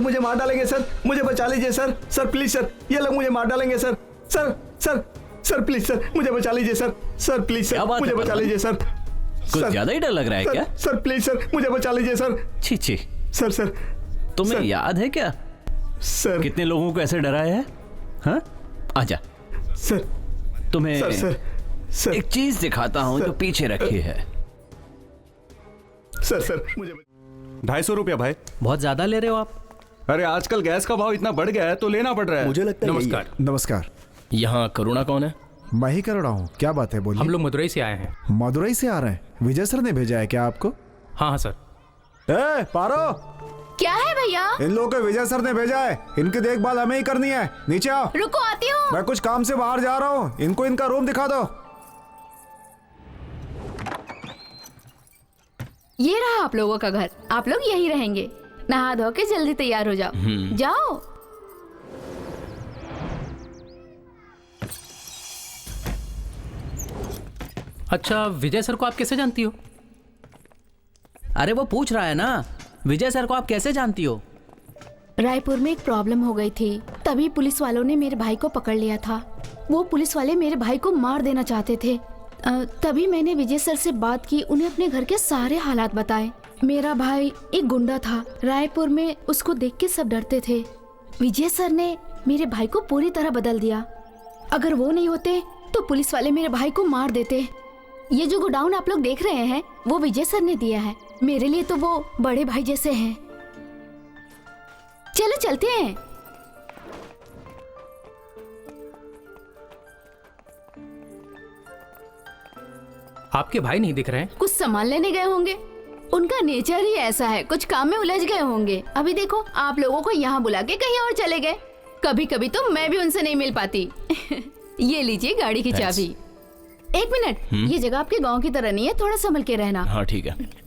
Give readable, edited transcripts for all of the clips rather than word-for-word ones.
मुझे मार डालेंगे सर, मुझे बचा लीजिए सर, सर प्लीज सर, ये लोग मुझे मार डालेंगे sir, sir sir sir please sir, मुझे बचा लीजिए सर, सर प्लीज सर, मुझे बचा लीजिए सर, कुछ ज्यादा ही डर लग रहा है क्या? सर प्लीज सर, मुझे बचा लीजिए सर। छी छी, सर सर तुम्हें याद है क्या सर कितने लोगों को ऐसे डराया है? हाँ, आजा सर, तुम्हें सर सर सर एक चीज दिखाता हूँ जो पीछे रखी है। सर सर मुझे 250 रुपया भाई। बहुत ज्यादा ले रहे हो आप। अरे आजकल गैस का भाव इतना बढ़ गया है तो लेना पड़ रहा है। मुझे लगता है नमस्कार। नमस्कार। यहाँ करुणा कौन है? मैं ही कर रहा हूँ, क्या बात है बोलिए। हम लोग मदुरई से आए हैं। मदुरई से आ रहे हैं? विजय सर ने भेजा है क्या आपको? हाँ हाँ सर। ए पारो, क्या है भैया? इन लोगों को विजय सर ने भेजा है, इनकी देखभाल हमें ही करनी है। नीचे आओ। रुको आती हूँ। मैं कुछ काम से बाहर जा रहा हूँ, इनको इनका रूम दिखा दो। ये रहा आप लोगों का घर, आप लोग यही रहेंगे। नहा धो के जल्दी तैयार हो जाओ। जाओ। अच्छा, विजय सर को आप कैसे जानती हो? अरे वो पूछ रहा है ना, विजय सर को आप कैसे जानती हो? रायपुर में एक प्रॉब्लम हो गई थी, तभी पुलिस वालों ने मेरे भाई को पकड़ लिया था। वो पुलिस वाले मेरे भाई को मार देना चाहते थे। तभी मैंने विजय सर से बात की, उन्हें अपने घर के सारे हालात बताए। मेरा भाई एक गुंडा था, रायपुर में उसको देख के सब डरते थे। विजय सर ने मेरे भाई को पूरी तरह बदल दिया। अगर वो नहीं होते तो पुलिस वाले मेरे भाई को मार देते। ये जो गोडाउन आप लोग देख रहे हैं वो विजय सर ने दिया है। मेरे लिए तो वो बड़े भाई जैसे हैं। चलो चलते हैं। आपके भाई नहीं दिख रहे हैं। कुछ सामान लेने गए होंगे, उनका नेचर ही ऐसा है, कुछ काम में उलझ गए होंगे। अभी देखो आप लोगों को यहाँ बुला के कहीं और चले गए। कभी कभी तो मैं भी उनसे नहीं मिल पाती। ये लीजिए गाड़ी की चाबी। एक मिनट, ये जगह आपके गांव की तरह नहीं है, थोड़ा संभल के रहना। हाँ ठीक है।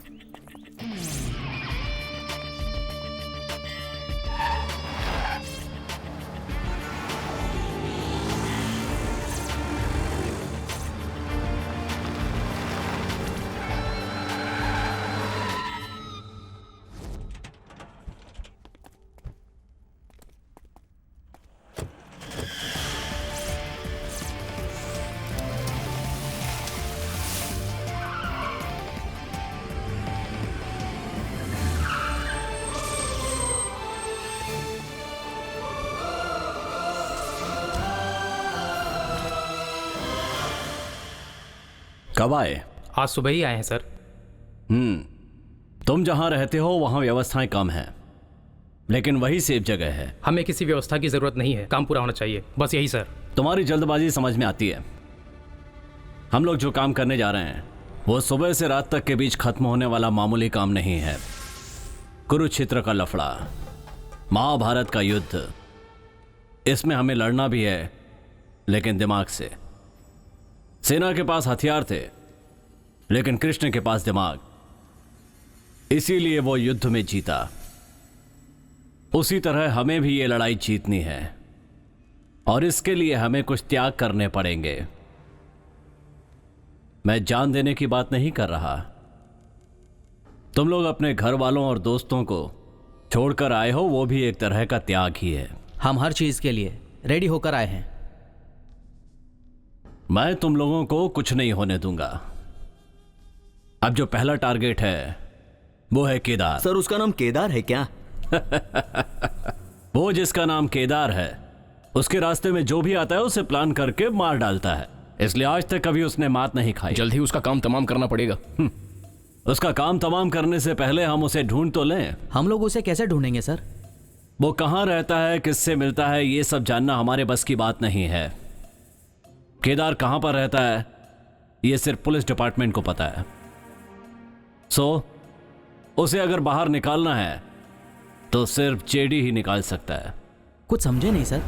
कब आए? आज सुबह ही आए हैं सर। तुम जहां रहते हो वहां व्यवस्थाएं कम हैं, लेकिन वही सेफ जगह है। हमें किसी व्यवस्था की जरूरत नहीं है, काम पूरा होना चाहिए, बस यही सर। तुम्हारी जल्दबाजी समझ में आती है। हम लोग जो काम करने जा रहे हैं वो सुबह से रात तक के बीच खत्म होने वाला मामूली काम नहीं है। कुरुक्षेत्र का लफड़ा, महाभारत का युद्ध, इसमें हमें लड़ना भी है, लेकिन दिमाग से। सेना के पास हथियार थे, लेकिन कृष्ण के पास दिमाग, इसीलिए वो युद्ध में जीता। उसी तरह हमें भी ये लड़ाई जीतनी है, और इसके लिए हमें कुछ त्याग करने पड़ेंगे। मैं जान देने की बात नहीं कर रहा। तुम लोग अपने घर वालों और दोस्तों को छोड़कर आए हो, वो भी एक तरह का त्याग ही है। हम हर चीज के लिए रेडी होकर आए हैं। मैं तुम लोगों को कुछ नहीं होने दूंगा। अब जो पहला टारगेट है वो है केदार। सर उसका नाम केदार है क्या? वो जिसका नाम केदार है उसके रास्ते में जो भी आता है उसे प्लान करके मार डालता है, इसलिए आज तक कभी उसने मात नहीं खाई। जल्द ही उसका काम तमाम करना पड़ेगा। उसका काम तमाम करने से पहले हम उसे ढूंढ तो लें। हम लोग उसे कैसे ढूंढेंगे सर? वो कहाँ रहता है, किससे मिलता है, ये सब जानना हमारे बस की बात नहीं है। केदार कहाँ पर रहता है ये सिर्फ पुलिस डिपार्टमेंट को पता है। उसे अगर बाहर निकालना है तो सिर्फ जेडी ही निकाल सकता है। कुछ समझे नहीं सर।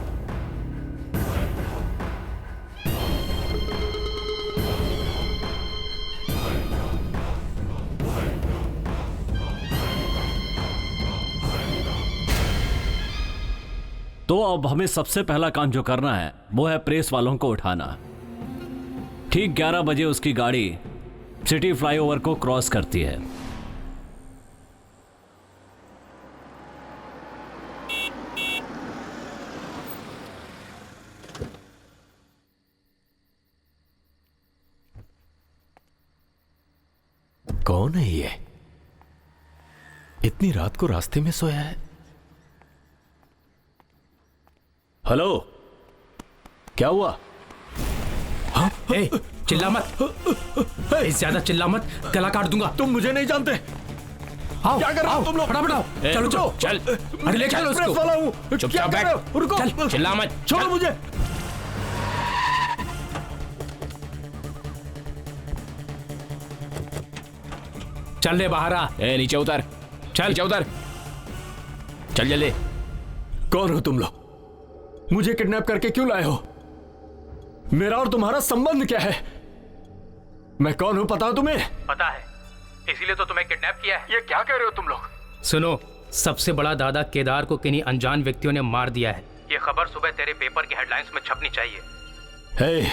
तो अब हमें सबसे पहला काम जो करना है वो है प्रेस वालों को उठाना। ठीक 11 बजे उसकी गाड़ी सिटी फ्लाईओवर को क्रॉस करती है। कौन है ये? इतनी रात को रास्ते में सोया है। हेलो, क्या हुआ? ए, चिल्ला मत, ज्यादा चिल्ला मत, गला काट दूंगा। तुम मुझे नहीं जानते। आओ, क्या कर रहे हो तुम लोग? फटाफट आओ। चलो चलो चल अरे ले चलो उसको। वाला हूँ। चुपचाप बैठ। रुको, चल, चिल्ला मत। छोड़ो मुझे। चल ले बाहर आ। ए नीचे उतर, चल नीचे उतर, चल जल्दी। कौन हो तुम लोग? मुझे किडनैप करके क्यों लाए हो? मेरा और तुम्हारा संबंध क्या है? मैं कौन हूं पता है तुम्हें? पता है, इसीलिए तो तुम्हें किडनैप किया है। ये क्या कह रहे हो तुम लोग? सुनो, सबसे बड़ा दादा केदार को किन्हीं अनजान व्यक्तियों ने मार दिया है। ये खबर सुबह तेरे पेपर की हेडलाइंस में छपनी चाहिए। हे,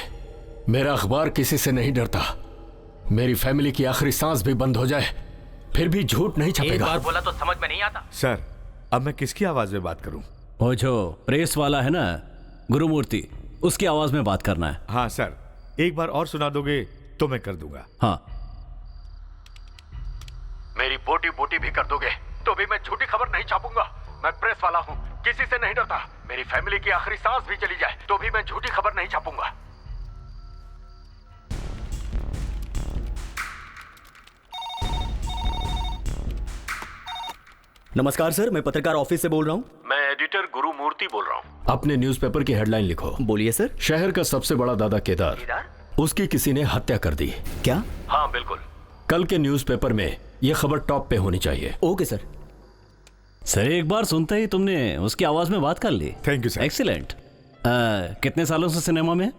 मेरा अखबार किसी से नहीं डरता। मेरी फैमिली की आखिरी सांस भी बंद हो जाए फिर भी झूठ नहीं एक छपेगा। बार बोला तो समझ में नहीं आता। सर, अब मैं किसकी आवाज में बात करूं? वो जो प्रेस वाला है ना, गुरुमूर्ति, उसकी आवाज में बात करना है। हाँ सर, एक बार और सुना दोगे तो मैं कर दूंगा। हाँ, मेरी बोटी बोटी भी कर दोगे तो भी मैं झूठी खबर नहीं छापूंगा। मैं प्रेस वाला हूँ, किसी से नहीं डरता। मेरी फैमिली की आखिरी सांस भी चली जाए तो भी मैं झूठी खबर नहीं छापूंगा। नमस्कार सर, मैं पत्रकार ऑफिस से बोल रहा हूँ। मैं एडिटर गुरुमूर्ति बोल रहा हूँ। अपने न्यूज़पेपर की हेडलाइन लिखो। बोलिए सर। शहर का सबसे बड़ा दादा केदार, उसकी किसी ने हत्या कर दी। क्या? हाँ बिल्कुल। कल के न्यूज़पेपर में यह खबर टॉप पे होनी चाहिए। Okay sir. सर एक बार सुनते ही तुमने उसकी आवाज में बात कर ली। Thank you sir. एक्सीलेंट। कितने सालों से सिनेमा में?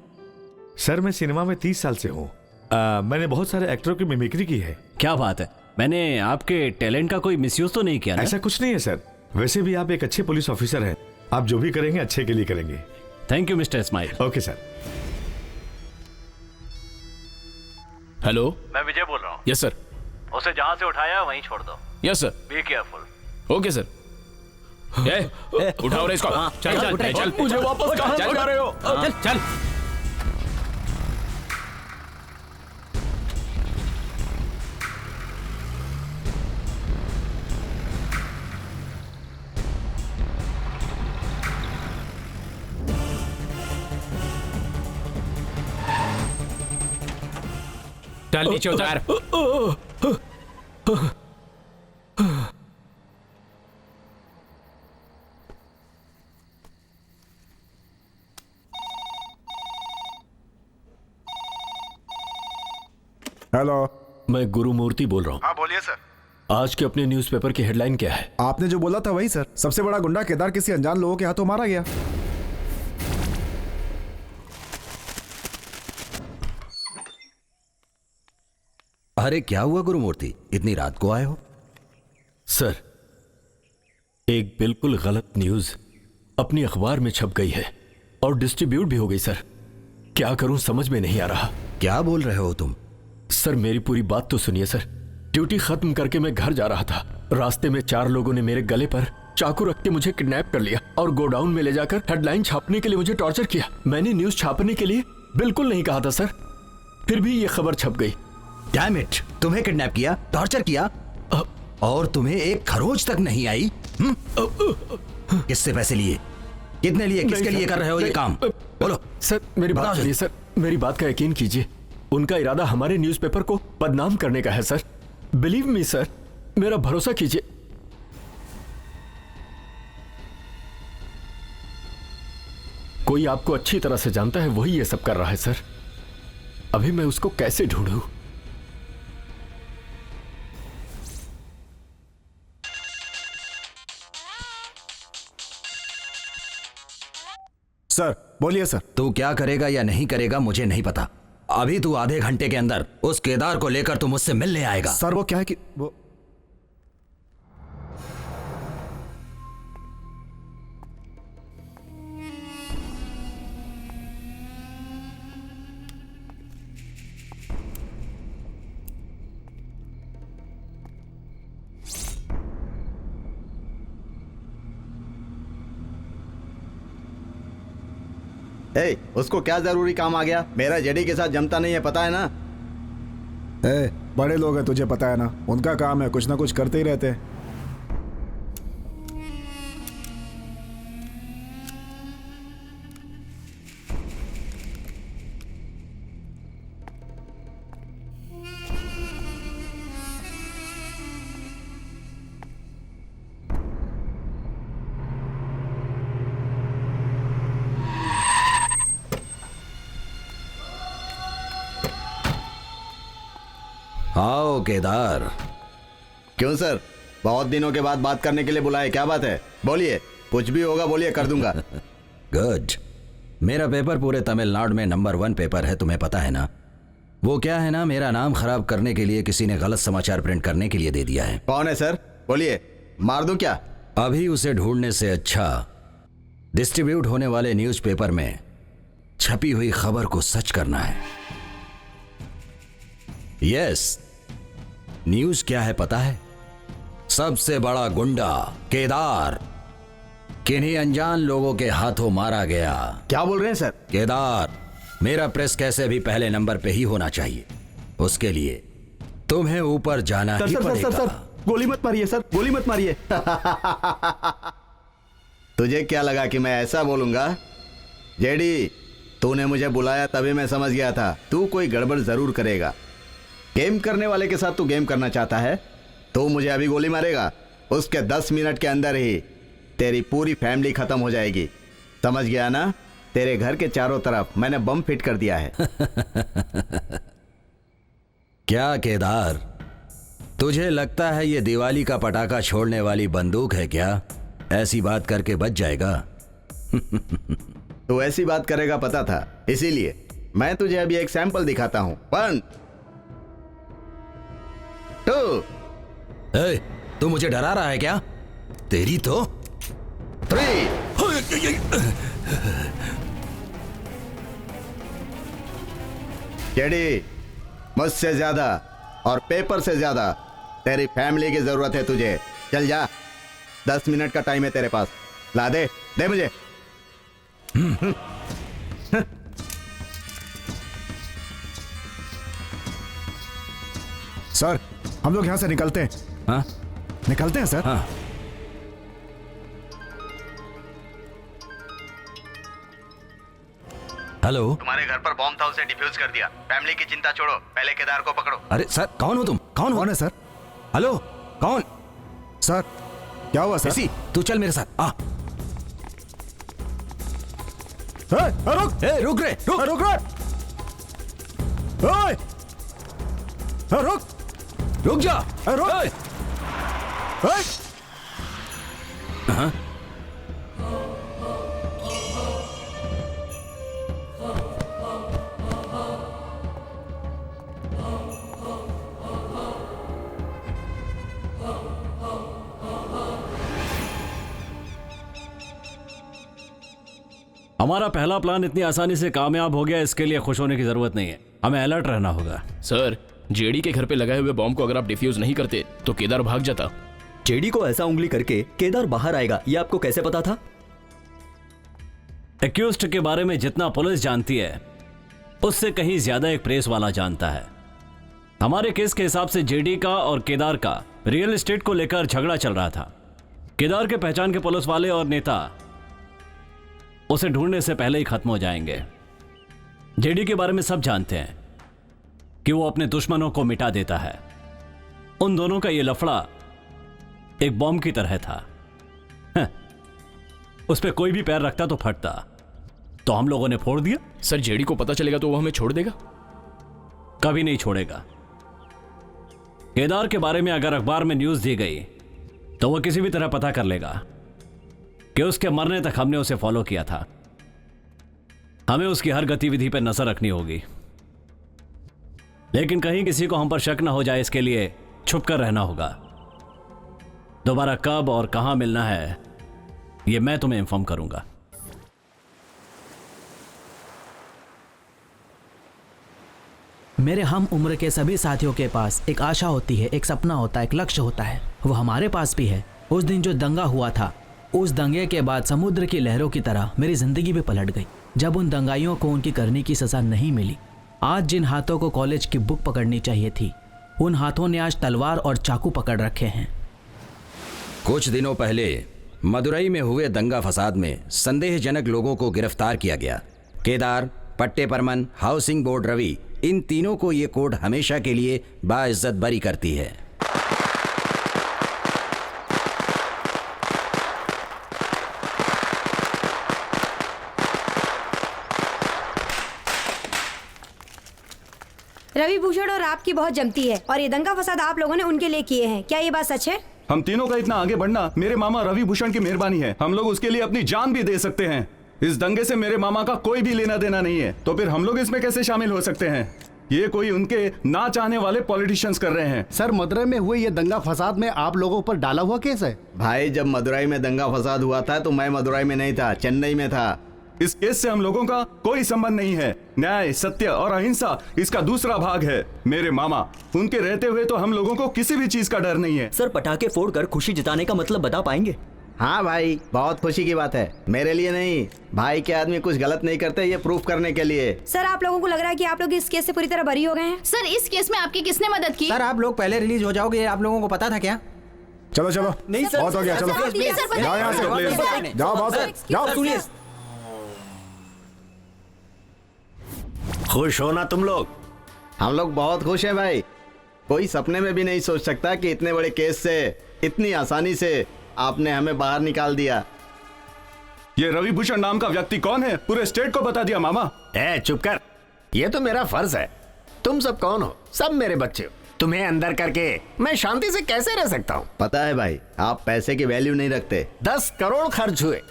सर मैं सिनेमा में 30 साल से हूँ। मैंने बहुत सारे एक्टरों की मिमिक्री की है। क्या बात है, मैंने आपके टैलेंट का कोई मिसयूज तो नहीं किया ना? ऐसा कुछ नहीं है सर, वैसे भी आप एक अच्छे पुलिस ऑफिसर हैं। आप जो भी करेंगे अच्छे के लिए करेंगे। Thank you mister smile. Okay sir. Hello, मैं विजय बोल रहा हूँ। Yes sir. उसे जहाँ से उठाया वहीं छोड़ दो। Yes sir. Be careful. Okay sir. उठाओ रे इसको। चल चल चल, चल मुझे वापस कहाँ लगा रहे हो? चल चल। चल नीचे उतार। हेलो, मैं गुरुमूर्ति बोल रहा हूँ। हाँ बोलिए सर। आज के अपने न्यूज़पेपर की हेडलाइन क्या है? आपने जो बोला था वही सर। सबसे बड़ा गुंडा केदार किसी अनजान लोगों के हाथों मारा गया। अरे क्या हुआ गुरुमूर्ति, इतनी रात को आए हो? सर, एक बिल्कुल गलत न्यूज़ अपनी अखबार में छप गई है और डिस्ट्रीब्यूट भी हो गई सर। क्या करूं समझ में नहीं आ रहा। क्या बोल रहे हो तुम? सर मेरी पूरी बात तो सुनिए सर। ड्यूटी खत्म करके मैं घर जा रहा था। रास्ते में 4 लोगों ने मेरे गले पर चाकू रख के मुझे किडनैप कर लिया और गोडाउन में ले जाकर हेडलाइन छापने के लिए मुझे टॉर्चर किया। मैंने न्यूज़ छापने के लिए बिल्कुल नहीं कहा था सर, फिर भी ये खबर छप गई। डैम इट, तुम्हें किडनैप किया, टॉर्चर किया और तुम्हें एक खरोच तक नहीं आई? किससे पैसे लिए? कितने लिए? किसके लिए कर रहे हो ये काम? बोलो सर। मेरी बात सुनिए सर, मेरी बात का यकीन कीजिए। उनका इरादा हमारे न्यूज़पेपर को बदनाम करने का है सर। बिलीव मी सर, मेरा भरोसा कीजिए। कोई आपको अच्छी तरह से जानता है, वही ये सब कर रहा है सर। अभी मैं उसको कैसे ढूंढूं? सर बोलिए सर। तू क्या करेगा या नहीं करेगा मुझे नहीं पता। अभी तू आधे घंटे के अंदर उस केदार को लेकर तू मुझसे मिलने आएगा। सर वो क्या है कि वो उसको क्या जरूरी काम आ गया? मेरा जेडी के साथ जमता नहीं है, पता है ना? बड़े लोग हैं, तुझे पता है ना, उनका काम है कुछ ना कुछ करते ही रहते हैं। आओ केदार। क्यों सर, बहुत दिनों के बाद बात करने के लिए बुलाए, क्या बात है? बोलिए, कुछ भी होगा बोलिए, कर दूंगा। गुड। मेरा पेपर पूरे तमिलनाडु में नंबर 1 पेपर है, तुम्हें पता है ना। वो क्या है ना, मेरा नाम खराब करने के लिए किसी ने गलत समाचार प्रिंट करने के लिए दे दिया है। कौन है सर? बोलिए, मार दूं क्या? अभी उसे ढूंढने से अच्छा डिस्ट्रीब्यूट होने वाले न्यूज़पेपर में छपी हुई खबर को सच करना है। यस, न्यूज क्या है पता है? सबसे बड़ा गुंडा केदार किन्हीं अनजान लोगों के हाथों मारा गया। क्या बोल रहे हैं सर? केदार, मेरा प्रेस कैसे भी पहले नंबर पे ही होना चाहिए। उसके लिए तुम्हें ऊपर जाना ही पड़ेगा। सर, गोली मत मारिए सर, गोली मत मारिए। तुझे क्या लगा कि मैं ऐसा बोलूंगा? जेडी, तूने मुझे बुलाया तभी मैं समझ गया था तू कोई गड़बड़ जरूर करेगा। गेम करने वाले के साथ तू गेम करना चाहता है तो मुझे अभी गोली मारेगा, उसके 10 मिनट के अंदर ही तेरी पूरी फैमिली खत्म हो जाएगी। समझ गया ना? तेरे घर के चारों तरफ मैंने बम फिट कर दिया है। क्या केदार, तुझे लगता है ये दिवाली का पटाखा छोड़ने वाली बंदूक है क्या? ऐसी बात करके बच जाएगा। तू ऐसी बात करेगा पता था, इसीलिए मैं तुझे अभी एक सैंपल दिखाता हूं। 1 2। तू मुझे डरा रहा है क्या? तेरी तो 3। जेडी, मुझसे ज्यादा और पेपर से ज्यादा तेरी फैमिली की जरूरत है तुझे। चल जा, 10 मिनट का टाइम है तेरे पास, ला दे मुझे। सर, हम लोग यहाँ से निकलते हैं। हाँ? निकलते हैं सर। हाँ। हेलो, तुम्हारे घर पर बॉम्ब था, उसे डिफ्यूज कर दिया। फैमिली की चिंता छोड़ो, पहले केदार को पकड़ो। अरे सर, कौन हो तुम? कौन है सर? हेलो, कौन? सर, क्या हुआ सर? तू चल मेरे साथ। आ। रुक रुक रे, रुक रुक जा। हाँ? हमारा पहला प्लान इतनी आसानी से कामयाब हो गया, इसके लिए खुश होने की जरूरत नहीं है। हमें अलर्ट रहना होगा। सर, जेडी के घर पे लगाए हुए बॉम्ब को अगर आप डिफ्यूज नहीं करते तो केदार भाग जाता। जेडी को ऐसा उंगली करके केदार बाहर आएगा, ये आपको कैसे पता था? एक्यूज्ड के बारे में जितना पुलिस जानती है उससे कहीं ज्यादा एक प्रेस वाला जानता है। हमारे केस के हिसाब से जेडी का और केदार का रियल एस्टेट को लेकर झगड़ा चल रहा था। केदार के पहचान के पुलिस वाले और नेता उसे ढूंढने से पहले ही खत्म हो जाएंगे। जेडी के बारे में सब जानते हैं कि वो अपने दुश्मनों को मिटा देता है। उन दोनों का ये लफड़ा एक बॉम्ब की तरह था। उस पर कोई भी पैर रखता तो फटता, तो हम लोगों ने फोड़ दिया। सर, जेडी को पता चलेगा तो वो हमें छोड़ देगा? कभी नहीं छोड़ेगा। केदार के बारे में अगर अखबार में न्यूज दी गई तो वो किसी भी तरह पता कर लेगा कि उसके मरने तक हमने उसे फॉलो किया था। हमें उसकी हर गतिविधि पर नजर रखनी होगी, लेकिन कहीं किसी को हम पर शक न हो जाए, इसके लिए छुप कर रहना होगा। दोबारा कब और कहां मिलना है ये मैं तुम्हें इन्फॉर्म करूंगा। मेरे हम उम्र के सभी साथियों के पास एक आशा होती है, एक सपना होता है, एक लक्ष्य होता है। वो हमारे पास भी है। उस दिन जो दंगा हुआ था, उस दंगे के बाद समुद्र की लहरों की तरह मेरी जिंदगी भी पलट गई। जब उन दंगाइयों को उनकी करनी की सजा नहीं मिली, आज जिन हाथों को कॉलेज की बुक पकड़नी चाहिए थी उन हाथों ने आज तलवार और चाकू पकड़ रखे हैं। कुछ दिनों पहले मदुरई में हुए दंगा फसाद में संदेहजनक लोगों को गिरफ्तार किया गया। केदार, पट्टे परमन, हाउसिंग बोर्ड रवि, इन तीनों को ये कोर्ट हमेशा के लिए बाइज्जत बरी करती है। रवि भूषण और आपकी बहुत जमती है और ये दंगा फसाद आप लोगों ने उनके लिए किए हैं, क्या ये बात सच है? हम तीनों का इतना आगे बढ़ना मेरे मामा रवि भूषण की मेहरबानी है। हम लोग उसके लिए अपनी जान भी दे सकते हैं। इस दंगे से मेरे मामा का कोई भी लेना देना नहीं है, तो फिर हम लोग इसमें कैसे शामिल हो सकते हैं? ये कोई उनके ना चाहने वाले पॉलिटिशियंस कर रहे हैं। सर, मदुरई में हुए ये दंगा फसाद में आप लोगों पर डाला हुआ केस है। भाई, जब मदुरई में दंगा फसाद हुआ था तो मैं मदुरई में नहीं था, चेन्नई में था। इस केस से हम लोगों का कोई संबंध नहीं है। न्याय, सत्य और अहिंसा इसका दूसरा भाग है। मेरे मामा, उनके रहते हुए तो हम लोगों को किसी भी चीज का डर नहीं है। सर, पटाखे फोड़कर खुशी जताने का मतलब बता पाएंगे? हाँ भाई, बहुत खुशी की बात है। मेरे लिए नहीं, भाई के आदमी कुछ गलत नहीं करते, ये प्रूफ करने के लिए। सर, आप लोगों को लग रहा है कि आप लोग इस केस से पूरी तरह बरी हो गए हैं? सर, इस केस में आपकी किसने मदद की? सर, आप लोग पहले रिलीज हो जाओगे, आप लोगों को पता था क्या? चलो चलो, नहीं सर, बहुत हो गया, चलो जाओ यहाँ से, जाओ बॉस, जाओ। सुनिए, खुश हो ना तुम लोग? हम लोग बहुत खुश हैं भाई। कोई सपने में भी नहीं सोच सकता कि इतने बड़े केस से इतनी आसानी से आपने हमें बाहर निकाल दिया। ये रवि भूषण नाम का व्यक्ति कौन है, पूरे स्टेट को बता दिया मामा। चुप कर, ये तो मेरा फर्ज है। तुम सब कौन हो? सब मेरे बच्चे हो। तुम्हें अंदर करके मैं शांति से कैसे रह सकता हूँ? पता है भाई, आप पैसे की वैल्यू नहीं रखते। 10 करोड़ खर्च हुए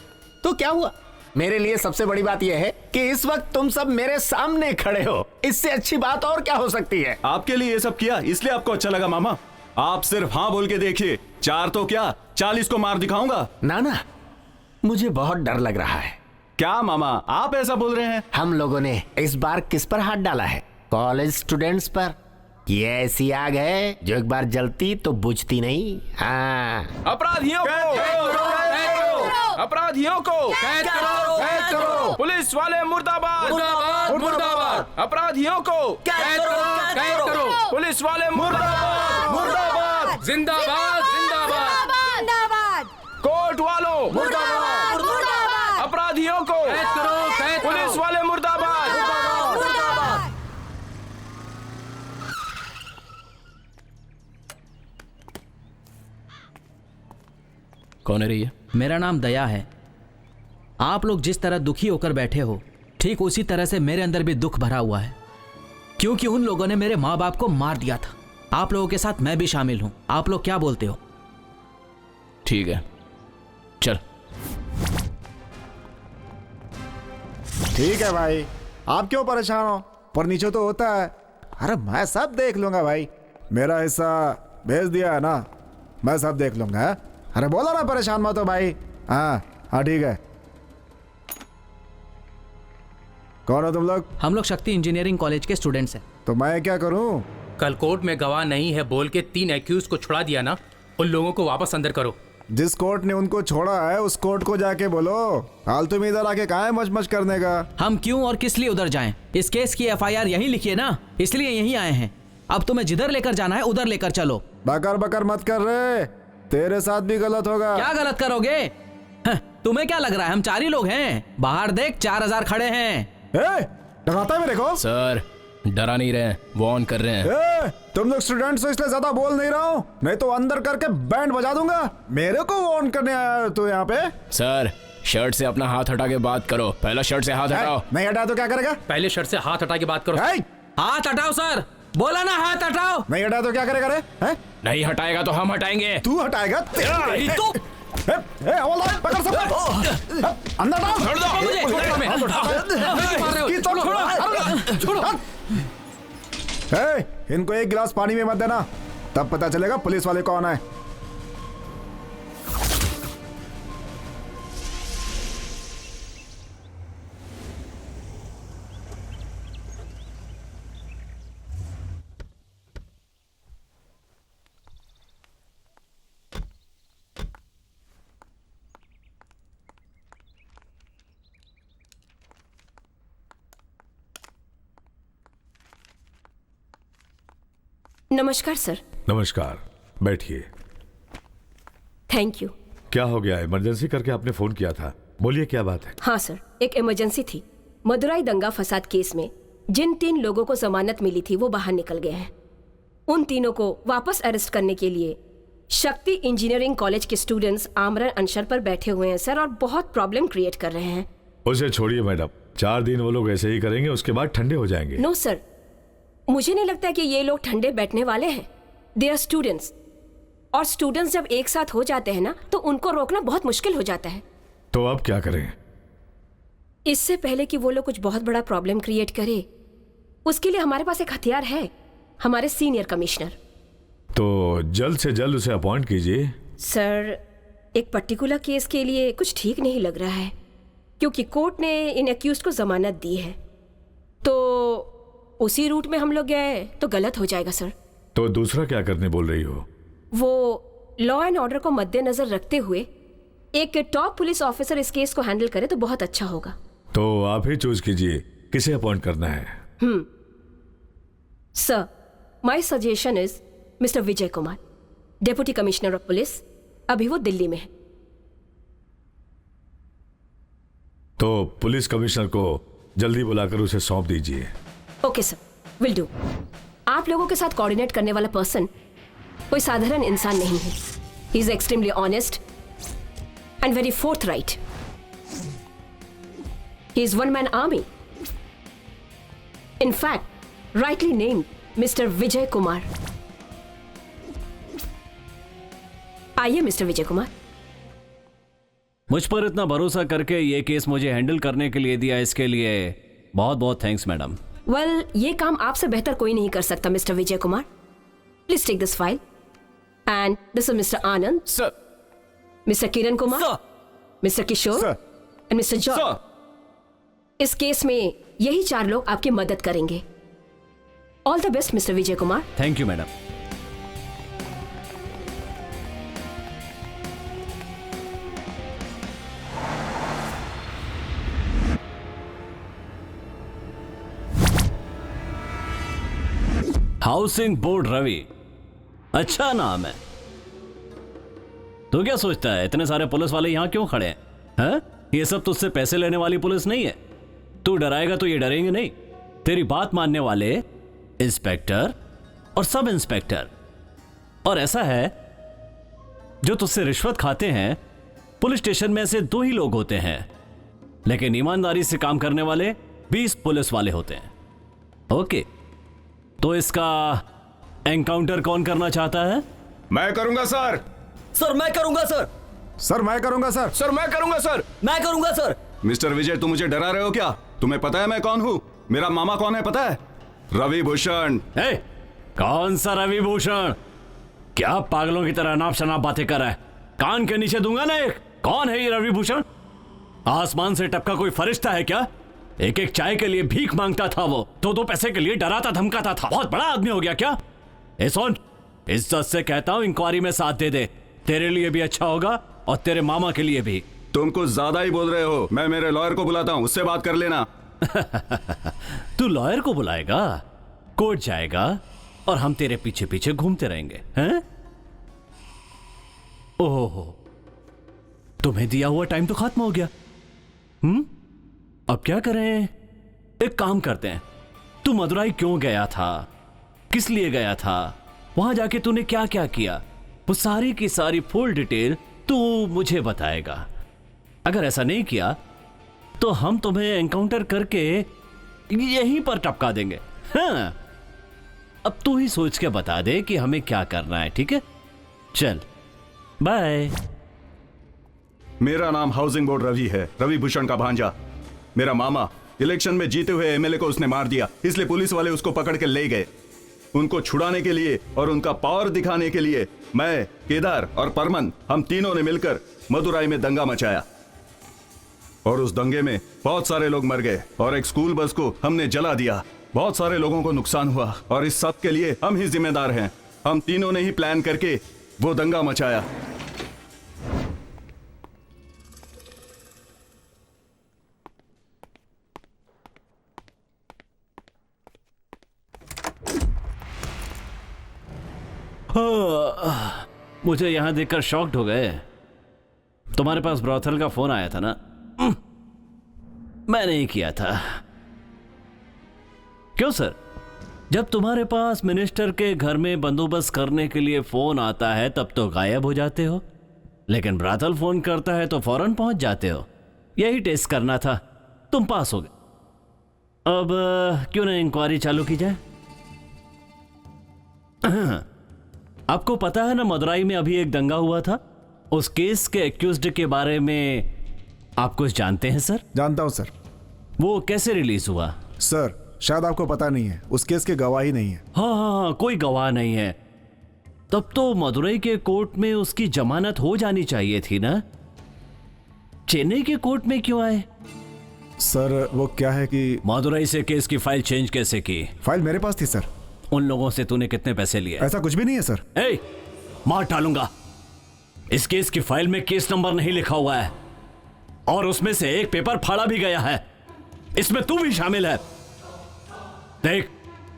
तो क्या हुआ? मेरे लिए सबसे बड़ी बात यह है कि इस वक्त तुम सब मेरे सामने खड़े हो। इससे अच्छी बात और क्या हो सकती है? आपके लिए ये सब किया, इसलिए आपको अच्छा लगा मामा। आप सिर्फ हाँ बोल के देखिए, 4 तो क्या 40 को मार दिखाऊंगा। ना, मुझे बहुत डर लग रहा है। क्या मामा, आप ऐसा बोल रहे हैं? हम लोगों ने इस बार किस पर हाथ डाला है? कॉलेज स्टूडेंट्स पर। ये ऐसी आग है जो एक बार जलती तो बुझती नहीं। हाँ, अपराधियों को कैद करो। पुलिस वाले मुर्दाबाद, अपराधियों को कैद करो। पुलिस वाले मुर्दाबाद, जिंदाबाद। कोर्ट वालों मुर्दाबाद, अपराधियों को कैद करो। पुलिस वाले मुर्दाबाद। कौन है ये? मेरा नाम दया है। आप लोग जिस तरह दुखी होकर बैठे हो, ठीक उसी तरह से मेरे अंदर भी दुख भरा हुआ है, क्योंकि उन लोगों ने मेरे माँ बाप को मार दिया था। आप लोगों के साथ मैं भी शामिल हूं। आप लोग क्या बोलते हो? ठीक है, चल। ठीक है भाई, आप क्यों परेशान हो? पर नीचे तो होता है। अरे मैं सब देख लूंगा भाई, मेरा हिस्सा भेज दिया है ना, मैं सब देख लूंगा। है? अरे बोलो ना, परेशान मत हो भाई। हाँ ठीक है। कौन हो तुम लोग? हम लोग शक्ति इंजीनियरिंग कॉलेज के स्टूडेंट्स हैं। तो मैं क्या करूं? कल कोर्ट में गवाह नहीं है बोल के 3 एक्यूज को छुड़ा दिया ना, उन लोगों को वापस अंदर करो। जिस कोर्ट ने उनको छोड़ा है उस कोर्ट को जाके बोलो। हाल तुम इधर आके कहाँ है मच करने का? हम क्यों और किस लिए उधर जाएं? इस केस की FIR यहीं लिखी है ना, इसलिए यहीं आए हैं। अब तुम्हें जिधर लेकर जाना है उधर लेकर चलो। बकर मत कर रहे, तेरे साथ भी गलत होगा। क्या गलत करोगे? तुम्हें क्या लग रहा है हम 4 ही लोग हैं? बाहर देख, 4000 खड़े हैं। डराता है मेरे को? सर, डरा नहीं रहे, वार्न कर रहे हैं। तुम लोग स्टूडेंट्स हो इसलिए ज्यादा बोल नहीं रहा हूँ, नहीं तो अंदर करके बैंड बजा दूंगा। मेरे को वार्न करने आया तो यहाँ पे? सर, शर्ट से अपना हाथ हटा के बात करो। पहला शर्ट से हाथ हटाओ। नहीं हटाया तो क्या करेगा? पहले शर्ट से हाथ हटा के बात करो। हाथ हटाओ सर, बोला ना हाथ हटाओ। नहीं हटाया तो क्या करेगा रे? नहीं हटाएगा तो हम हटाएंगे। तू हटाएगा? पकड़ सब, अंदर डाल। छोड़ दो मुझे। इनको एक गिलास पानी में मत देना, तब पता चलेगा पुलिस वाले कौन है। नमस्कार सर। नमस्कार, बैठिए। Thank you. क्या हो गया? इमरजेंसी करके आपने फोन किया था, बोलिए क्या बात है? हाँ सर, एक इमरजेंसी थी। मदुराई दंगा फसाद केस में जिन 3 लोगों को जमानत मिली थी वो बाहर निकल गए हैं। उन तीनों को वापस अरेस्ट करने के लिए शक्ति इंजीनियरिंग कॉलेज के स्टूडेंट्स आमरण अनशन पर बैठे हुए हैं सर, और बहुत प्रॉब्लम क्रिएट कर रहे हैं। उसे छोड़िए मैडम, 4 दिन वो लोग ऐसे ही करेंगे, उसके बाद ठंडे हो जाएंगे। नो सर, मुझे नहीं लगता कि ये लोग ठंडे बैठने वाले हैं। दे आर स्टूडेंट्स, और स्टूडेंट्स जब एक साथ हो जाते हैं ना तो उनको रोकना बहुत मुश्किल हो जाता है। तो अब क्या करें? इससे पहले कि वो लोग कुछ बहुत बड़ा प्रॉब्लम क्रिएट करे, उसके लिए हमारे पास एक हथियार है, हमारे सीनियर कमिश्नर। तो जल्द से जल्द उसे अपॉइंट कीजिए। सर, एक पर्टिकुलर केस के लिए कुछ ठीक नहीं लग रहा है, क्योंकि कोर्ट ने इन एक्यूज को जमानत दी है, तो उसी रूट में हम लोग गए तो गलत हो जाएगा सर। तो दूसरा क्या करने बोल रही हो? वो लॉ एंड ऑर्डर को मद्देनजर रखते हुए एक टॉप पुलिस ऑफिसर इस केस को हैंडल करे तो बहुत अच्छा होगा। तो आप ही चूज कीजिए किसे अपॉइंट करना है। Sir, my suggestion is mister Vijay Kumar, deputy commissioner of police. अभी वो दिल्ली में है। तो पुलिस कमिश्नर को जल्दी बुलाकर उसे सौंप दीजिए। Okay sir, will do. आप लोगों के साथ कोऑर्डिनेट करने वाला पर्सन कोई साधारण इंसान नहीं है। He is extremely honest and very forthright. He is one man army. In fact, rightly named mister Vijay Kumar. आइए मिस्टर विजय कुमार। मुझ पर इतना भरोसा करके ये केस मुझे हैंडल करने के लिए दिया, इसके लिए बहुत बहुत थैंक्स मैडम। वेल, ये काम आपसे बेहतर कोई नहीं कर सकता mister Vijay Kumar. Please take this file and this is mister Anand sir, mister Kiran Kumar sir, mister Kishore and mister George. इस केस में यही 4 लोग आपकी मदद करेंगे। All the best mister Vijay Kumar. Thank you madam. Housing board Ravi, अच्छा नाम है। तू क्या सोचता है इतने सारे पुलिस वाले यहां क्यों खड़े हैं? ये सब तुझसे पैसे लेने वाली पुलिस नहीं है। तू डराएगा तो ये डरेंगे नहीं। तेरी बात मानने वाले इंस्पेक्टर और सब इंस्पेक्टर, और ऐसा है जो तुझसे रिश्वत खाते हैं पुलिस स्टेशन में ऐसे 2 ही लोग होते हैं, लेकिन ईमानदारी से काम करने वाले 20 पुलिस वाले होते हैं। ओके, तो इसका एनकाउंटर कौन करना चाहता है? मैं करूंगा सर। सर मैं करूंगा सर। सर मैं करूंगा सर। सर मैं करूंगा सर। मैं करूंगा सर। मिस्टर विजय, तुम मुझे डरा रहे हो क्या? तुम्हें पता है मैं कौन हूँ? मेरा मामा कौन है पता है? रवि भूषण। कौन सा रवि भूषण? क्या पागलों की तरह अनाप शनाप बातें कर रहा है? कान के नीचे दूंगा ना एक। कौन है ये रवि भूषण? आसमान से टपका कोई फरिश्ता है क्या? एक एक चाय के लिए भीख मांगता था वो, 2-2 पैसे के लिए डराता धमकाता था। बहुत बड़ा आदमी हो गया क्या? सुन, इज्जत से कहता हूं, इंक्वायरी में साथ दे दे। तेरे लिए भी अच्छा होगा और तेरे मामा के लिए भी। तुम कुछ ज्यादा ही बोल रहे हो। मैं मेरे लॉयर को बुलाता हूं, उससे बात कर लेना। तू लॉयर को बुलाएगा, कोर्ट जाएगा और हम तेरे पीछे पीछे घूमते रहेंगे, हैं? ओहो, तुम्हें दिया हुआ टाइम तो खत्म हो गया। अब क्या करें? एक काम करते हैं। तू मदुराई क्यों गया था? किस लिए गया था? वहां जाके तूने क्या क्या किया? वो सारी की सारी फुल डिटेल तू मुझे बताएगा। अगर ऐसा नहीं किया तो हम तुम्हें एनकाउंटर करके यहीं पर टपका देंगे। हाँ, अब तू ही सोच के बता दे कि हमें क्या करना है, ठीक है? चल, बाय। मेरा नाम हाउसिंग बोर्ड रवि है, रवि भूषण का भांजा। मेरा मामा इलेक्शन में जीते हुए एमएलए को उसने मार दिया, इसलिए पुलिस वाले उसको पकड़ के ले गए। उनको छुड़ाने के लिए और उनका पावर दिखाने के लिए मैं, केदार और परमन, हम तीनों ने मिलकर मदुराई में दंगा मचाया। और उस दंगे में बहुत सारे लोग मर गए और एक स्कूल बस को हमने जला दिया। बहुत सारे लोगों को नुकसान हुआ और इस सब के लिए हम ही जिम्मेदार हैं। हम तीनों ने ही प्लान करके वो दंगा मचाया। मुझे यहां देखकर शॉक्ड हो गए। तुम्हारे पास ब्रॉथल का फोन आया था ना? मैंने ही किया था। क्यों सर? जब तुम्हारे पास मिनिस्टर के घर में बंदोबस्त करने के लिए फोन आता है तब तो गायब हो जाते हो, लेकिन ब्राथल फोन करता है तो फौरन पहुंच जाते हो। यही टेस्ट करना था, तुम पास हो गए। अब क्यों ना इंक्वायरी चालू की जाए? आपको पता है ना मदुराई में अभी एक दंगा हुआ था, उस केस के एक्यूज्ड के बारे में आप कुछ जानते हैं सर? जानता हूं सर। वो कैसे रिलीज हुआ? सर शायद आपको पता नहीं है, उस केस के गवाह ही नहीं है। हाँ, कोई गवाह नहीं है। तब तो मदुरई के कोर्ट में उसकी जमानत हो जानी चाहिए थी ना? चेन्नई के कोर्ट में क्यों आए? सर वो क्या है कि मदुरई से केस की फाइल चेंज कैसे की? फाइल मेरे पास थी सर। उन लोगों से तूने कितने पैसे लिए? ऐसा कुछ भी नहीं है सर। ए, मार डालूंगा। इस केस की फाइल में केस नंबर नहीं लिखा हुआ है और उसमें से एक पेपर फाड़ा भी गया है। इसमें तू भी शामिल है। देख,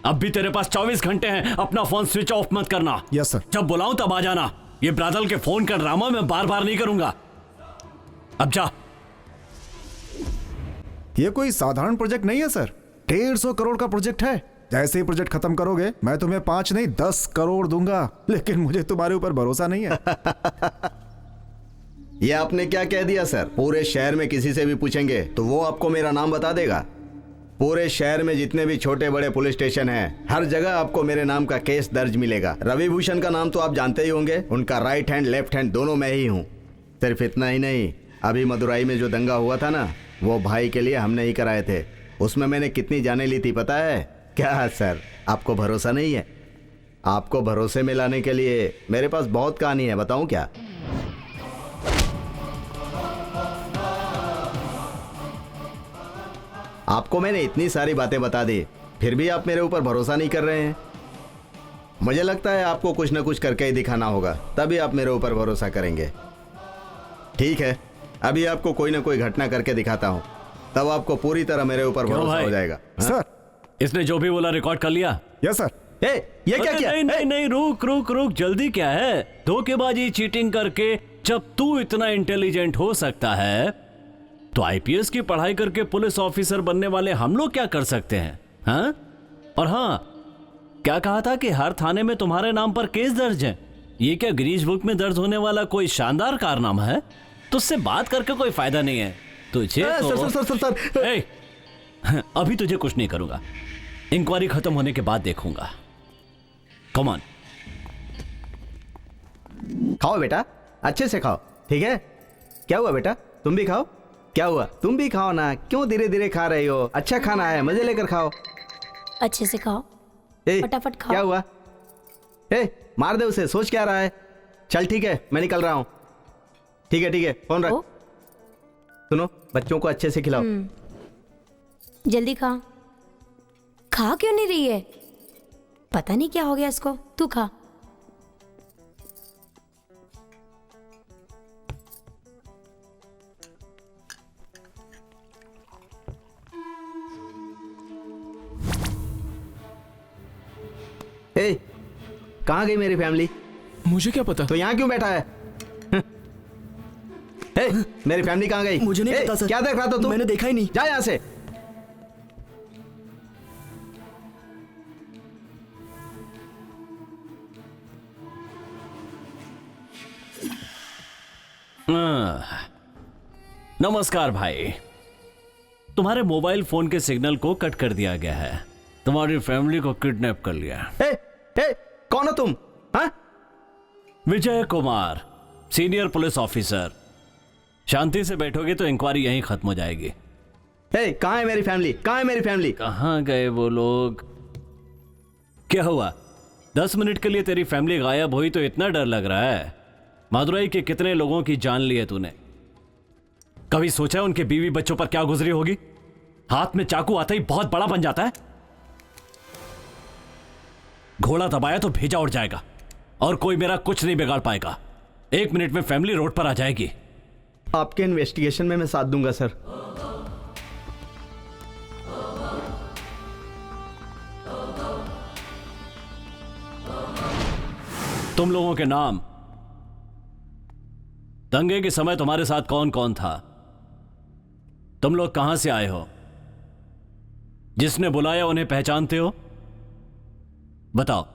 अब भी तेरे पास 24 घंटे हैं, अपना फोन स्विच ऑफ मत करना। Yes sir. जब बुलाऊं तब आ जाना। ये ब्रादल के फोन का ड्रामा मैं बार बार नहीं करूंगा। अब जा। ये कोई साधारण प्रोजेक्ट नहीं है सर, 150 करोड़ का प्रोजेक्ट है। जैसे ही प्रोजेक्ट खत्म करोगे मैं तुम्हें 5 नहीं 10 करोड़ दूंगा, लेकिन मुझे तुम्हारे ऊपर भरोसा नहीं है। ये आपने क्या कह दिया सर? पूरे शहर में किसी से भी पूछेंगे तो वो आपको मेरा नाम बता देगा। पूरे शहर में जितने भी छोटे बड़े पुलिस स्टेशन हैं, हर जगह आपको मेरे नाम का केस दर्ज मिलेगा। रवि भूषण का नाम तो आप जानते ही होंगे, उनका राइट हैंड लेफ्ट हैंड दोनों मैं ही हूँ। सिर्फ इतना ही नहीं, अभी मदुराई में जो दंगा हुआ था ना, वो भाई के लिए हमने ही कराए थे। उसमें मैंने कितनी जानें ली थी पता है? क्या सर, आपको भरोसा नहीं है? आपको भरोसे में लाने के लिए मेरे पास बहुत कहानी है, बताऊं क्या? आपको मैंने इतनी सारी बातें बता दी, फिर भी आप मेरे ऊपर भरोसा नहीं कर रहे हैं। मुझे लगता है आपको कुछ ना कुछ करके ही दिखाना होगा, तभी आप मेरे ऊपर भरोसा करेंगे। ठीक है, अभी आपको कोई ना कोई घटना करके दिखाता हूँ, तब आपको पूरी तरह मेरे ऊपर भरोसा हो जाएगा। सर, इसने जो भी बोला रिकॉर्ड कर लिया? Yes sir. ये क्या किया? नहीं, रुक, जल्दी क्या है? धोखेबाजी, चीटिंग करके जब तू इतना इंटेलिजेंट हो सकता है तो आईपीएस की पढ़ाई करके पुलिस ऑफिसर बनने वाले हम लोग क्या कर सकते हैं? हाँ? और हाँ, क्या कहा था कि हर थाने में तुम्हारे नाम पर केस दर्ज है? ये क्या गिनीज बुक में दर्ज होने वाला कोई शानदार कारनामा है? तुझसे बात करके कोई फायदा नहीं है तुझे। सर। ए, अभी तुझे कुछ नहीं करूंगा, इंक्वायरी खत्म होने के बाद देखूंगा। Come on. खाओ बेटा, अच्छे से खाओ, ठीक है? क्या हुआ बेटा, तुम भी खाओ। क्या हुआ, तुम भी खाओ ना, क्यों धीरे धीरे खा रही हो? अच्छा खाना है, मजे लेकर खाओ। अच्छे से खाओ, फटाफट खाओ। क्या हुआ? मार दे उसे, सोच क्या रहा है? चल ठीक है, मैं निकल रहा हूँ। ठीक है, फोन रख। सुनो, बच्चों को अच्छे से खिलाओ। जल्दी खा। खा क्यों नहीं रही है? पता नहीं क्या हो गया इसको। तू खा। कहाँ गई मेरी फैमिली? मुझे क्या पता? तो यहाँ क्यों बैठा है? मेरी फैमिली कहाँ गई? मुझे नहीं पता सर। क्या देख रहा था तू? मैंने देखा ही नहीं। जा यहाँ से। नमस्कार भाई, तुम्हारे मोबाइल फोन के सिग्नल को कट कर दिया गया है। तुम्हारी फैमिली को किडनैप कर लिया। कौन हो तुम? हाँ? Vijay Kumar, senior police officer. शांति से बैठोगे तो इंक्वायरी यहीं खत्म हो जाएगी। कहाँ है मेरी फैमिली? कहाँ गए वो लोग? क्या हुआ? 10 मिनट के लिए तेरी फैमिली गायब हुई तो इतना डर लग रहा है? मदुरई के कितने लोगों की जान ली है तूने? कभी सोचा है उनके बीवी बच्चों पर क्या गुजरी होगी? हाथ में चाकू आता ही बहुत बड़ा बन जाता है। घोड़ा दबाया तो भेजा उड़ जाएगा और कोई मेरा कुछ नहीं बिगाड़ पाएगा। 1 मिनट में फैमिली रोड पर आ जाएगी। आपके इन्वेस्टिगेशन में मैं साथ दूंगा सर। तुम लोगों के नाम, दंगे के समय तुम्हारे साथ कौन कौन था, तुम लोग कहां से आए हो, जिसने बुलाया उन्हें पहचानते हो? बताओ।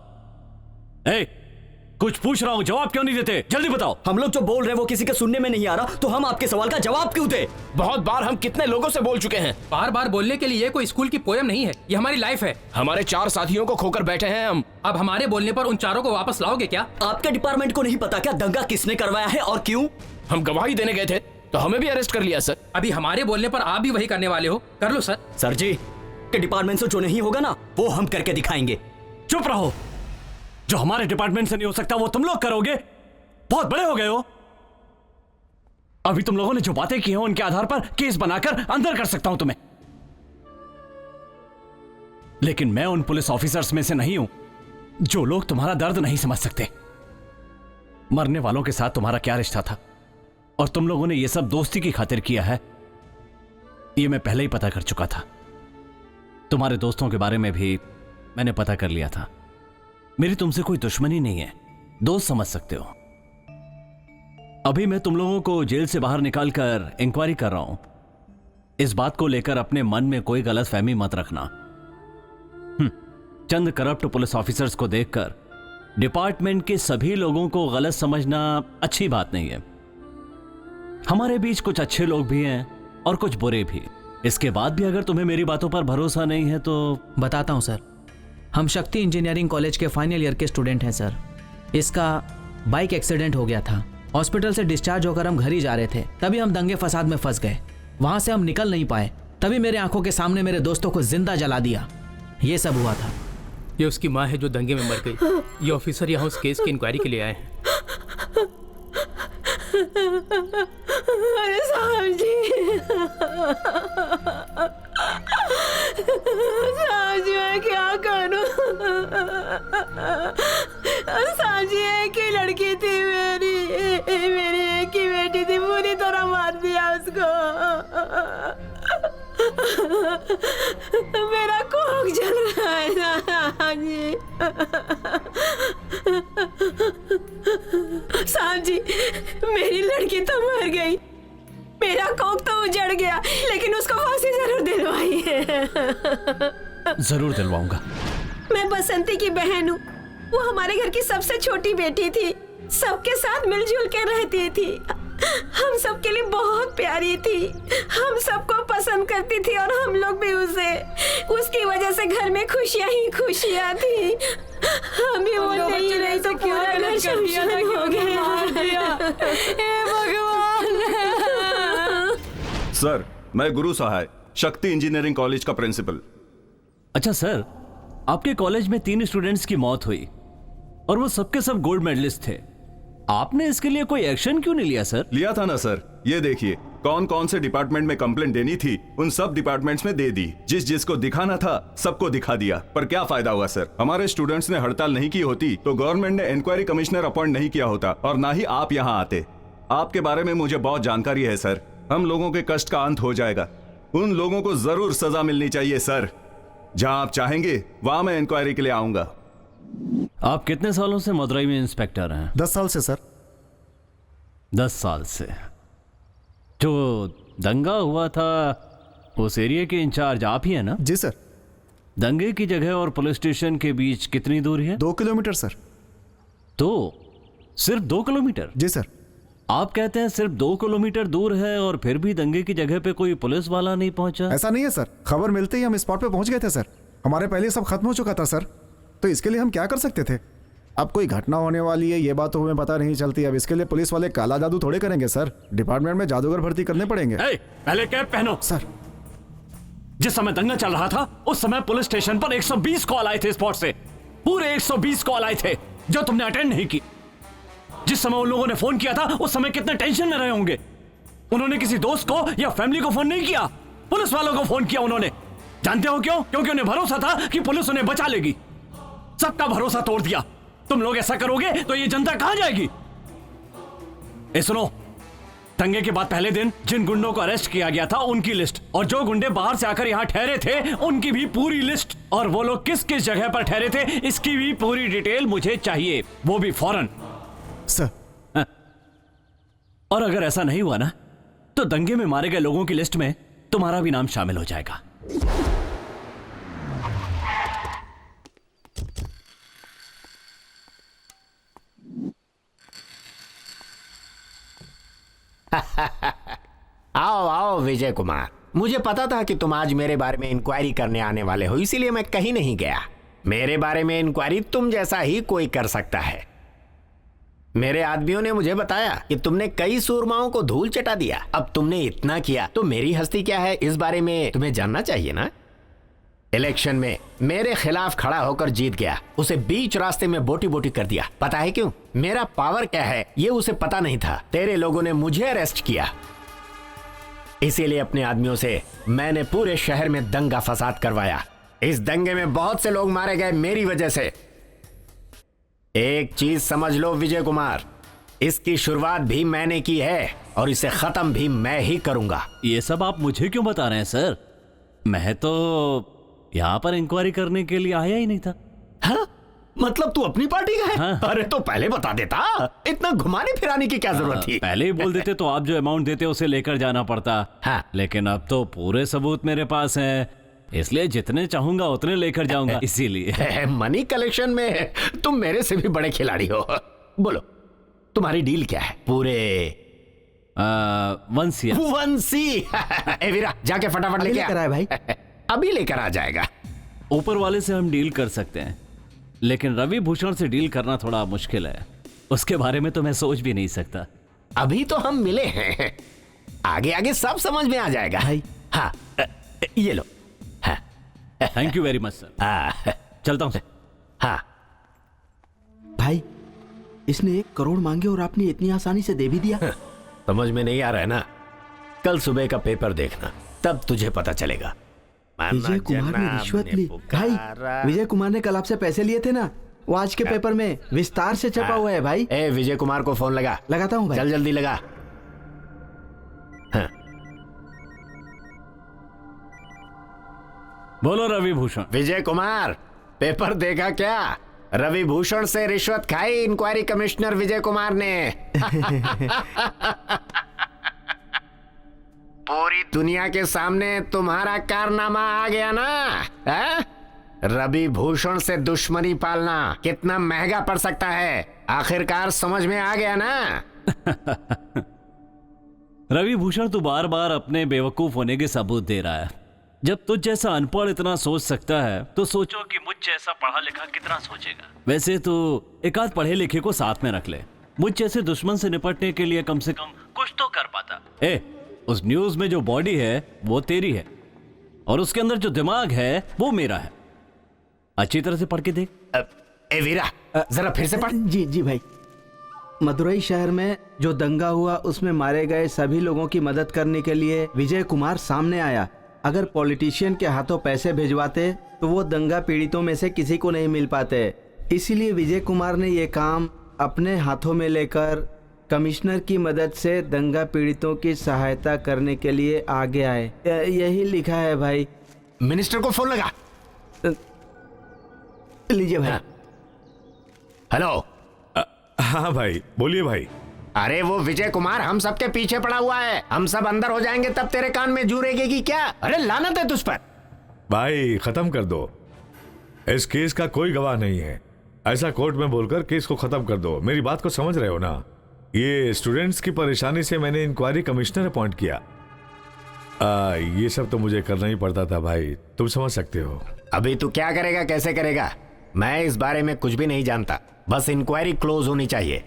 कुछ पूछ रहा हूं, जवाब क्यों नहीं देते? जल्दी बताओ। हम लोग जो बोल रहे हैं वो किसी के सुनने में नहीं आ रहा, तो हम आपके सवाल का जवाब क्यों दे? बहुत बार हम कितने लोगों से बोल चुके हैं। बार बार बोलने के लिए ये कोई स्कूल की पोयम नहीं है, ये हमारी लाइफ है। हमारे 4 साथियों को खोकर बैठे हैं हम। अब हमारे बोलने पर उन चारों को वापस लाओगे क्या? आपके डिपार्टमेंट को नहीं पता क्या दंगा किसने करवाया है और क्यों? हम गवाही देने गए थे तो हमें भी अरेस्ट कर लिया सर। अभी हमारे बोलने पर आप भी वही करने वाले हो? कर लो सर। सर जी के डिपार्टमेंट से जो नहीं होगा ना वो हम करके दिखाएंगे। चुप रहो। जो हमारे डिपार्टमेंट से नहीं हो सकता वो तुम लोग करोगे? बहुत बड़े हो गए हो। अभी तुम लोगों ने जो बातें की हैं उनके आधार पर केस बनाकर अंदर कर सकता हूं तुम्हें, लेकिन मैं उन पुलिस ऑफिसर्स में से नहीं हूं जो लोग तुम्हारा दर्द नहीं समझ सकते। मरने वालों के साथ तुम्हारा क्या रिश्ता था और तुम लोगों ने यह सब दोस्ती की खातिर किया है, यह मैं पहले ही पता कर चुका था। तुम्हारे दोस्तों के बारे में भी मैंने पता कर लिया था। मेरी तुमसे कोई दुश्मनी नहीं है, दोस्त समझ सकते हो। अभी मैं तुम लोगों को जेल से बाहर निकालकर इंक्वायरी कर रहा हूं। इस बात को लेकर अपने मन में कोई गलत फहमी मत रखना। चंद करप्ट पुलिस ऑफिसर्स को देखकर डिपार्टमेंट के सभी लोगों को गलत समझना अच्छी बात नहीं है। हमारे बीच कुछ अच्छे लोग भी हैं और कुछ बुरे भी। इसके बाद भी अगर तुम्हें मेरी बातों पर भरोसा नहीं है तो बताता हूं सर। हम शक्ति इंजीनियरिंग कॉलेज के फाइनल ईयर के स्टूडेंट हैं सर। इसका बाइक एक्सीडेंट हो गया था। हॉस्पिटल से डिस्चार्ज होकर हम घर ही जा रहे थे, तभी हम दंगे फसाद में फंस गए। वहां से हम निकल नहीं पाए, तभी मेरे आंखों के सामने मेरे दोस्तों को जिंदा जला दिया। ये सब हुआ था। ये उसकी माँ है जो दंगे में मर गई। ये ऑफिसर यहाँ उस केस की इंक्वायरी के लिए आए हैं। अरे साहब जी, साहब जी मैं क्या करूं? साहब जी एक ही लड़की थी मेरी एक ही बेटी थी, पूरी तरह मार दिया उसको। मेरा कोख जल रहा है साहब जी। साहब जी मेरी लड़की तो मर गई, मेरा कोख तो उजड़ गया, लेकिन उसको फांसी जरूर दिलवाई है। जरूर दिलवाऊंगा। मैं बसंती की बहन हूँ। वो हमारे घर की सबसे छोटी बेटी थी, सबके साथ मिलजुल के रहती थी, हम सबके लिए बहुत प्यारी थी, हम सबको पसंद करती थी और हम लोग भी उसे। उसकी वजह से घर में खुशियाँ ही खुशियाँ थी। अभी वो नहीं रही तो पूरा घर शमशान हो गया। हे भगवान। सर मैं गुरु सहाय, शक्ति इंजीनियरिंग कॉलेज का प्रिंसिपल। अच्छा सर, आपके कॉलेज में 3 स्टूडेंट्स की मौत हुई और वो सबके सब गोल्ड मेडलिस्ट थे। आपने इसके लिए कोई एक्शन क्यों नहीं लिया सर? लिया था ना सर। ये देखिए कौन कौन से डिपार्टमेंट में कंप्लेंट देनी थी उन सब डिपार्टमेंट्स में दे दी। जिसको दिखाना था सबको दिखा दिया। पर क्या फायदा हुआ सर? हमारे स्टूडेंट्स ने हड़ताल नहीं की होती तो गवर्नमेंट ने इंक्वायरी कमिश्नर अपॉइंट नहीं किया होता और ना ही आप यहाँ आते। आपके बारे में मुझे बहुत जानकारी है सर। हम लोगों के कष्ट का अंत हो जाएगा। उन लोगों को जरूर सजा मिलनी चाहिए सर। जहां आप चाहेंगे वहां मैं इंक्वायरी के लिए आऊंगा। आप कितने सालों से मदुरई में इंस्पेक्टर हैं? 10 साल से सर। 10 साल से। जो दंगा हुआ था उस एरिया के इंचार्ज आप ही है ना? जी सर। दंगे की जगह और पुलिस स्टेशन के बीच कितनी दूरी है? 2 किलोमीटर सर। तो सिर्फ 2 किलोमीटर? जी सर। आप कहते हैं सिर्फ 2 किलोमीटर दूर है और फिर भी दंगे की जगह पे कोई पुलिस वाला नहीं पहुंचा? ऐसा नहीं है सर। खबर मिलते ही हम स्पॉट पे पहुंच गए थे सर। हमारे पहले सब खत्म हो चुका था सर, तो इसके लिए हम क्या कर सकते थे? अब कोई घटना होने वाली है ये बात तो हमें पता नहीं चलती। अब इसके लिए पुलिस वाले काला जादू थोड़े करेंगे सर। डिपार्टमेंट में जादूगर भर्ती करने पड़ेंगे। पहले कैप पहनो सर। जिस समय दंगा चल रहा था उस समय पुलिस स्टेशन पर 120 कॉल आए थे स्पॉट से। पूरे 120 कॉल आए थे जो तुमने अटेंड नहीं की। जिस समय उन लोगों ने फोन किया था उस समय कितने टेंशन में रहे होंगे। उन्होंने किसी दोस्त को या फैमिली को फोन नहीं किया, पुलिस वालों को फोन किया उन्होंने। जानते हो क्यों? क्योंकि उन्हें भरोसा था कि पुलिस उन्हें बचा लेगी। सबका भरोसा तोड़ दिया। तुम लोग ऐसा करोगे तो ये जनता कहां जाएगी? सुनो, दंगे के बाद पहले दिन जिन गुंडों को अरेस्ट किया गया था उनकी लिस्ट, और जो गुंडे बाहर से आकर यहाँ ठहरे थे उनकी भी पूरी लिस्ट, और वो लोग किस किस जगह पर ठहरे थे इसकी भी पूरी डिटेल मुझे चाहिए, वो भी फौरन। सर। और अगर ऐसा नहीं हुआ ना तो दंगे में मारे गए लोगों की लिस्ट में तुम्हारा भी नाम शामिल हो जाएगा। आओ आओ विजय कुमार, मुझे पता था कि तुम आज मेरे बारे में इंक्वायरी करने आने वाले हो, इसीलिए मैं कहीं नहीं गया। मेरे बारे में इंक्वायरी तुम जैसा ही कोई कर सकता है। मेरे आदमियों ने मुझे बताया कि तुमने कई सूरमाओं को धूल चटा दिया। अब तुमने इतना किया तो मेरी हस्ती क्या है इस बारे में तुम्हें जानना चाहिए ना। इलेक्शन में मेरे खिलाफ खड़ा होकर जीत गया, उसे बीच रास्ते में बोटी बोटी कर दिया। पता है क्यों? मेरा पावर क्या है ये उसे पता नहीं था। तेरे लोगों ने मुझे अरेस्ट किया, इसीलिए अपने आदमियों से मैंने पूरे शहर में दंगा फसाद करवाया। इस दंगे में बहुत से लोग मारे गए मेरी वजह से। एक चीज समझ लो विजय कुमार, इसकी शुरुआत भी मैंने की है और इसे खत्म भी मैं ही करूंगा। ये सब आप मुझे क्यों बता रहे हैं सर? मैं तो यहाँ पर इंक्वायरी करने के लिए आया ही नहीं था। हाँ? मतलब तू अपनी पार्टी का है? हाँ। अरे तो पहले बता देता, इतना घुमाने फिराने की क्या जरूरत थी? पहले ही बोल देते तो आप जो अमाउंट देते उसे लेकर जाना पड़ता। हाँ। लेकिन अब तो पूरे सबूत मेरे पास हैं, इसलिए जितने चाहूंगा उतने लेकर जाऊंगा। इसीलिए मनी कलेक्शन में तुम मेरे से भी बड़े खिलाड़ी हो। बोलो तुम्हारी डील क्या है? पूरे 1 CR। 1 C। ए वीरा जाके फटाफट लेके आ भाई। अभी लेकर आ जाएगा। ऊपर वाले से हम डील कर सकते हैं, लेकिन रवि भूषण से डील करना थोड़ा मुश्किल है। उसके बारे में तो मैं सोच भी नहीं सकता। अभी तो हम मिले हैं, आगे आगे सब समझ में आ जाएगा भाई। हाँ ये लो। Thank you very much sir. चलता हूं। हाँ भाई, इसने 1 करोड़ मांगे और आपने इतनी आसानी से दे भी दिया। समझ में नहीं आ रहा है ना? कल सुबह का पेपर देखना, तब तुझे पता चलेगा। विजय कुमार ने रिश्वत ली। भाई, विजय कुमार ने कल आपसे पैसे लिए थे ना, वो आज के पेपर में विस्तार से छपा हुआ है भाई। ए विजय कुमार को फोन लगा। लगाता हूँ भाई। चल जल्दी लगा। हाँ। बोलो रवि भूषण। विजय कुमार, पेपर देखा क्या? रवि भूषण से रिश्वत खाई इंक्वायरी कमिश्नर विजय कुमार ने। पूरी दुनिया के सामने तुम्हारा कारनामा आ गया ना। है? रवि भूषण से दुश्मनी पालना कितना महंगा पड़ सकता है, आखिरकार समझ में आ गया ना। रवि भूषण तू बार बार अपने बेवकूफ होने के सबूत दे रहा है। जब तुझ जैसा अनपढ़ इतना सोच सकता है तो सोचो कि मुझ जैसा पढ़ा लिखा कितना सोचेगा। वैसे तो एक आध पढ़े लिखे को साथ में रख ले, मुझ जैसे दुश्मन से निपटने के लिए कम से कम कुछ तो कर पाता। उस न्यूज में जो बॉडी है वो तेरी है और उसके अंदर जो दिमाग है वो मेरा है। अच्छी तरह से पढ़ के देख। ए वीरा, जरा फिर से पढ़। जी भाई। मदुरई शहर में जो दंगा हुआ उसमें मारे गए सभी लोगों की मदद करने के लिए विजय कुमार सामने आया। अगर पॉलिटिशियन के हाथों पैसे भिजवाते तो वो दंगा पीड़ितों में से किसी को नहीं मिल पाते। इसीलिए विजय कुमार ने ये काम अपने हाथों में लेकर कमिश्नर की मदद से दंगा पीड़ितों की सहायता करने के लिए आगे आए। यही लिखा है भाई। मिनिस्टर को फोन लगा। लीजिए भाई। हेलो। हाँ भाई, बोलिए भाई। अरे वो विजय कुमार हम सबके पीछे पड़ा हुआ है, हम सब अंदर हो जाएंगे तब तेरे कान में जू रेगेगी क्या? अरे लानत है तुझ पर। भाई खत्म कर दो, इस केस का कोई गवाह नहीं है, ऐसा कोर्ट में बोलकर केस को खत्म कर दो। मेरी बात को समझ रहे हो ना? ये स्टूडेंट्स की परेशानी से मैंने इंक्वायरी कमिश्नर अपॉइंट किया। ये सब तो मुझे करना ही पड़ता था भाई, तुम समझ सकते हो। अभी तू क्या करेगा, कैसे करेगा, मैं इस बारे में कुछ भी नहीं जानता, बस इंक्वायरी क्लोज होनी चाहिए।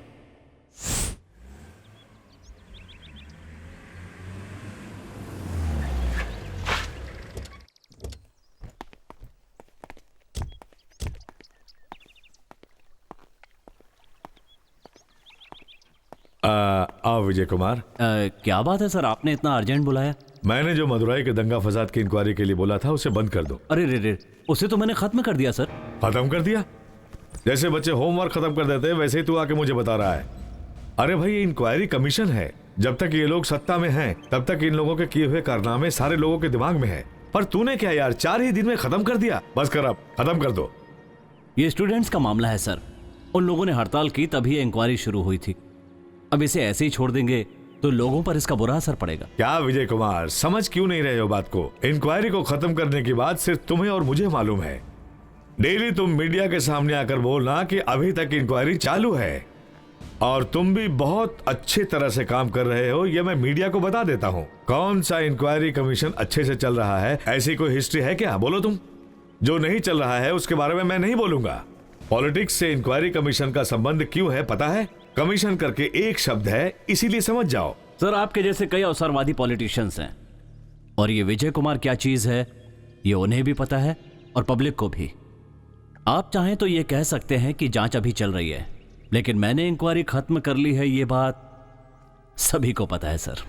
आओ विजय कुमार। क्या बात है सर, आपने इतना अर्जेंट बुलाया? मैंने जो मदुरई के दंगा फसाद की इंक्वायरी के लिए बोला था उसे बंद कर दो। अरे रे, उसे तो मैंने खत्म कर दिया सर। खत्म कर दिया? जैसे बच्चे होमवर्क खत्म कर देते हैं वैसे ही तू आके मुझे बता रहा है। अरे भाई, ये इंक्वायरी कमीशन है, जब तक ये लोग सत्ता में हैं, तब तक इन लोगों के किए हुए कारनामे सारे लोगों के दिमाग में है। पर तूने क्या यार 4 ही दिन में खत्म कर दिया। बस कर, अब खत्म कर दो। ये स्टूडेंट्स का मामला है सर। उन लोगों ने हड़ताल की तभी इंक्वायरी शुरू हुई थी। अब इसे ऐसे ही छोड़ देंगे तो लोगों पर इसका बुरा असर पड़ेगा। क्या विजय कुमार, समझ क्यों नहीं रहे हो बात को? इंक्वायरी को खत्म करने की बात सिर्फ तुम्हें और मुझे मालूम है। डेली तुम मीडिया के सामने आकर बोलना कि अभी तक इंक्वायरी चालू है, और तुम भी बहुत अच्छे तरह से काम कर रहे हो, ये मैं मीडिया को बता देता हूँ। कौन सा इंक्वायरी कमीशन अच्छे से चल रहा है, ऐसी कोई हिस्ट्री है क्या? बोलो तुम। जो नहीं चल रहा है उसके बारे में मैं नहीं बोलूंगा। पॉलिटिक्स से इंक्वायरी कमीशन का संबंध क्यों है पता है? कमीशन करके एक शब्द है, इसीलिए समझ जाओ। सर, आपके जैसे कई अवसरवादी पॉलिटिशियंस हैं, और ये विजय कुमार क्या चीज है ये उन्हें भी पता है और पब्लिक को भी। आप चाहें तो ये कह सकते हैं कि जांच अभी चल रही है, लेकिन मैंने इंक्वायरी खत्म कर ली है, ये बात सभी को पता है सर।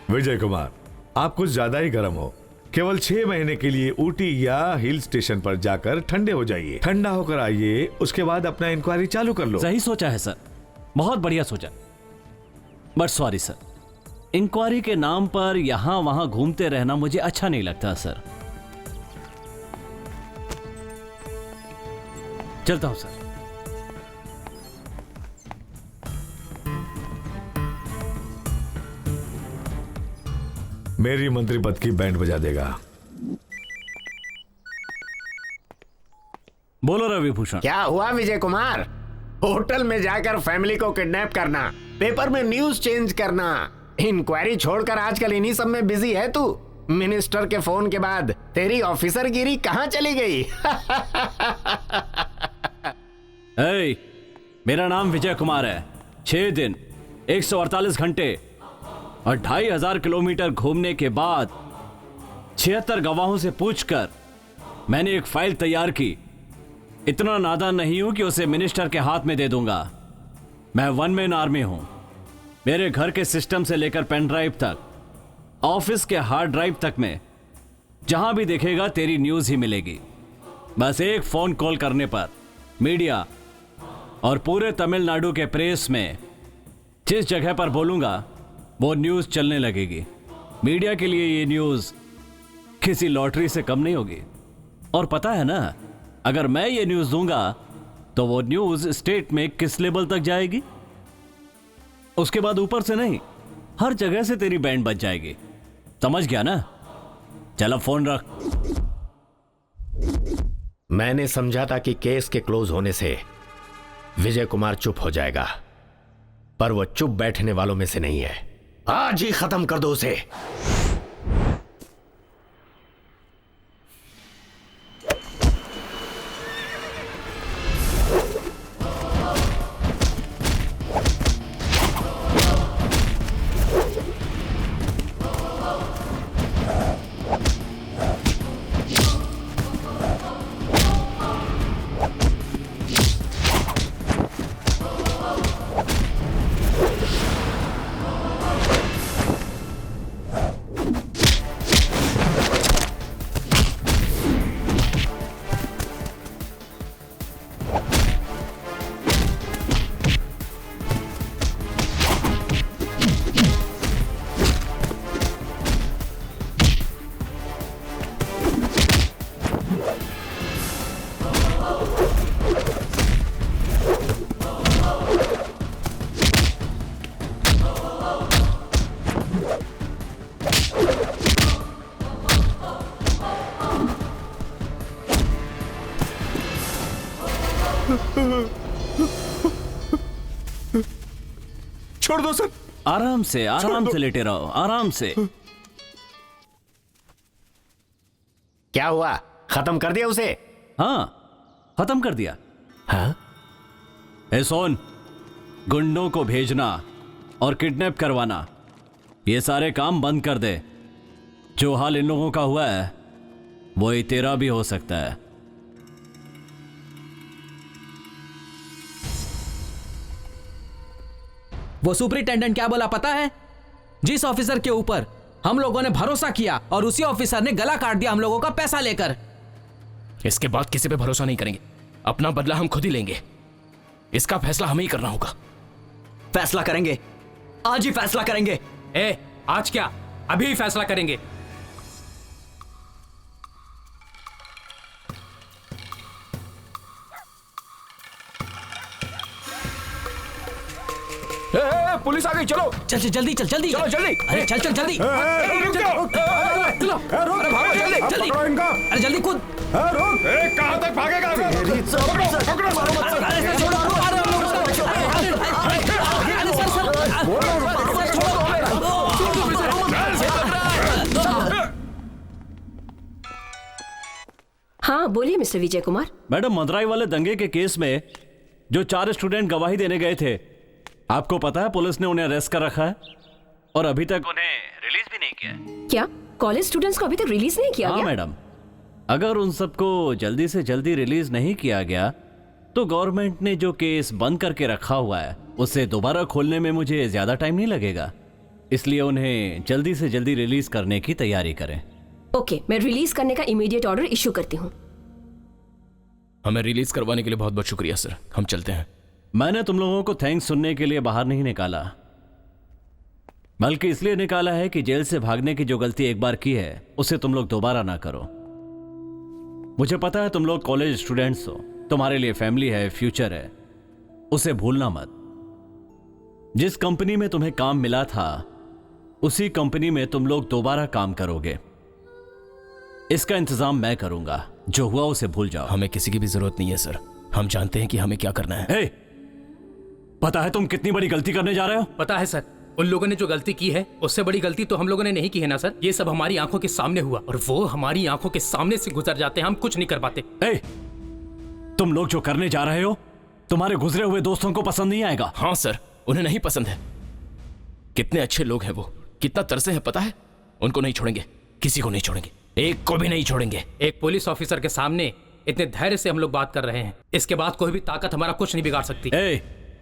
विजय कुमार, आप कुछ ज्यादा ही गर्म हो। केवल 6 महीने के लिए ऊटी या हिल स्टेशन पर जाकर ठंडे हो जाइए, ठंडा होकर आइए, उसके बाद अपना इंक्वायरी चालू कर लो। सही सोचा है सर, बहुत बढ़िया सोचा। बट सॉरी सर, इंक्वायरी के नाम पर यहां वहां घूमते रहना मुझे अच्छा नहीं लगता सर। चलता हूं सर। मेरी मंत्री पद की बैंड बजा देगा। बोलो रवि भूषण। क्या हुआ विजय कुमार? होटल में जाकर फैमिली को किडनैप करना, पेपर में न्यूज चेंज करना, इंक्वायरी छोड़कर आजकल इन्हीं सब में बिजी है तू। मिनिस्टर के फोन के बाद तेरी ऑफिसरगिरी कहां चली गई? ए, मेरा नाम विजय कुमार है। 6 दिन 148 घंटे और 2500 किलोमीटर घूमने के बाद 76 गवाहों से पूछकर मैंने एक फाइल तैयार की। इतना नादान नहीं हूं कि उसे मिनिस्टर के हाथ में दे दूंगा। मैं 1 मैन आर्मी हूं। मेरे घर के सिस्टम से लेकर पेन ड्राइव तक, ऑफिस के हार्ड ड्राइव तक में जहां भी देखेगा तेरी न्यूज ही मिलेगी। बस एक फोन कॉल करने पर मीडिया और पूरे तमिलनाडु के प्रेस में जिस जगह पर बोलूंगा वो न्यूज चलने लगेगी। मीडिया के लिए ये न्यूज किसी लॉटरी से कम नहीं होगी। और पता है ना, अगर मैं ये न्यूज दूंगा तो वो न्यूज स्टेट में किस लेवल तक जाएगी? उसके बाद ऊपर से नहीं, हर जगह से तेरी बैंड बज जाएगी। समझ गया ना? चलो फोन रख। मैंने समझा था कि केस के क्लोज होने से विजय कुमार चुप हो जाएगा, पर वो चुप बैठने वालों में से नहीं है। आज ही खत्म कर दो उसे। छोड़ दो सर। आराम से लेटे रहो, आराम से। क्या हुआ? खत्म कर दिया उसे? हाँ, खत्म कर दिया। हाँ? ए सोन, गुंडों को भेजना और किडनैप करवाना, ये सारे काम बंद कर दे। जो हाल इन लोगों का हुआ है वही तेरा भी हो सकता है। वो सुपरिटेंडेंट क्या बोला पता है? जिस ऑफिसर के ऊपर हम लोगों ने भरोसा किया और उसी ऑफिसर ने गला काट दिया हम लोगों का पैसा लेकर। इसके बाद किसी पे भरोसा नहीं करेंगे। अपना बदला हम खुद ही लेंगे। इसका फैसला हमें ही करना होगा। फैसला करेंगे, आज ही फैसला करेंगे। आज क्या? अभी ही फैसला करेंगे। पुलिस आ गई, चलो चल चल जल्दी, चल जल्दी, चलो जल्दी। अरे चल चल जल्दी, रुक जाओ, चलो, अरे भागो जल्दी जल्दी, पकड़ो इनका। अरे जल्दी कूद। रुक। कहां तक भागेगा? पकड़ो, हाँ बोलिए मिस्टर विजय कुमार। मैडम, मदुरई वाले दंगे के केस में जो 4 स्टूडेंट गवाही देने गए थे, आपको पता है पुलिस ने उन्हें अरेस्ट कर रखा है और अभी तक उन्हें रिलीज भी नहीं किया है। क्या कॉलेज स्टूडेंट्स को अभी तक रिलीज नहीं किया हाँ गया? मैडम, अगर उन सबको जल्दी से जल्दी रिलीज नहीं किया गया तो गवर्नमेंट ने जो केस बंद करके रखा हुआ है उसे दोबारा खोलने में मुझे ज्यादा टाइम नहीं लगेगा, इसलिए उन्हें जल्दी से जल्दी रिलीज करने की तैयारी करें। ओके, मैं रिलीज करने का इमीडिएट ऑर्डर इशू करती हूँ। हमें रिलीज करवाने के लिए बहुत बहुत शुक्रिया सर, हम चलते हैं। मैंने तुम लोगों को थैंक्स सुनने के लिए बाहर नहीं निकाला, बल्कि इसलिए निकाला है कि जेल से भागने की जो गलती एक बार की है उसे तुम लोग दोबारा ना करो। मुझे पता है तुम लोग कॉलेज स्टूडेंट्स हो, तुम्हारे लिए फैमिली है, फ्यूचर है, उसे भूलना मत। जिस कंपनी में तुम्हें काम मिला था उसी कंपनी में तुम लोग दोबारा काम करोगे। इसका इंतजाम मैं करूंगा, जो हुआ उसे भूल जाओ। हमें किसी की भी जरूरत नहीं है सर, हम जानते हैं कि हमें क्या करना है। hey, पता है तुम कितनी बड़ी गलती करने जा रहे हो? पता है सर, उन लोगों ने जो गलती की है उससे बड़ी गलती तो हम लोगों ने नहीं की है ना सर। ये सब हमारी आंखों के सामने हुआ और वो हमारी आंखों के सामने से गुजर जाते हैं, हम कुछ नहीं कर पाते। hey, तुम लोग जो करने जा रहे हो तुम्हारे गुजरे हुए दोस्तों को पसंद नहीं आएगा। हाँ सर, उन्हें नहीं पसंद है। कितने अच्छे लोग हैं वो, कितना तरसे हैं पता है। उनको नहीं छोड़ेंगे, किसी को नहीं छोड़ेंगे, एक को भी नहीं छोड़ेंगे। एक पुलिस ऑफिसर के सामने इतने धैर्य से हम लोग बात कर रहे हैं, इसके बाद कोई भी ताकत हमारा कुछ नहीं बिगाड़ सकती।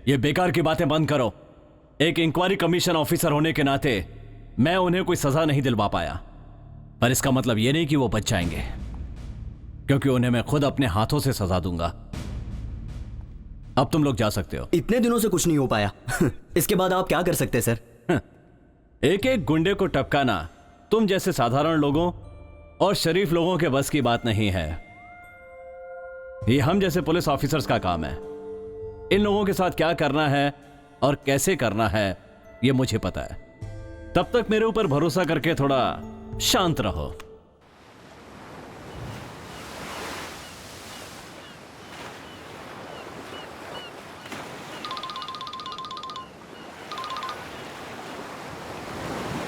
ये बेकार की बातें बंद करो। एक इंक्वायरी कमीशन ऑफिसर होने के नाते मैं उन्हें कोई सजा नहीं दिलवा पाया, पर इसका मतलब यह नहीं कि वो बच जाएंगे, क्योंकि उन्हें मैं खुद अपने हाथों से सजा दूंगा। अब तुम लोग जा सकते हो। इतने दिनों से कुछ नहीं हो पाया इसके बाद आप क्या कर सकते हैं सर? एक एक गुंडे को टपकाना तुम जैसे साधारण लोगों और शरीफ लोगों के बस की बात नहीं है। ये हम जैसे पुलिस ऑफिसर्स का काम है। इन लोगों के साथ क्या करना है और कैसे करना है ये मुझे पता है। तब तक मेरे ऊपर भरोसा करके थोड़ा शांत रहो।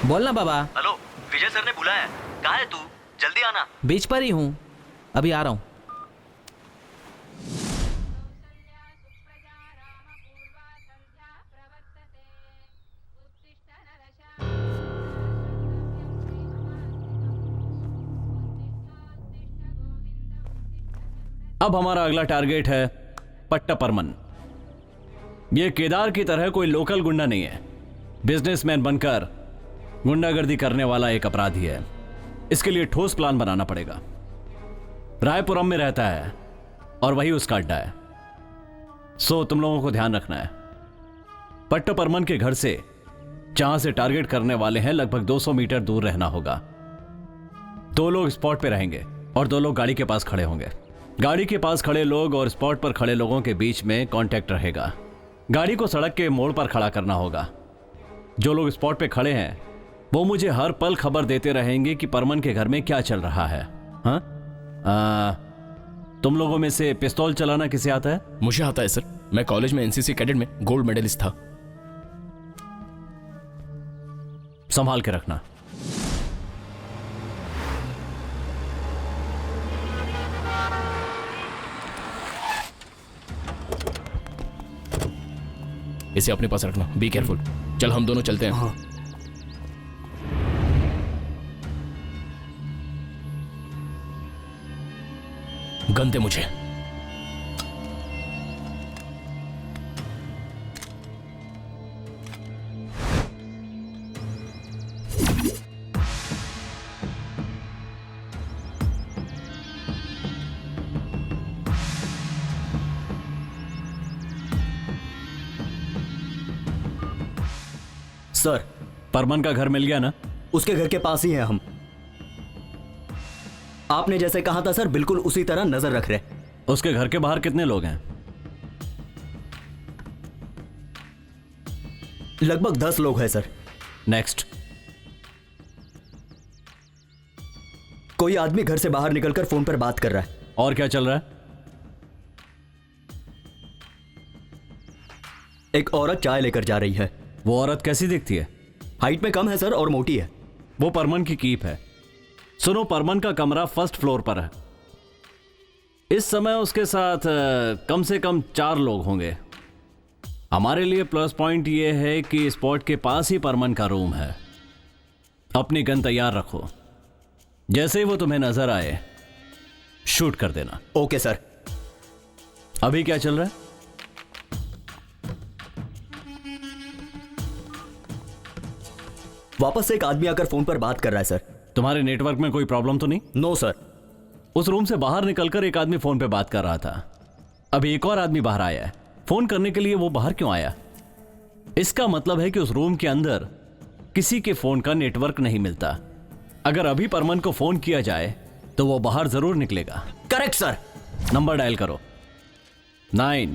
बोलना बाबा। हेलो, विजय सर ने बुलाया। कहाँ है तू? जल्दी आना। बीच पर ही हूँ, अभी आ रहा हूँ। अब हमारा अगला टारगेट है पट्टापरमन। यह केदार की तरह कोई लोकल गुंडा नहीं है, बिजनेसमैन बनकर गुंडागर्दी करने वाला एक अपराधी है। इसके लिए ठोस प्लान बनाना पड़ेगा। रायपुरम में रहता है और वही उसका अड्डा है। सो तुम लोगों को ध्यान रखना है। पट्टापरमन के घर से जहां से टारगेट करने वाले हैं लगभग 200 मीटर दूर रहना होगा। 2 लोग स्पॉट पे रहेंगे और 2 लोग गाड़ी के पास खड़े होंगे। गाड़ी के पास खड़े लोग और स्पॉट पर खड़े लोगों के बीच में कांटेक्ट रहेगा। गाड़ी को सड़क के मोड़ पर खड़ा करना होगा। जो लोग स्पॉट पे खड़े हैं वो मुझे हर पल खबर देते रहेंगे कि परमन के घर में क्या चल रहा है। हाँ? तुम लोगों में से पिस्तौल चलाना किसे आता है? मुझे आता है सर, मैं कॉलेज में एनसीसी कैडेट में गोल्ड मेडलिस्ट था। संभाल के रखना। इसे अपने पास रखना, बी केयरफुल। चल हम दोनों चलते हैं। हाँ। गन दे मुझे। सर, परमन का घर मिल गया ना? उसके घर के पास ही है हम। आपने जैसे कहा था सर, बिल्कुल उसी तरह नजर रख रहे। उसके घर के बाहर कितने लोग हैं? लगभग 10 लोग हैं सर। नेक्स्ट। कोई आदमी घर से बाहर निकलकर फोन पर बात कर रहा है। और क्या चल रहा है? एक औरत चाय लेकर जा रही है। वो औरत कैसी दिखती है? हाइट में कम है सर और मोटी है। वो परमन की कीप है। सुनो, परमन का कमरा फर्स्ट फ्लोर पर है। इस समय उसके साथ कम से कम 4 लोग होंगे। हमारे लिए प्लस पॉइंट ये है कि स्पॉट के पास ही परमन का रूम है। अपनी गन तैयार रखो, जैसे ही वो तुम्हें नजर आए शूट कर देना। Okay sir. अभी क्या चल रहा है? वापस से एक आदमी आकर फोन पर बात कर रहा है सर। तुम्हारे नेटवर्क में कोई प्रॉब्लम तो नहीं? No sir. उस रूम से बाहर निकलकर एक आदमी फोन पे बात कर रहा था। अभी एक और आदमी बाहर आया है। फोन करने के लिए वो बाहर क्यों आया? इसका मतलब है कि उस रूम के अंदर किसी के फोन का नेटवर्क नहीं मिलता। अगर अभी परमन को फोन किया जाए तो वो बाहर जरूर निकलेगा। Correct sir. नंबर डायल करो। 9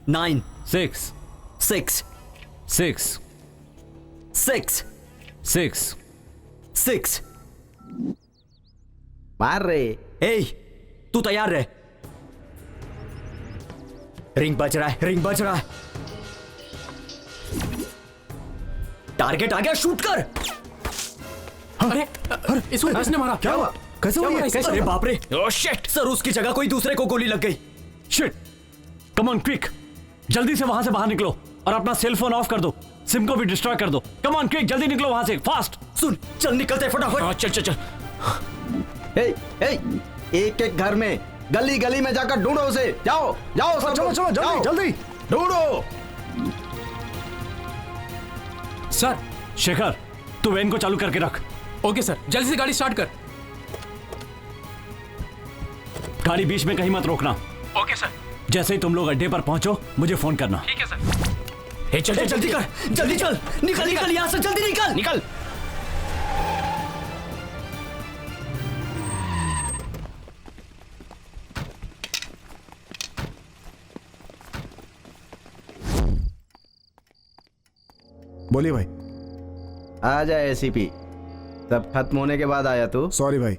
9 6 6 6 6 6 6। मार रे। ए, तू तैयार रहे। रिंग बज रहा है, रिंग बज रहा है। टारगेट आ गया, शूट कर। अरे इसको किसने मारा? क्या हुआ? कैसे हुआ? अरे बाप रे। Oh shit. सर, उसकी जगह कोई दूसरे को गोली लग गई। शिट। कम ऑन क्विक, जल्दी से वहां से बाहर निकलो और अपना सेल फोन ऑफ कर दो। सिम को भी डिस्ट्रॉय कर दो। कम ऑन क्विक, जल्दी निकलो वहां से, फास्ट। सुन, चल निकलते फटाफट। चल चल चल। एक एक घर में, गली गली में जाकर ढूंढो उसे। जाओ जाओ, सब चलो चलो, जल्दी जल्दी ढूंढो। सर। शेखर, तू वैन को चालू करके रख। ओके सर, जल्दी से गाड़ी स्टार्ट कर। गाड़ी बीच में कहीं मत रोकना। Okay sir. जैसे ही तुम लोग अड्डे पर पहुंचो मुझे फोन करना। ठीक है सर। चल चल जल्दी कर, जल्दी चल। निकल निकल यहां से, जल्दी निकल निकल। बोलिए भाई। आ जाए एसीपी, सब खत्म होने के बाद आया तू। सॉरी भाई,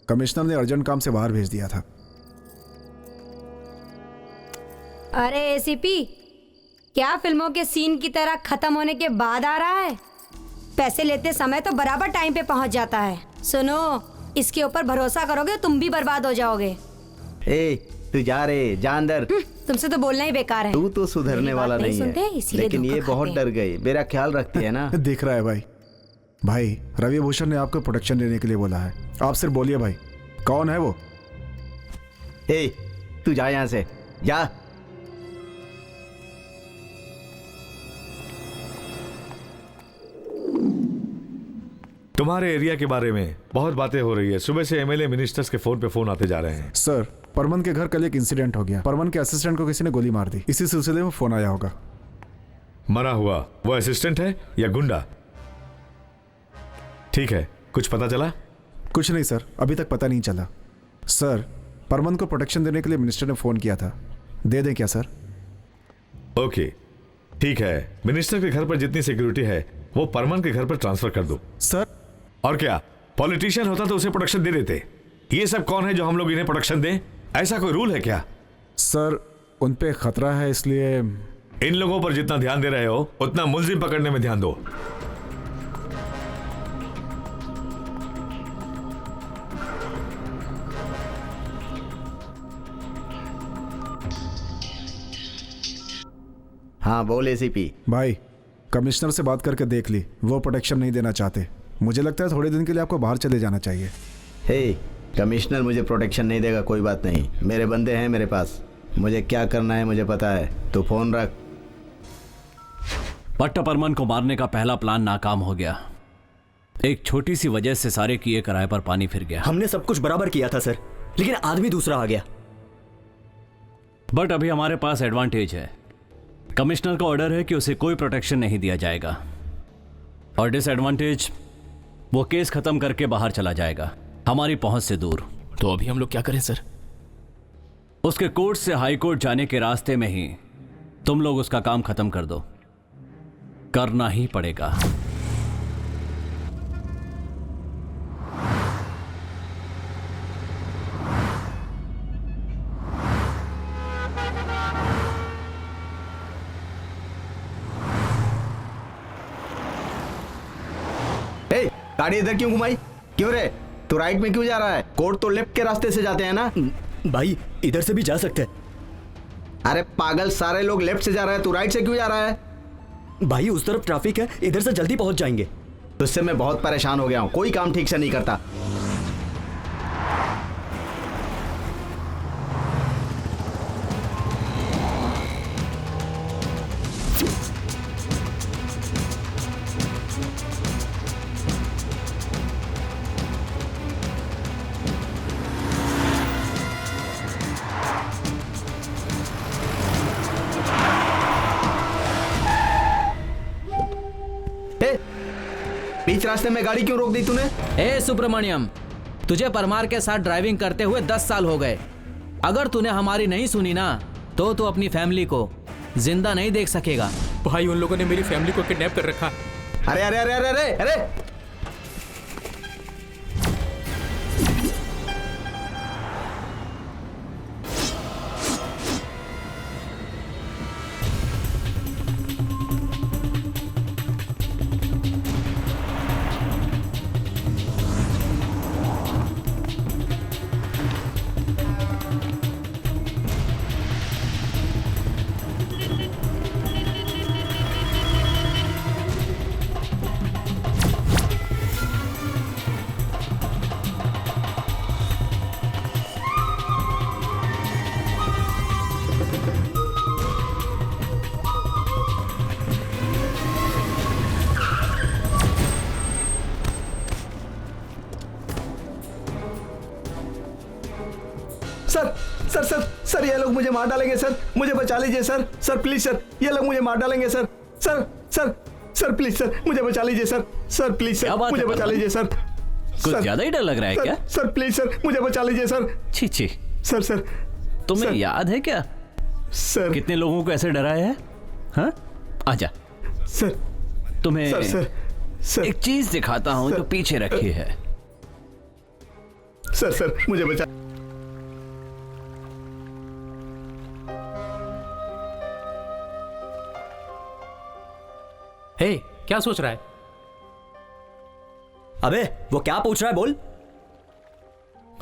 कमिश्नर ने अर्जेंट काम से बाहर भेज दिया था। अरे एसीपी, क्या फिल्मों के सीन की तरह खत्म होने के बाद आ रहा है? पैसे लेते समय तो बराबर टाइम पे पहुंच जाता है। सुनो, इसके ऊपर भरोसा करोगे तुम भी बर्बाद हो जाओगे। ए, तू जा रे, जा अंदर। तुमसे तो बोलना ही बेकार है। तू तो सुधरने वाला नहीं है, लेकिन ये बहुत डर गई। मेरा ख्याल रखती है ना। दिख रहा है भाई। भाई, रवि भूषण ने आपको प्रोटेक्शन देने के लिए बोला है। आप सिर्फ बोलिए भाई, कौन है वो? ए, तू जा यहाँ से, जा। तुम्हारे एरिया के बारे में बहुत बातें हो रही है। सुबह से एमएलए मिनिस्टर्स के फोन पे फोन आते जा रहे हैं। सर, परमन के घर कल एक इंसिडेंट हो गया। परमन के असिस्टेंट को किसी ने गोली मार दी। इसी सिलसिले में फोन आया होगा। मरा हुआ वो असिस्टेंट है या गुंडा? ठीक है, कुछ पता चला? कुछ नहीं सर, अभी तक पता नहीं चला। सर, परमन को प्रोटेक्शन देने के लिए मिनिस्टर ने फोन किया था। दे दें क्या सर? ओके, ठीक है। मिनिस्टर के घर पर जितनी सिक्योरिटी है वो परमन के घर पर ट्रांसफर कर दो। सर, और क्या, पॉलिटिशियन होता तो उसे प्रोटेक्शन दे देते। ये सब कौन है जो हम लोग इन्हें प्रोटेक्शन दें? ऐसा कोई रूल है क्या? सर, उन पे खतरा है, इसलिए। इन लोगों पर जितना ध्यान दे रहे हो उतना मुलजिम पकड़ने में ध्यान दो। हाँ बोल एसीपी। भाई, कमिश्नर से बात करके देख ली, वो प्रोटेक्शन नहीं देना चाहते। मुझे लगता है थोड़े दिन के लिए आपको बाहर चले जाना चाहिए। हे, कमिश्नर मुझे प्रोटेक्शन नहीं देगा, कोई बात नहीं। मेरे बंदे हैं मेरे पास, मुझे क्या करना है मुझे पता है। तू फोन रख। पट्टा परमन को मारने का पहला प्लान नाकाम हो गया। एक छोटी सी वजह से सारे किए कराए पर पानी फिर गया। हमने सब कुछ बराबर किया था सर, लेकिन आदमी दूसरा आ गया। बट अभी हमारे पास एडवांटेज है। कमिश्नर का ऑर्डर है कि उसे कोई प्रोटेक्शन नहीं दिया जाएगा। और डिसएडवांटेज, वो केस खत्म करके बाहर चला जाएगा, हमारी पहुंच से दूर। तो अभी हम लोग क्या करें सर? उसके कोर्ट से हाई कोर्ट जाने के रास्ते में ही तुम लोग उसका काम खत्म कर दो। करना ही पड़ेगा। गाड़ी इधर क्यों घुमाई? क्यों रे, तू राइट में क्यों जा रहा है? कोर्ट तो लेफ्ट के रास्ते से जाते हैं ना। भाई इधर से भी जा सकते हैं। अरे पागल, सारे लोग लेफ्ट से जा रहे हैं, तू राइट से क्यों जा रहा है? भाई उस तरफ ट्रैफिक है, इधर से जल्दी पहुंच जाएंगे। तुझसे मैं बहुत परेशान हो गया हूं, कोई काम ठीक से नहीं करता। बीच रास्ते में गाड़ी क्यों रोक दी तूने? ए सुब्रमण्यम, तुझे परमार के साथ ड्राइविंग करते हुए 10 साल हो गए। अगर तूने हमारी नहीं सुनी ना तो तू अपनी फैमिली को जिंदा नहीं देख सकेगा। भाई उन लोगों ने मेरी फैमिली को किडनैप कर रखा। अरे अरे अरे अरे अरे अरे सर सर सर ये लोग मुझे मार डालेंगे सर, मुझे बचा लीजिए सर। सर प्लीज सर, ये लोग मुझे मार डालेंगे sir. Sir sir sir please sir, मुझे बचा लीजिए सर। सर प्लीज सर, मुझे बचा लीजिए सर। कुछ ज्यादा ही डर लग रहा है क्या? सर प्लीज सर, मुझे बचा लीजिए सर। छी छी। सर सर तुम्हें याद है क्या सर कितने लोगों को ऐसे डराया है? हाँ आजा सर। तुम्हें सर सर सर एक चीज दिखाता हूं जो पीछे रखी है। सर सर मुझे बचा। हे, क्या सोच रहा है? अबे वो क्या पूछ रहा है, बोल।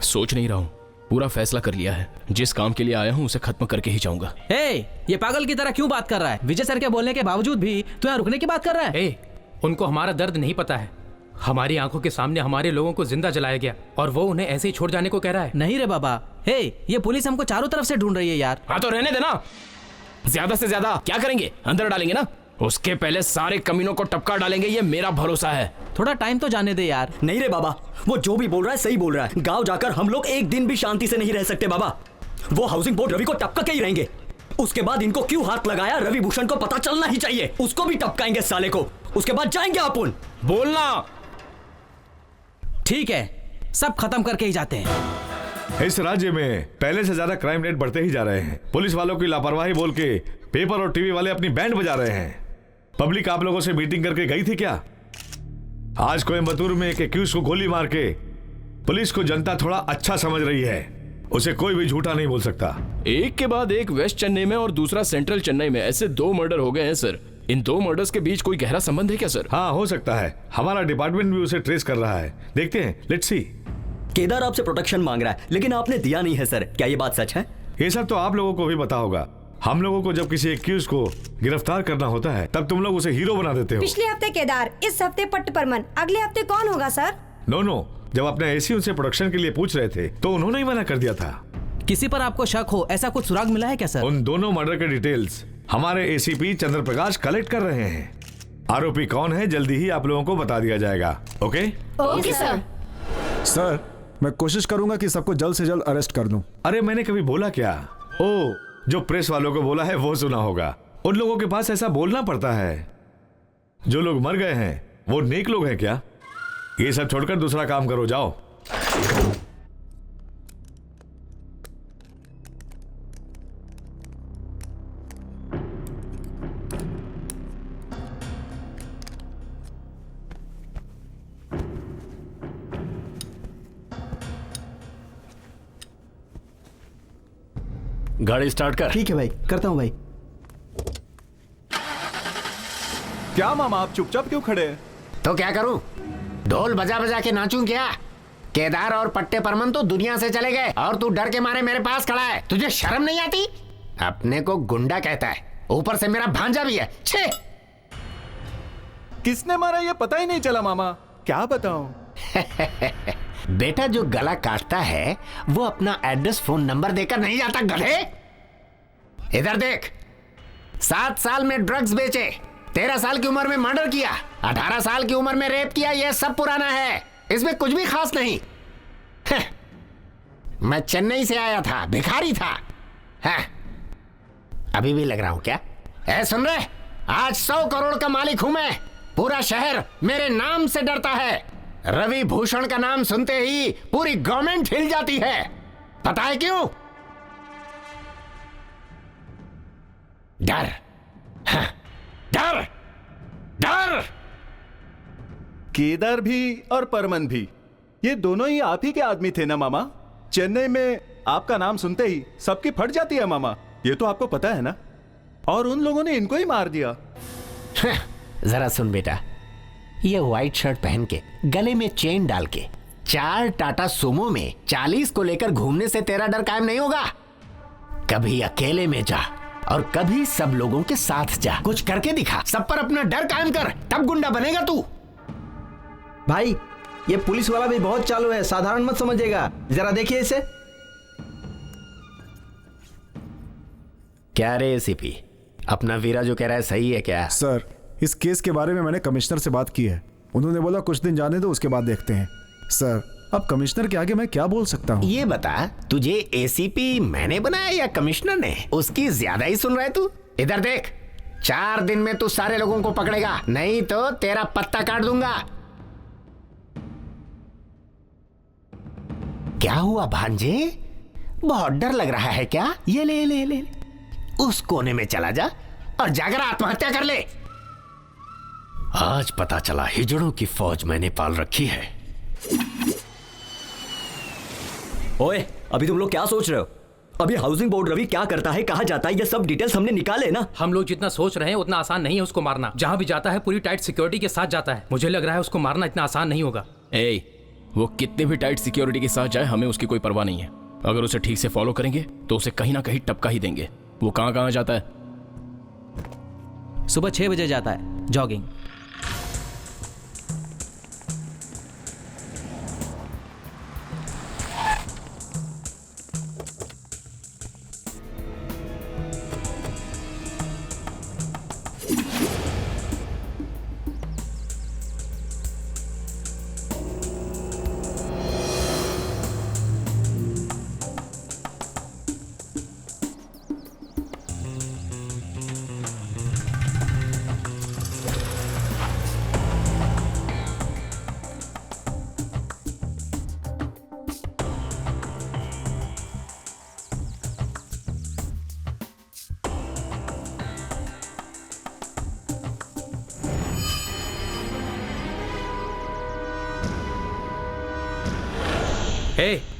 सोच नहीं रहा हूं, पूरा फैसला कर लिया है। जिस काम के लिए आया हूं उसे खत्म करके ही जाऊंगा। हे, ये पागल की तरह क्यों बात कर रहा है? विजय सर के बोलने के बावजूद भी तू यहाँ रुकने की बात कर रहा है? हे, उनको हमारा दर्द नहीं पता है। हमारी आंखों के सामने हमारे लोगों को जिंदा जलाया गया और वो उन्हें ऐसे ही छोड़ जाने को कह रहा है। नहीं रे बाबा, हे, ये पुलिस हमको चारों तरफ से ढूंढ रही है यार। हाँ तो रहने देना। ज्यादा से ज्यादा क्या करेंगे? अंदर डालेंगे ना। उसके पहले सारे कमीनों को टपका डालेंगे, ये मेरा भरोसा है। थोड़ा टाइम तो जाने दे यार। नहीं रे बाबा, वो जो भी बोल रहा है सही बोल रहा है। गांव जाकर हम लोग एक दिन भी शांति से नहीं रह सकते बाबा। वो हाउसिंग बोर्ड रवि को टपका के ही रहेंगे। उसके बाद इनको क्यों हाथ लगाया रवि भूषण को पता चलना ही चाहिए। उसको भी टपकाएंगे साले को, उसके बाद जाएंगे अपन। बोलना ठीक है, सब खत्म करके ही जाते हैं। इस राज्य में पहले से ज्यादा क्राइम रेट बढ़ते ही जा रहे हैं। पुलिस वालों की लापरवाही बोल के पेपर और टीवी वाले अपनी बैंड बजा रहे हैं। पब्लिक आप लोगों से मीटिंग करके गई थी क्या? आज कोयम्बतूर में एक एक्यूज को गोली मार के पुलिस को जनता थोड़ा अच्छा समझ रही है। उसे कोई भी झूठा नहीं बोल सकता। एक के बाद एक वेस्ट चेन्नई में और दूसरा सेंट्रल चेन्नई में ऐसे 2 मर्डर हो गए हैं सर। इन 2 मर्डर्स के बीच कोई गहरा संबंध है क्या सर? हाँ हो सकता है, हमारा डिपार्टमेंट भी उसे ट्रेस कर रहा है। देखते हैं, लेट्स सी। केदार आपसे प्रोटेक्शन मांग रहा है लेकिन आपने दिया नहीं है सर, क्या ये बात सच है? ये सब तो आप लोगों को भी पता होगा। हम लोगों को जब किसी एक्यूज को गिरफ्तार करना होता है तब तुम लोग उसे हीरो बना देते हो। पिछले हफ्ते केदार, इस हफ्ते पट्ट परमन, अगले हफ्ते कौन होगा सर? नो, जब अपने एसी उनसे प्रोडक्शन के लिए पूछ रहे थे तो उन्होंने ही मना कर दिया था। किसी पर आपको शक हो, ऐसा कुछ सुराग मिला है क्या सर? उन दोनों मर्डर के डिटेल्स हमारे एसीपी चंद्र प्रकाश कलेक्ट कर रहे हैं। आरोपी कौन है जल्दी ही आप लोगों को बता दिया जाएगा। Okay okay sir. सर मैं कोशिश करूंगा कि सबको जल्द से जल्द अरेस्ट कर दूं। अरे मैंने कभी बोला क्या? ओ, जो प्रेस वालों को बोला है वो सुना होगा। उन लोगों के पास ऐसा बोलना पड़ता है। जो लोग मर गए हैं वो नेक लोग हैं क्या? ये सब छोड़कर दूसरा काम करो, जाओ। गाड़ी स्टार्ट कर। ठीक है भाई, करता हूँ भाई। क्या मामा, आप चुपचाप क्यों खड़े हैं? तो क्या करूं? ढोल बजा बजा के नाचूं क्या? केदार और पट्टे परमन तो दुनिया से चले गए और तू डर के मारे मेरे पास खड़ा है। तुझे शर्म नहीं आती? अपने को गुंडा कहता है, ऊपर से मेरा भांजा भी है। छे! किसने मारा ये पता ही नहीं चला मामा, क्या बताऊं? बेटा, जो गला काटता है वो अपना एड्रेस फोन नंबर देकर नहीं जाता, गधे। इधर देख, 7 साल में ड्रग्स बेचे, 13 साल की उम्र में मर्डर किया, 18 साल की उम्र में रेप किया, यह सब पुराना है, इसमें कुछ भी खास नहीं। मैं चेन्नई से आया था, भिखारी था। अभी भी लग रहा हूं क्या? सुन रहे, आज 100 करोड़ का मालिक हूं मैं। पूरा शहर मेरे नाम से डरता है। रवि भूषण का नाम सुनते ही पूरी गवर्नमेंट हिल जाती है। पता है क्यों? डर। डर डर। केदार भी और परमन भी, ये दोनों ही आप ही के आदमी थे ना मामा? चेन्नई में आपका नाम सुनते ही सबकी फट जाती है मामा, ये तो आपको पता है ना? और उन लोगों ने इनको ही मार दिया। जरा सुन बेटा, ये व्हाइट शर्ट पहन के, गले में चेन डाल के, 4 टाटा सुमो में 40 को लेकर घूमने से तेरा डर कायम नहीं होगा। कभी अकेले में जा और कभी सब लोगों के साथ जा। कुछ करके दिखा, सब पर अपना डर कायम कर, तब गुंडा बनेगा तू। भाई, ये पुलिस वाला भी बहुत चालू है, साधारण मत समझिएगा, जरा देखिए इसे। क्या रे एसीपी, अपना वीरा जो कह रहा है सही है क्या? सर, इस केस के बारे में मैंने कमिश्नर से बात की है, उन्होंने बोला कुछ दिन जाने दो, उसके बाद देखते हैं। सर, अब कमिश्नर के आगे मैं क्या बोल सकता हूँ? ये बता, तुझे एसीपी मैंने बनाया या कमिश्नर ने? उसकी ज्यादा ही सुन रहा है तू। इधर देख, 4 दिन में तू सारे लोगों को पकड़ेगा, नहीं तो तेरा पत्ता काट दूंगा। क्या हुआ भांजे, बहुत डर लग रहा है क्या? ये ले ले ले, उस कोने में चला जा और जाकर आत्महत्या कर ले। आज पता चला हिजड़ों की फौज मैंने पाल रखी है। ओए, अभी तुम लोग क्या सोच रहे हो? अभी हाउसिंग बोर्ड रवि क्या करता है, कहाँ जाता है, ये सब डिटेल्स हमने निकाले ना। हम लोग जितना सोच रहे हैं उतना आसान नहीं है उसको मारना। जहाँ भी जाता है पूरी टाइट सिक्योरिटी के साथ जाता है। मुझे लग रहा है उसको मारना इतना आसान नहीं होगा। वो कितने भी टाइट सिक्योरिटी के साथ जाए, हमें उसकी कोई परवाह नहीं है। अगर उसे ठीक से फॉलो करेंगे तो उसे कहीं ना कहीं टपका ही देंगे। वो कहाँ कहाँ जाता है? सुबह 6 बजे जाता है जॉगिंग।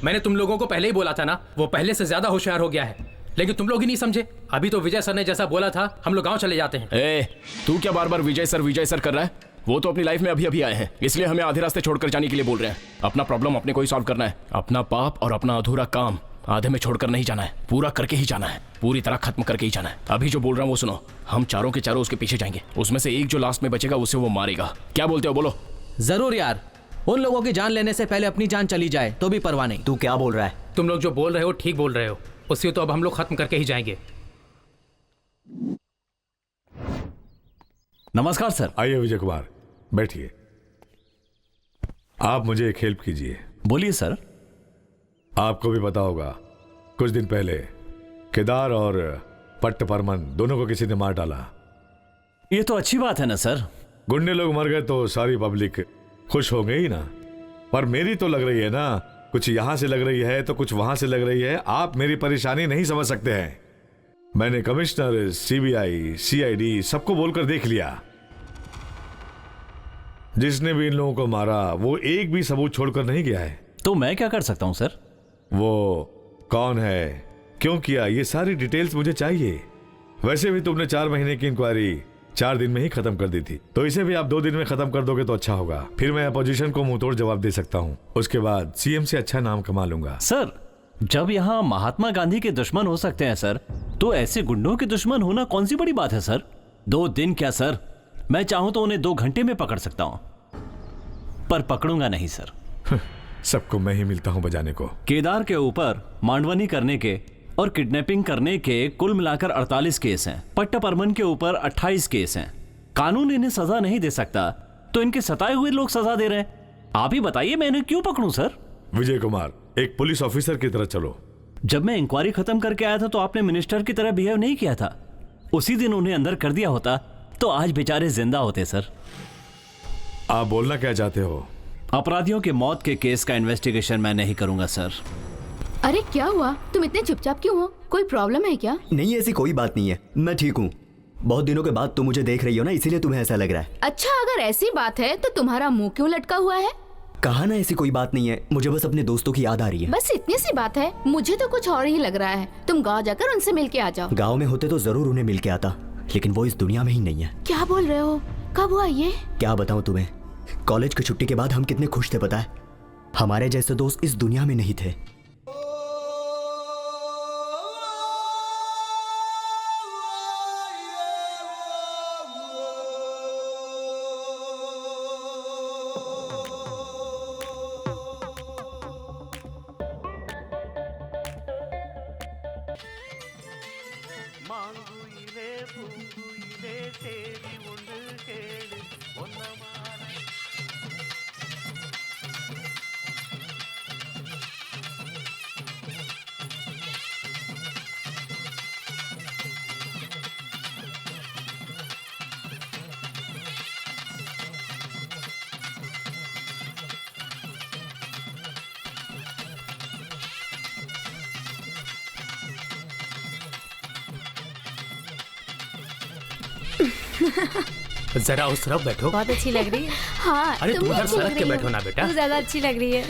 मैंने तुम लोगों को पहले ही बोला था ना, वो पहले से ज्यादा होशियार हो गया है, लेकिन तुम लोग ही नहीं समझे। अभी तो विजय सर ने जैसा बोला था, हम लोग गांव चले जाते हैं। तू क्या बार बार विजय सर कर रहा है? वो तो अपनी लाइफ में अभी अभी आए हैं, इसलिए हमें आधे रास्ते छोड़कर जाने के लिए बोल रहे हैं। अपना प्रॉब्लम अपने को ही सॉल्व करना है। अपना पाप और अपना अधूरा काम आधे में छोड़कर नहीं जाना है, पूरा करके ही जाना है, पूरी तरह खत्म करके ही जाना है। अभी जो बोल रहा हूँ वो सुनो, हम चारों के चारों उसके पीछे जाएंगे, उसमें से एक जो लास्ट में बचेगा उसे वो मारेगा। क्या बोलते हो, बोलो? जरूर यार, उन लोगों की जान लेने से पहले अपनी जान चली जाए तो भी परवाह नहीं। तू क्या बोल रहा है? तुम लोग जो बोल रहे हो ठीक बोल रहे हो, उसे तो अब हम लोग खत्म करके ही जाएंगे। नमस्कार सर। आइए विजय कुमार, बैठिए। आप मुझे एक हेल्प कीजिए। बोलिए सर। आपको भी पता होगा, कुछ दिन पहले केदार और पट्ट परमन दोनों को किसी ने मार डाला। ये तो अच्छी बात है ना सर। गुंडे लोग मर गए तो सारी पब्लिक खुश हो गई ना, पर मेरी तो लग रही है ना, कुछ यहां से लग रही है तो कुछ वहां से लग रही है। आप मेरी परेशानी नहीं समझ सकते हैं। मैंने कमिश्नर, सीबीआई, सीआईडी सबको बोलकर देख लिया। जिसने भी इन लोगों को मारा वो एक भी सबूत छोड़कर नहीं गया है। तो मैं क्या कर सकता हूं सर? वो कौन है, क्यों किया, ये सारी डिटेल्स मुझे चाहिए। वैसे भी तुमने 4 महीने की इंक्वायरी 4 दिन में ही खत्म कर दी थी, तो इसे भी आप 2 दिन में खत्म कर दोगे तो अच्छा होगा। फिर मैं अपोजिशन को मुंहतोड़ जवाब दे सकता हूँ। उसके बाद सीएम से अच्छा नाम कमा लूंगा। सर, जब यहाँ महात्मा गांधी के दुश्मन हो सकते हैं सर, तो ऐसे गुंडों के दुश्मन होना कौन सी बड़ी बात है सर? 2 दिन क्या सर, मैं चाहूं तो उन्हें 2 घंटे में पकड़ सकता हूं, पर पकड़ूंगा नहीं सर। सबको मैं ही मिलता हूं बजाने को। केदार के ऊपर मांडवनी करने के और किडनैपिंग करने के कुल मिलाकर 48 केस हैं। पट्टा परमन के ऊपर 28 केस हैं। कानून इन्हें सजा नहीं दे सकता, तो इनके सताए हुए लोग सजा दे रहे हैं। आप ही बताइए मैं इन्हें क्यों पकड़ूं सर? विजय कुमार, एक पुलिस ऑफिसर की तरह चलो। जब मैं इंक्वायरी खत्म करके आया था तो आपने मिनिस्टर की तरह बिहेव नहीं किया था। उसी दिन उन्हें अंदर कर दिया होता तो आज बेचारे जिंदा होते सर। आप बोलना क्या चाहते हो? अपराधियों के मौत के केस का इन्वेस्टिगेशन मैं नहीं करूंगा सर। अरे क्या हुआ, तुम इतने चुपचाप क्यों हो? कोई प्रॉब्लम है क्या? नहीं, ऐसी कोई बात नहीं है, मैं ठीक हूँ। बहुत दिनों के बाद तुम मुझे देख रही हो ना, इसीलिए तुम्हें ऐसा लग रहा है। अच्छा, अगर ऐसी बात है तो तुम्हारा मुंह क्यों लटका हुआ है? कहा ना ऐसी कोई बात नहीं है, मुझे बस अपने दोस्तों की याद आ रही है। बस इतनी सी बात है? मुझे तो कुछ और ही लग रहा है। तुम गाँव जाकर उनसे मिल के आ जाओ। गाँव में होते तो जरूर उन्हें मिल के आता, लेकिन वो इस दुनिया में ही नहीं है। क्या बोल रहे हो? कब हुआ ये? क्या बताऊँ तुम्हें, कॉलेज की छुट्टी के बाद हम कितने खुश थे पता है। हमारे जैसे दोस्त इस दुनिया में नहीं थे। जरा उस तरफ बैठो। बहुत अच्छी लग रही है। हाँ, अरे तुम उधर सड़क के बैठो ना बेटा। तू ज्यादा अच्छी लग रही है।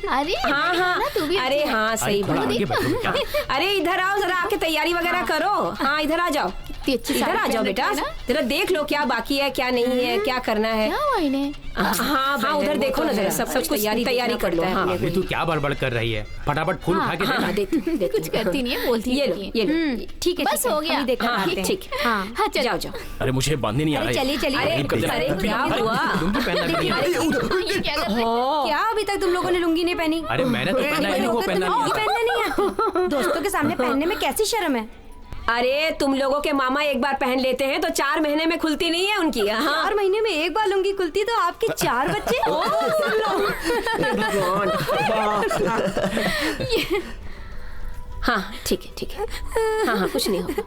अरे हाँ हाँ, तू भी अरे हाँ सही थोड़ा बात। आगे बैठो बेटा। अरे इधर आओ, जरा आके तैयारी वगैरह करो। हाँ इधर आ जाओ, इधर आ जाओ बेटा, जरा देख लो क्या बाकी है क्या नहीं है, क्या करना है। क्या हुआ इन्हें? हाँ हाँ उधर देखो ना जरा, सब कुछ तैयारी कर लो। हाँ अभी तू क्या बड़बड़ कर रही है? फटाफट फूल उठा के दे। कुछ करती नहीं है, बोलती ये लो ये लो, ठीक है बस हो गया। ठीक है। हाँ जाओ जाओ। अरे मुझे बांधने नहीं आ रहा है। चलिए चलिए। अरे क्या हुआ? लुंगी पहनना भी नहीं आता। ये क्या कर रहे हैं? क्या अभी तक तुम लोगों ने लुंगी नहीं पहनी? अरे मैंने तो पहना है, वो पहनना नहीं लुंगी आता। पहनना नहीं है? दोस्तों के सामने पहनने में कैसी शर्म है? अरे तुम लोगों के मामा एक बार पहन लेते हैं तो 4 महीने में खुलती नहीं है उनकी। 4 महीने में एक बार लुंगी खुलती तो आपके 4 बच्चे। हाँ ठीक है ठीक है। हाँ हाँ कुछ नहीं होगा,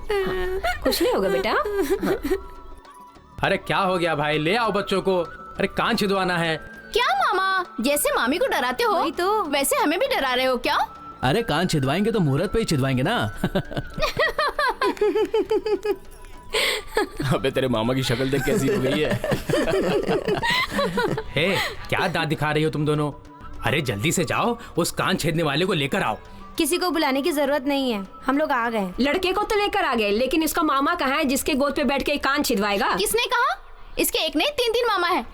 कुछ नहीं होगा बेटा। अरे क्या हो गया भाई, ले आओ बच्चों को। अरे कान छिदवाना है। क्या मामा, जैसे मामी को डराते हो तो वैसे हमें भी डरा रहे हो क्या? अरे कान छिदवाएंगे तो मुहूर्त पे ही छिदवाएंगे ना। अबे तेरे मामा की शक्ल देख कैसी हो गई है। हे क्या दांत दिखा रही हो तुम दोनों? अरे जल्दी से जाओ, उस कान छेदने वाले को लेकर आओ। किसी को बुलाने की जरूरत नहीं है, हम लोग आ गए। लड़के को तो लेकर आ गए, लेकिन इसका मामा कहाँ है जिसके गोद पे बैठ के कान छिदवाएगा? किसने कहा? इसके एक नहीं 3 मामा है।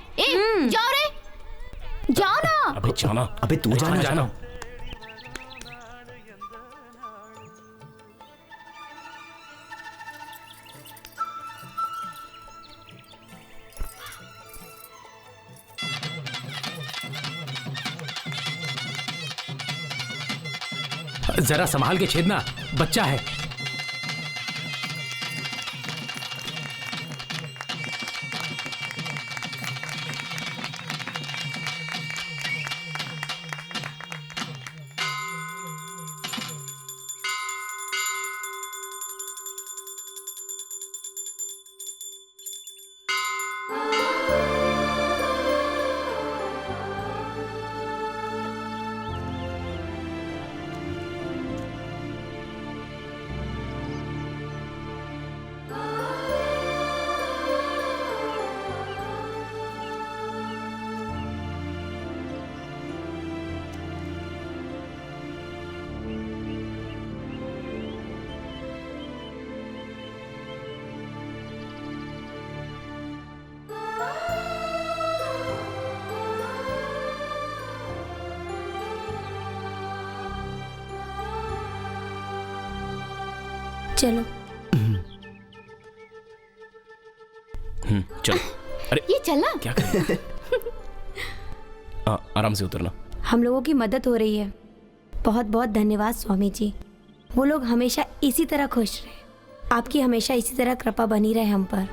जाओ रे, जाओ ना। अबे जाना। अबे तू जाना। जरा संभाल के छेदना, बच्चा है। चलो। चलो। अरे ये चलना। क्या करें? आराम से उतरना। हम लोगों की मदद हो रही है। बहुत बहुत धन्यवाद स्वामी जी। वो लोग हमेशा इसी तरह खुश रहे। आपकी हमेशा इसी तरह कृपा बनी रहे हम पर।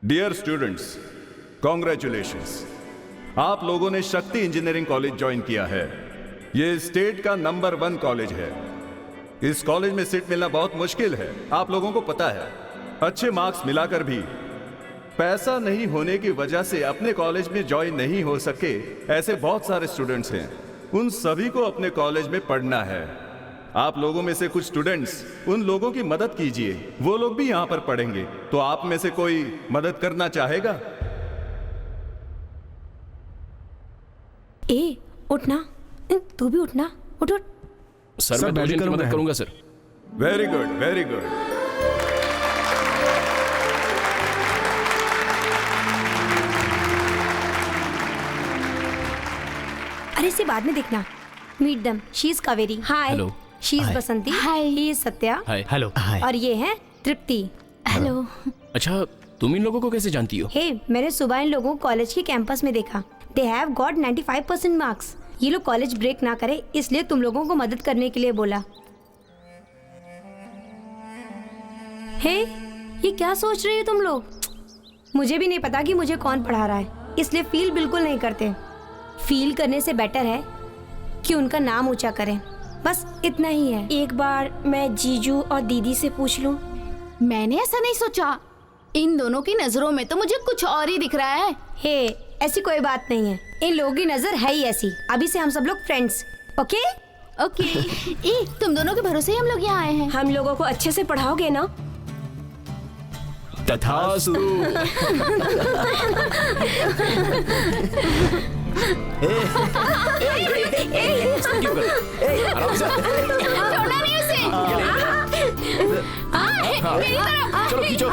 Dear students, congratulations. आप लोगों ने शक्ति इंजीनियरिंग कॉलेज ज्वाइन किया है। ये स्टेट का नंबर 1 कॉलेज है। इस कॉलेज में सीट मिलना बहुत मुश्किल है, आप लोगों को पता है। अच्छे मार्क्स मिलाकर भी पैसा नहीं होने की वजह से अपने कॉलेज में ज्वाइन नहीं हो सके ऐसे बहुत सारे स्टूडेंट्स हैं। उन सभी को अपने कॉलेज में पढ़ना है। आप लोगों में से कुछ स्टूडेंट्स उन लोगों की मदद कीजिए, वो लोग भी यहां पर पढ़ेंगे। तो आप में से कोई मदद करना चाहेगा? ए, उठना। तू भी उठना। उठ उठ। सर मैं 2 जन की मदद करूंगा sir. Very good, very good. अरे इसे बाद में देखना। Meet them. She is Kaveri. Hi. Hello. She is Basanti. Hi. He is Satya. Hi. Hello. और ये है तृप्ति। हेलो। अच्छा, तुम इन लोगों को कैसे जानती हो? हे, मैंने सुबह इन लोगों को कॉलेज के कैंपस में देखा। They have got 95% marks. ये लोग कॉलेज ब्रेक ना करे इसलिए तुम लोगों को मदद करने के लिए बोला। हे, ये क्या सोच रहे हो तुम लोग? मुझे भी नहीं पता कि मुझे कौन पढ़ा रहा है, इसलिए फील बिल्कुल नहीं करते। फील करने से बेटर है कि उनका नाम ऊंचा करें। बस इतना ही है। एक बार मैं जीजू और दीदी से पूछ लूं। मैंने ऐसा नहीं सोचा। इन दोनों की नजरों में तो मुझे कुछ और ही दिख रहा है। हे, ऐसी कोई बात नहीं है। इन लोगों की नजर है ही ऐसी। अभी से हम सब लोग फ्रेंड्स। Okay okay. ए, तुम दोनों के भरोसे ही हम लोग यहाँ आए हैं। हम लोगों को अच्छे से पढ़ाओगे ना? तथास्तु। छोड़ना नहीं उसे। मेरी तरफ। चलो खींचो।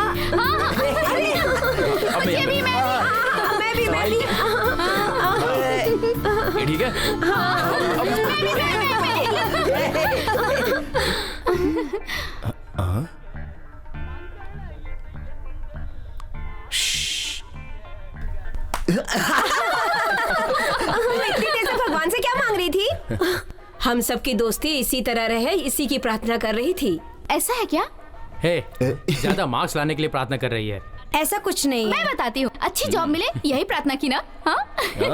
अब ये भी मैं भी। ये ठीक है? इतनी देर से भगवान से क्या मांग रही थी? हम सबकी दोस्ती इसी तरह रहे, इसी की प्रार्थना कर रही थी। ऐसा है क्या? हे, ज्यादा मार्क्स लाने के लिए प्रार्थना कर रही है। ऐसा कुछ नहीं। मैं बताती हूँ। अच्छी जॉब मिले यही प्रार्थना की ना। हाँ?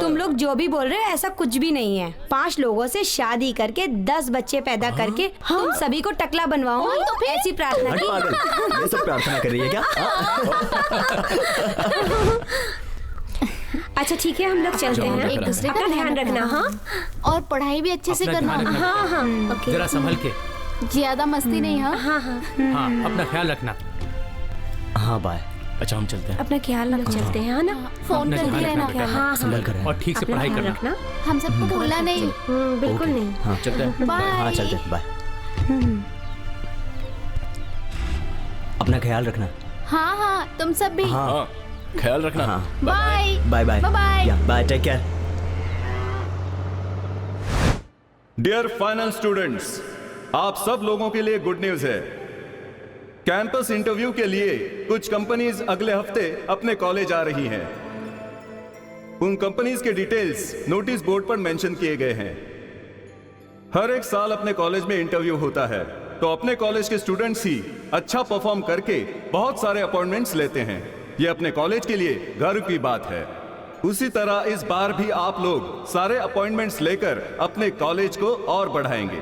तुम लोग जो भी बोल रहे हो ऐसा कुछ भी नहीं है। 5 लोगों से शादी करके 10 बच्चे पैदा करके तुम सभी को टकला बनवाऊंगी, तो ऐसी प्रार्थना की। ये सब प्रार्थना कर रही है क्या? अच्छा ठीक है, हम लोग चलते हैं। एक दूसरे का अपना ध्यान रखना। हाँ, और पढ़ाई भी अच्छे से अपना करना। ध्यान रखना। हाँ हाँ। ओके। जरा संभल के। ज्यादा मस्ती नहीं। हाँ हाँ हाँ। हाँ, अपना ख्याल रखना। हाँ बाय। अच्छा हम चलते हैं। अपना ख्याल रख। चलते हैं ना? फोन अपना करती ध्यान रहना। रखना। हाँ संभल कर रहे हैं। और ठीक से पढ़ाई करना। रखना। हम सबको भूलना नहीं। बिल्कुल नहीं। हाँ चलते हैं। बाय। हाँ चलते हैं, बाय। अपना ख्याल रखना। हाँ हाँ, तुम सब भी। हाँ, ख्याल रखना। हाँ। Bye bye bye. Bye. Bye, take care. Dear final students, आप सब लोगों के लिए गुड न्यूज है। कैंपस इंटरव्यू के लिए कुछ कंपनीज अगले हफ्ते अपने कॉलेज आ रही हैं। उन कंपनीज के डिटेल्स नोटिस बोर्ड पर मेंशन किए गए हैं। हर एक साल अपने कॉलेज में इंटरव्यू होता है, तो अपने कॉलेज के स्टूडेंट्स ही अच्छा परफॉर्म करके बहुत सारे अपॉइंटमेंट्स लेते हैं। यह अपने कॉलेज के लिए गर्व की बात है। उसी तरह इस बार भी आप लोग सारे अपॉइंटमेंट्स लेकर अपने कॉलेज को और बढ़ाएंगे।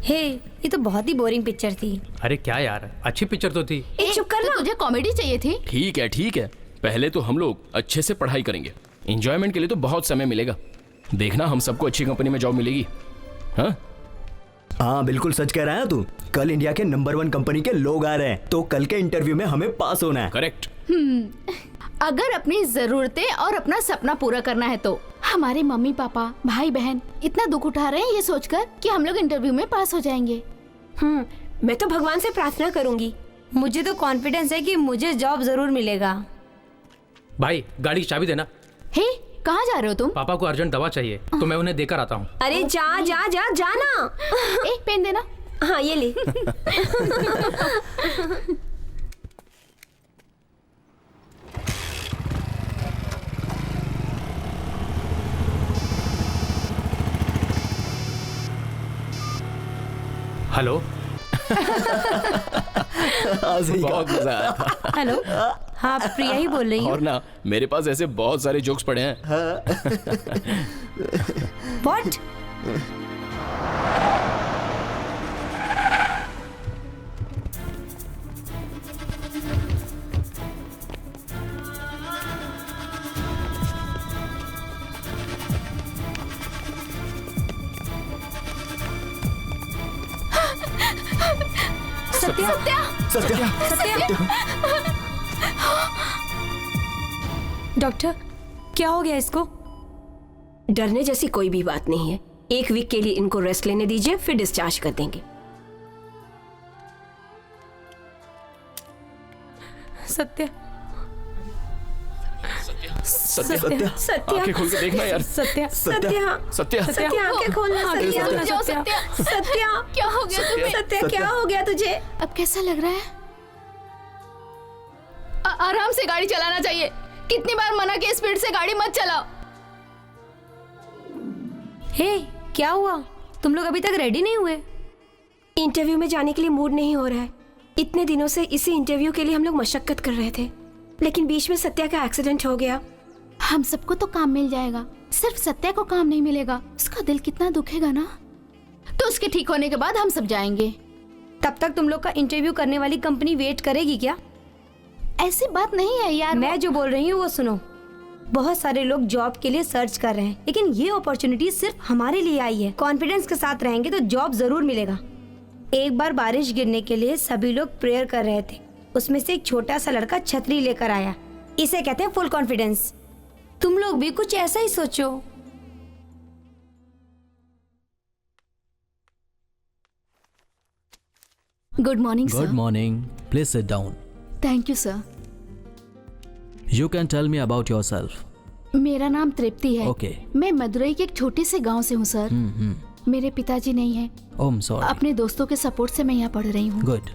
हे, ये तो बहुत ही बोरिंग पिक्चर थी। अरे क्या यार, अच्छी पिक्चर तो थी। चुप कर ना। तुझे कॉमेडी चाहिए थी। ठीक है ठीक है, पहले तो हम लोग अच्छे से पढ़ाई करेंगे। एंजॉयमेंट के लिए तो बहुत समय मिलेगा। देखना हम सबको अच्छी कंपनी में जॉब मिलेगी। हाँ हाँ बिल्कुल सच कह रहा है तू। कल इंडिया के नंबर 1 कंपनी के लोग आ रहे हैं, तो कल के इंटरव्यू में हमें पास होना है। करेक्ट। अगर अपनी जरूरतें और अपना सपना पूरा करना है तो हमारे मम्मी पापा भाई बहन इतना दुख उठा रहे हैं ये सोचकर कि हम लोग इंटरव्यू में पास हो जाएंगे। मैं तो भगवान से प्रार्थना करूंगी। मुझे तो कॉन्फिडेंस है कि मुझे जॉब जरूर मिलेगा। भाई गाड़ी की चाबी देना। हे, कहाँ जा रहे हो तुम? पापा को अर्जेंट दवा चाहिए तो मैं उन्हें देकर आता हूँ। अरे जा जा जा जाना। एक पेन देना। हाँ ये ले। हेलो। बहुत मजा आया था। हेलो, हाँ प्रिया ही बोल रही हूँ। और ना मेरे पास ऐसे बहुत सारे जोक्स पड़े हैं। What? सत्या सत्या सत्या डॉक्टर, क्या हो गया इसको? डरने जैसी कोई भी बात नहीं है। 1 वीक के लिए इनको रेस्ट लेने दीजिए, फिर डिस्चार्ज कर देंगे। सत्या सत्या सत्या सत्या आंखें खोल के देखना यार। सत्या सत्या सत्या सत्या आंखें खोलना। सत्या सत्या सत्या क्या हो गया तुम्हें? सत्या क्या हो गया तुझे? अब कैसा लग रहा है? आराम से गाड़ी चलाना चाहिए। कितनी बार मना किया, स्पीड से गाड़ी मत चलाओ। हे, क्या हुआ? तुम लोग अभी तक रेडी नहीं हुए? इंटरव्यू में जाने के लिए मूड नहीं हो रहा है। इतने दिनों से इसी इंटरव्यू के लिए हम लोग मशक्कत कर रहे थे, लेकिन बीच में सत्या का एक्सीडेंट हो गया। हम सबको तो काम मिल जाएगा, सिर्फ सत्या को काम नहीं मिलेगा। उसका दिल कितना दुखेगा ना। तो उसके ठीक होने के बाद हम सब जाएंगे। तब तक तुम लोग का इंटरव्यू करने वाली कंपनी वेट करेगी क्या? ऐसी बात नहीं है यार। मैं जो बोल रही हूँ वो सुनो। बहुत सारे लोग जॉब के लिए सर्च कर रहे हैं, लेकिन ये अपॉर्चुनिटी सिर्फ हमारे लिए आई है। कॉन्फिडेंस के साथ रहेंगे तो जॉब जरूर मिलेगा। एक बार बारिश गिरने के लिए सभी लोग प्रेयर कर रहे थे। उसमें से एक छोटा सा लड़का छतरी लेकर आया। इसे कहते हैं फुल कॉन्फिडेंस। तुम लोग भी कुछ ऐसा ही सोचो। Good morning sir. Good morning. Please sit down. Thank you sir. You can tell me about yourself. मेरा नाम तृप्ति है। Okay. मैं मदुरई के एक छोटे से गांव से हूँ सर। मेरे पिताजी नहीं है। Oh, I'm sorry. अपने दोस्तों के सपोर्ट से मैं यहाँ पढ़ रही हूँ। Good.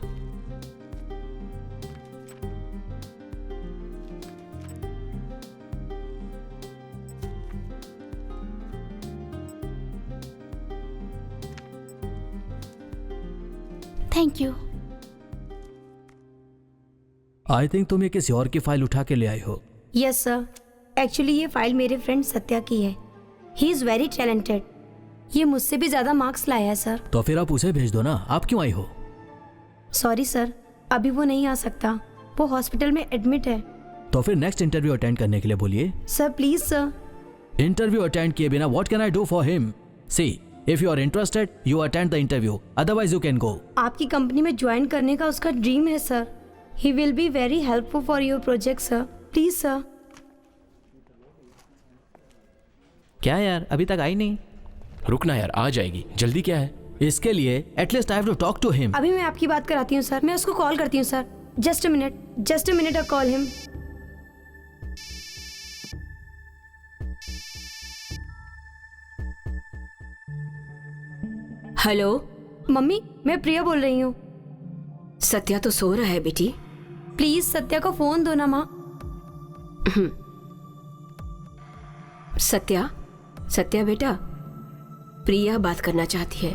Thank you. I think तुम ये किसी और की फाइल उठा के ले आई हो। यस सर, एक्चुअली ये फाइल मेरे फ्रेंड सत्या की है। He is very talented. ये मुझसे भी ज्यादा मार्क्स लाया है सर। तो फिर आप उसे भेज दो ना, आप क्यों आई हो? सॉरी सर, अभी वो नहीं आ सकता। वो हॉस्पिटल में एडमिट है। तो फिर नेक्स्ट इंटरव्यू अटेंड करने के लिए बोलिए। Sir please sir. Interview attend किए बिना what can I do for him? See, if you are interested you attend the interview, otherwise you can go. आपकी कंपनी में ज्वाइन करने का उसका ड्रीम है sir. He will be very helpful for your project sir. Please sir. क्या यार, अभी तक आई नहीं? रुकना यार, आ जाएगी। जल्दी क्या है? इसके लिए at least I have to talk to him. अभी मैं आपकी बात कराती हूँ सर। मैं उसको कॉल करती हूँ sir. Just a minute I call him. Hello mummy, मैं प्रिया बोल रही हूँ। सत्या तो सो रहा है बेटी। प्लीज सत्या को फोन दो ना माँ। सत्या, सत्या बेटा, प्रिया बात करना चाहती है।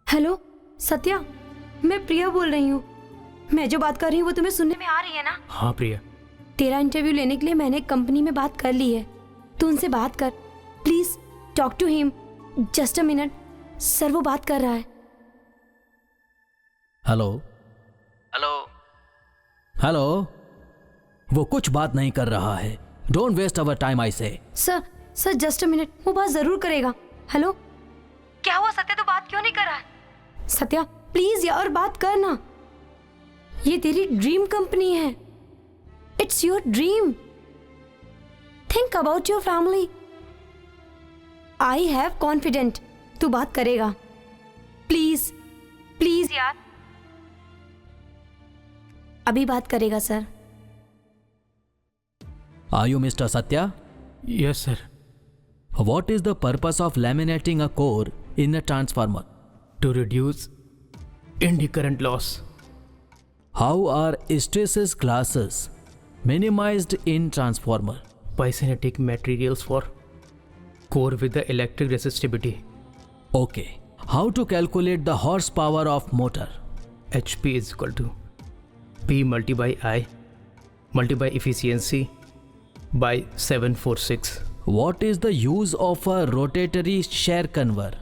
हेलो सत्या, मैं प्रिया बोल रही हूँ। मैं जो बात कर रही हूँ वो तुम्हें सुनने में आ रही है ना? हाँ प्रिया। तेरा इंटरव्यू लेने के लिए मैंने कंपनी में बात कर ली है। तू उनसे बात कर। Please talk to him. Just a minute sir, वो बात कर रहा है। हेलो हेलो हेलो, वो कुछ बात नहीं कर रहा है। Don't waste our time I say. Sir just a minute, वो बात जरूर करेगा। हेलो, क्या हुआ सत्या, तो बात क्यों नहीं कर रहा है? सत्या प्लीज यार बात कर ना। ये तेरी ड्रीम कंपनी है। It's your dream. Think about your family. I have confident तू बात करेगा। प्लीज प्लीज यार। अभी बात करेगा sir. Are you Mr. Satya? Yes, sir. What is the purpose of laminating a core in a transformer? To reduce indie current loss. How are hysteresis classes minimized in transformer? By synthetic materials for core with the electric resistivity. Okay. How to calculate the horsepower of motor? HP is equal to P multi by I multi by efficiency by 746. What is the use of a rotatory share converter?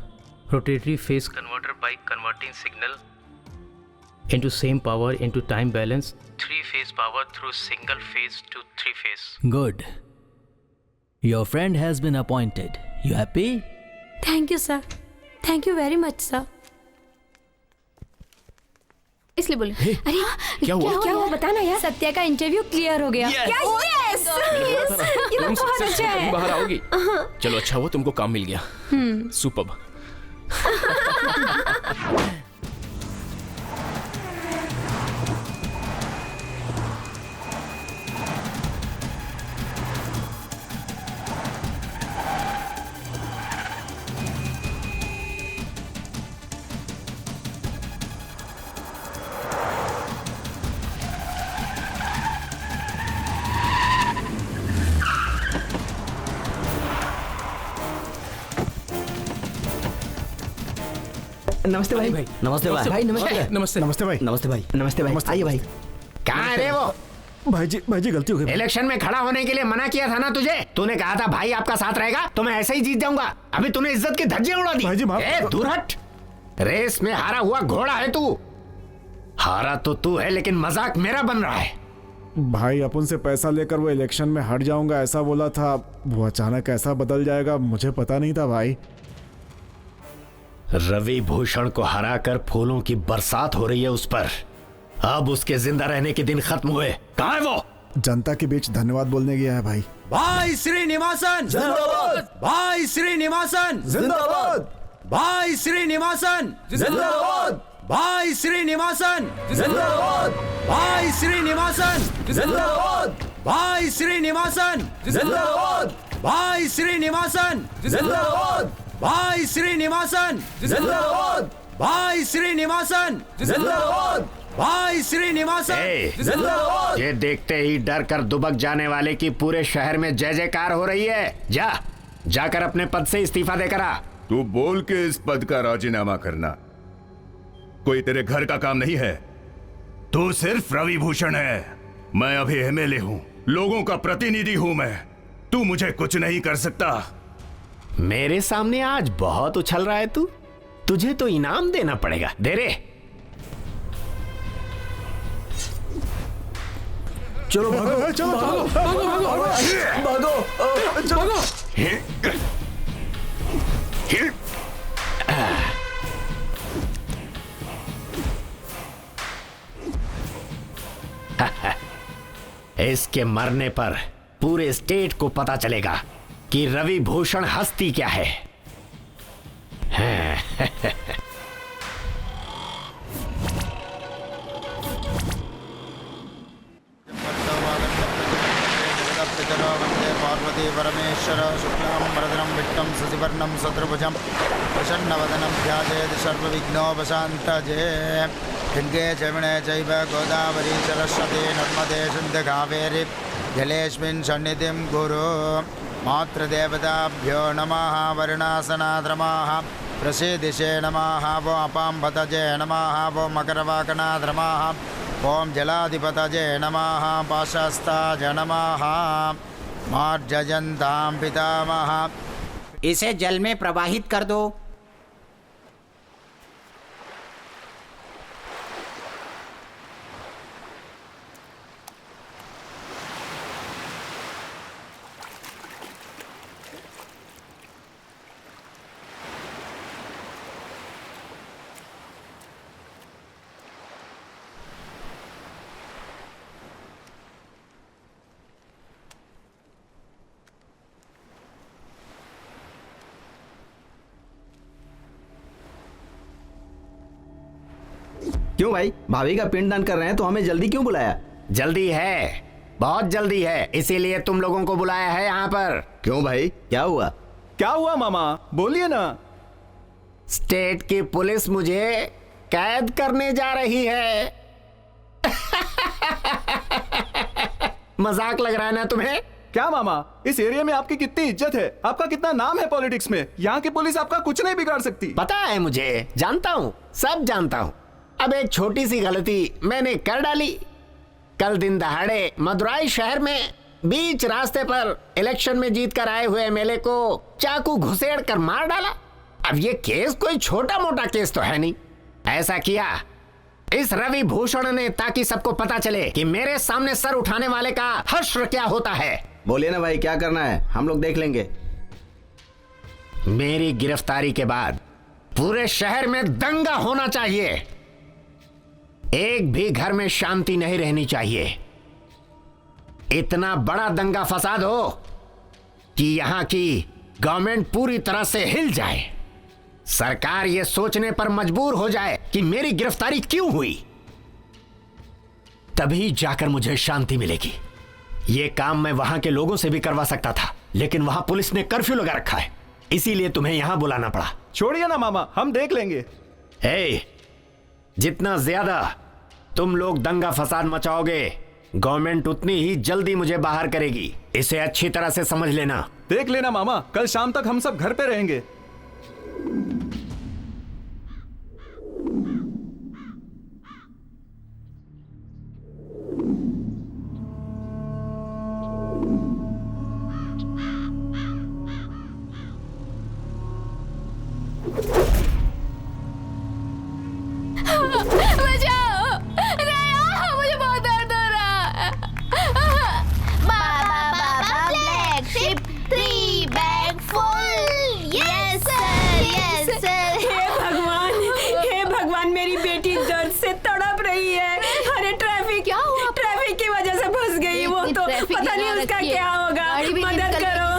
Rotatory phase converter by converting signal into same power into time balance, 3-phase power through single phase to 3-phase. Good. Your friend has been appointed. You happy? Thank you sir, thank you very much sir. इसलिए बोले अरे क्या हुआ बताना यार। सत्या का interview clear हो गया। Yes. क्या? Yes! ये तो बहुत अच्छा है। बाहर आओगी? चलो अच्छा हुआ तुमको काम मिल गया। सुपर्ब। नमस्ते भाई। नमस्ते भाई। भाई नमस्ते। नमस्ते। नमस्ते भाई। नमस्ते भाई। नमस्ते भाई। आइए भाई। कहाँ है रे वो? भाई जी गलती हो गई। इलेक्शन में खड़ा होने के लिए मना किया था ना तुझे। तूने कहा था भाई आपका साथ रहेगा तो मैं ऐसे ही जीत जाऊंगा। अभी तूने इज्जत की धज्जियां उड़ा दी। भाई जी, माफ ए, दूर हट। रेस में हारा हुआ घोड़ा है तू। हारा तो तू है लेकिन मजाक मेरा बन रहा है। भाई अपन से पैसा लेकर वो इलेक्शन में हट जाऊंगा ऐसा बोला था, वो अचानक ऐसा बदल जाएगा मुझे पता नहीं था भाई। रवि भूषण को हराकर फूलों की बरसात हो रही है उस पर। अब उसके जिंदा रहने के दिन खत्म हुए। कहाँ है वो? जनता के बीच धन्यवाद बोलने गया है भाई। भाई श्रीनिवासन जिंदाबाद। भाई श्रीनिवासन जिंदाबाद। भाई श्रीनिवासन जिंदाबाद। भाई श्रीनिवासन जिंदाबाद। भाई श्रीनिवासन जिंदाबाद। भाई श्रीनिवासन जिंदाबाद। भाई श्रीनिवासन जिंदाबाद। भाई श्रीनिवासन जिंदाबाद। भाई श्रीनिवासन जिंदाबाद। भाई श्रीनिवासन जिंदाबाद। ये देखते ही डर कर दुबक जाने वाले की पूरे शहर में जय जयकार हो रही है। जाकर अपने पद से इस्तीफा देकर आ। तू बोल के इस पद का राजीनामा करना कोई तेरे घर का काम नहीं है। तू सिर्फ रवि भूषण है। मैं अभी एमएलए हूं, लोगों का प्रतिनिधि हूं मैं। तू मुझे कुछ नहीं कर सकता। मेरे सामने आज बहुत उछल रहा है तू। तुझे तो इनाम देना पड़ेगा। दे रे। चलो भागो। चलो भागो भागो भागो। इसके मरने पर पूरे स्टेट को पता चलेगा कि रवि भूषण हस्ती क्या है। पार्वती परमेश्वर शुक्लां वरदनं विष्णुं शशिवर्णं चतुर्भुजं प्रसन्नवदनं ध्यायेत् सर्वविघ्नोपशान्तये। गङ्गे जमुने चैव गोदावरी सरस्वती नर्मदे सिन्धु कावेरी जलेऽस्मिन् सन्निधिं कुरु। मातृदेवताभ्यो नमः। वरुणासनाद्रमाः प्रसीदिशे नमः। वो अपाम्बतजे नमः। वो मकरवाकनाद्रमाः। ओम जलाधिपतये नमः। पाशस्ताज नमः। मार्जयन्तां पितामह। इसे जल में प्रवाहित कर दो। क्यों भाई, भाभी का पिंडदान कर रहे हैं तो हमें जल्दी क्यों बुलाया? जल्दी है, बहुत जल्दी है, इसीलिए तुम लोगों को बुलाया है यहाँ पर। क्यों भाई, क्या हुआ? क्या हुआ मामा, बोलिए ना। स्टेट की पुलिस मुझे कैद करने जा रही है। मजाक लग रहा है ना तुम्हें? क्या मामा, इस एरिया में आपकी कितनी इज्जत है, आपका कितना नाम है पॉलिटिक्स में। यहाँ की पुलिस आपका कुछ नहीं बिगाड़ सकती। पता है मुझे, जानता हूँ, सब जानता हूँ। अब एक छोटी सी गलती मैंने कर डाली। कल दिन दहाड़े मदुराई शहर में बीच रास्ते पर इलेक्शन में जीत कर आए हुए एमएलए को चाकू घुसेड़ कर मार डाला। अब ये केस कोई छोटा मोटा केस तो है नहीं। ऐसा किया इस रवि भूषण ने ताकि सबको पता चले कि मेरे सामने सर उठाने वाले का हश्र क्या होता है। बोलिए ना भाई, क्या करना है, हम लोग देख लेंगे। मेरी गिरफ्तारी के बाद पूरे शहर में दंगा होना चाहिए। एक भी घर में शांति नहीं रहनी चाहिए। इतना बड़ा दंगा फसाद हो कि यहां की गवर्नमेंट पूरी तरह से हिल जाए। सरकार यह सोचने पर मजबूर हो जाए कि मेरी गिरफ्तारी क्यों हुई। तभी जाकर मुझे शांति मिलेगी। यह काम मैं वहां के लोगों से भी करवा सकता था, लेकिन वहां पुलिस ने कर्फ्यू लगा रखा है, इसीलिए तुम्हें यहां बुलाना पड़ा। छोड़िए ना मामा, हम देख लेंगे। जितना ज्यादा तुम लोग दंगा फसाद मचाओगे, गवर्नमेंट उतनी ही जल्दी मुझे बाहर करेगी। इसे अच्छी तरह से समझ लेना। देख लेना मामा, कल शाम तक हम सब घर पे रहेंगे। पता नहीं उसका क्या होगा, मदद करो,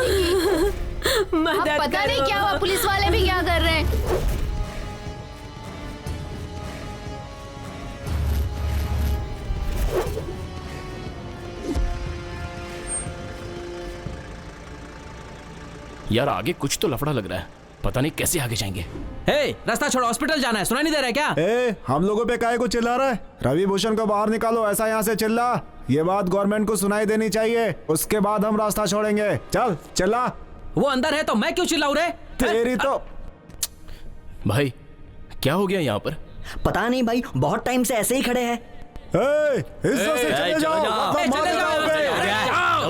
मदद पता करो। नहीं क्या हुआ, पुलिस वाले भी क्या कर रहे हैं। यार आगे कुछ तो लफड़ा लग रहा है, पता नहीं कैसे आगे जाएंगे। हे, रास्ता छोड़ो, हॉस्पिटल जाना है, सुनाई नहीं दे रहा है क्या? हम लोगों पे काहे को चिल्ला रहा है? रवि भूषण को बाहर निकालो, ऐसा यहाँ से चिल्ला। ये बात गवर्नमेंट को सुनाई देनी चाहिए, उसके बाद हम रास्ता छोड़ेंगे। चल चिल्ला। वो अंदर है तो मैं क्यों चिल्लाऊं रे? तेरी तो। भाई क्या हो गया यहाँ पर? पता नहीं भाई, बहुत टाइम से ऐसे ही खड़े हैं। चले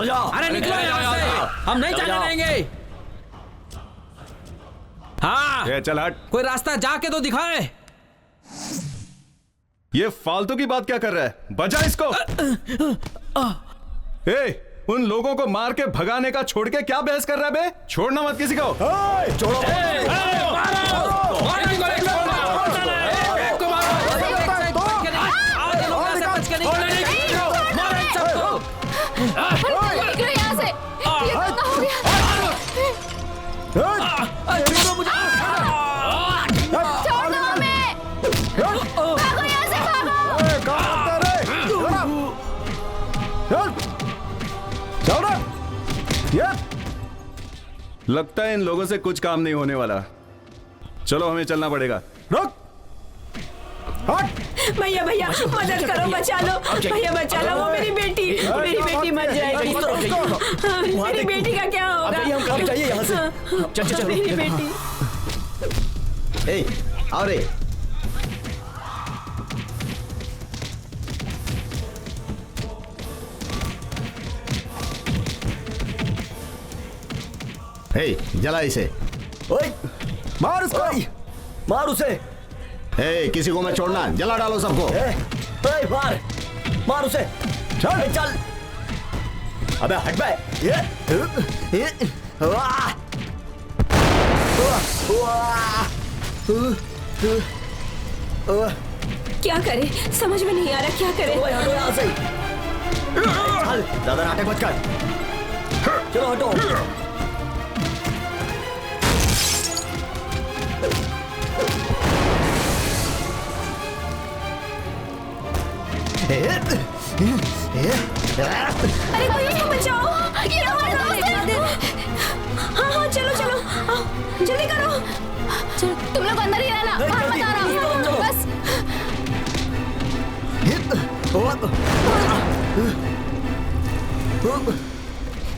जाओ। अरे निकलो यहाँ से, हम नहीं जाने देंगे। हाँ चल हट। कोई रास्ता जाके तो दिखाए। ये फालतू की बात क्या कर रहा है, बजा इसको। उन लोगों को मार के भगाने का छोड़ के क्या बहस कर रहा है बे? छोड़ना मत किसी को। छोड़ो। लगता है इन लोगों से कुछ काम नहीं होने वाला। चलो हमें चलना पड़ेगा। रुक। भैया भैया मदद करो, बचा लो भैया, बचा लो। वो मेरी बेटी मर जाएगी। मेरी बेटी का क्या होगा? हम काम चाहिए यहाँ से। चल मेरी बेटी। आओ रे। जला इसे। मार उसको, मार उसे। किसी को मत छोड़ना, जला डालो सबको। मार मार उसे। चल चल। अबे हट बे। क्या करे, समझ में नहीं आ रहा क्या करे। यहाँ से चल, ज्यादा नाटक मत कर। चलो हटो। अरे कोई उसको बचाओ, ये हमारे दोस्त है। हाँ हाँ चलो चलो, आओ जल्दी करो। चलो तुम लोग अंदर ही रहना, बाहर मत आना बस।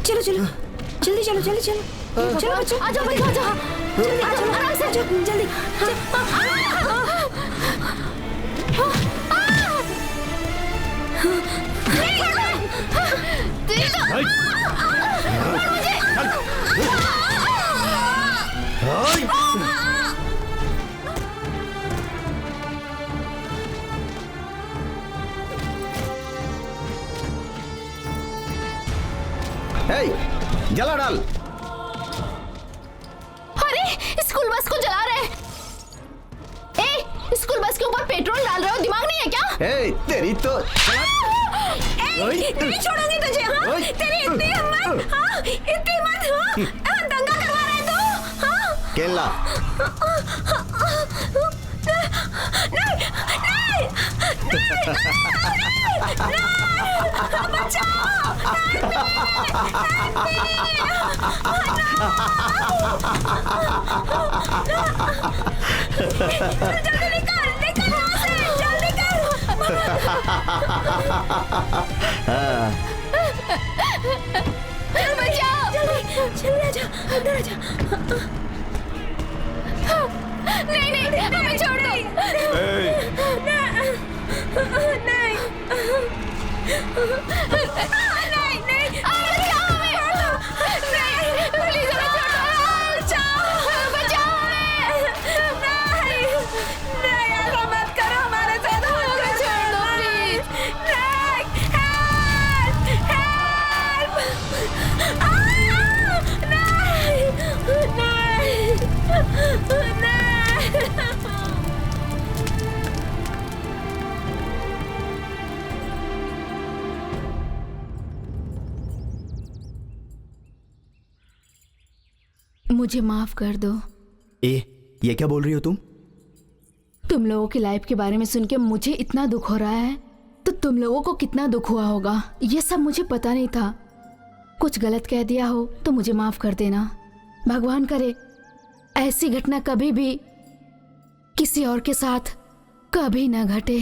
चलो चलो जल्दी चलो जल्दी चलो चलो बच्चों, आ जाओ बच्चों, आ जाओ जल्दी आ जाओ, आराम से आ जाओ जल्दी। जला डाल। अरे स्कूल बस को जला रहे हैं। स्कूल बस के ऊपर पेट्रोल डाल रहे हो, दिमाग नहीं है क्या? तेरी तो नहीं छोड़ूंगी तुझे। हाँ तेरी इतनी हिम्मत, हाँ इतनी हिम्मत, हाँ दंगा करवा रहे तू। हाँ केला नहीं नहीं नहीं बचाओ, जल्दी निकल निकल यहाँ से, जल्दी कर। चल बचाओ, जल्दी जल्दी आजा, अंदर आजा। नहीं नहीं हमें छोड़ दो। नहीं नहीं नहीं बचाओ हमें, नहीं प्लीज हमें छोड़ दो, बचाओ हमें। नहीं नहीं ऐसा मत करो हमारे साथ, हमको छोड़ दो प्लीज। नहीं हेल्प नहीं। मुझे माफ कर दो। ये क्या बोल रही हो तुम? तुम लोगों की लाइफ के बारे में सुन के मुझे इतना दुख हो रहा है, तो तुम लोगों को कितना दुख हुआ होगा, ये सब मुझे पता नहीं था। कुछ गलत कह दिया हो तो मुझे माफ कर देना। भगवान करे ऐसी घटना कभी भी किसी और के साथ कभी ना घटे।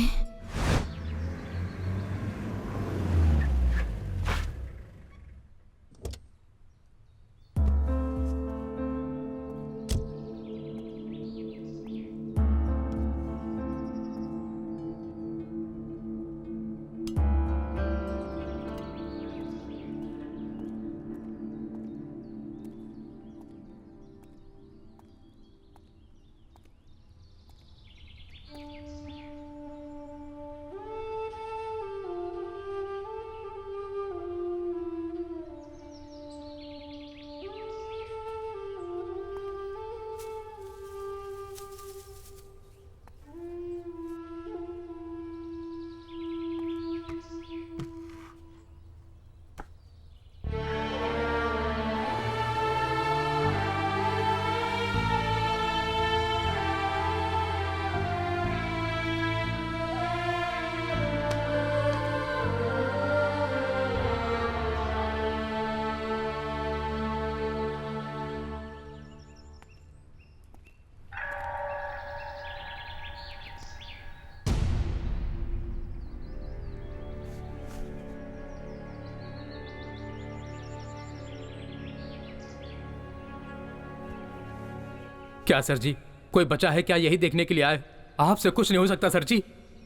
क्या सर जी, कोई बचा है क्या यही देखने के लिए आए? आपसे कुछ नहीं हो सकता सर जी।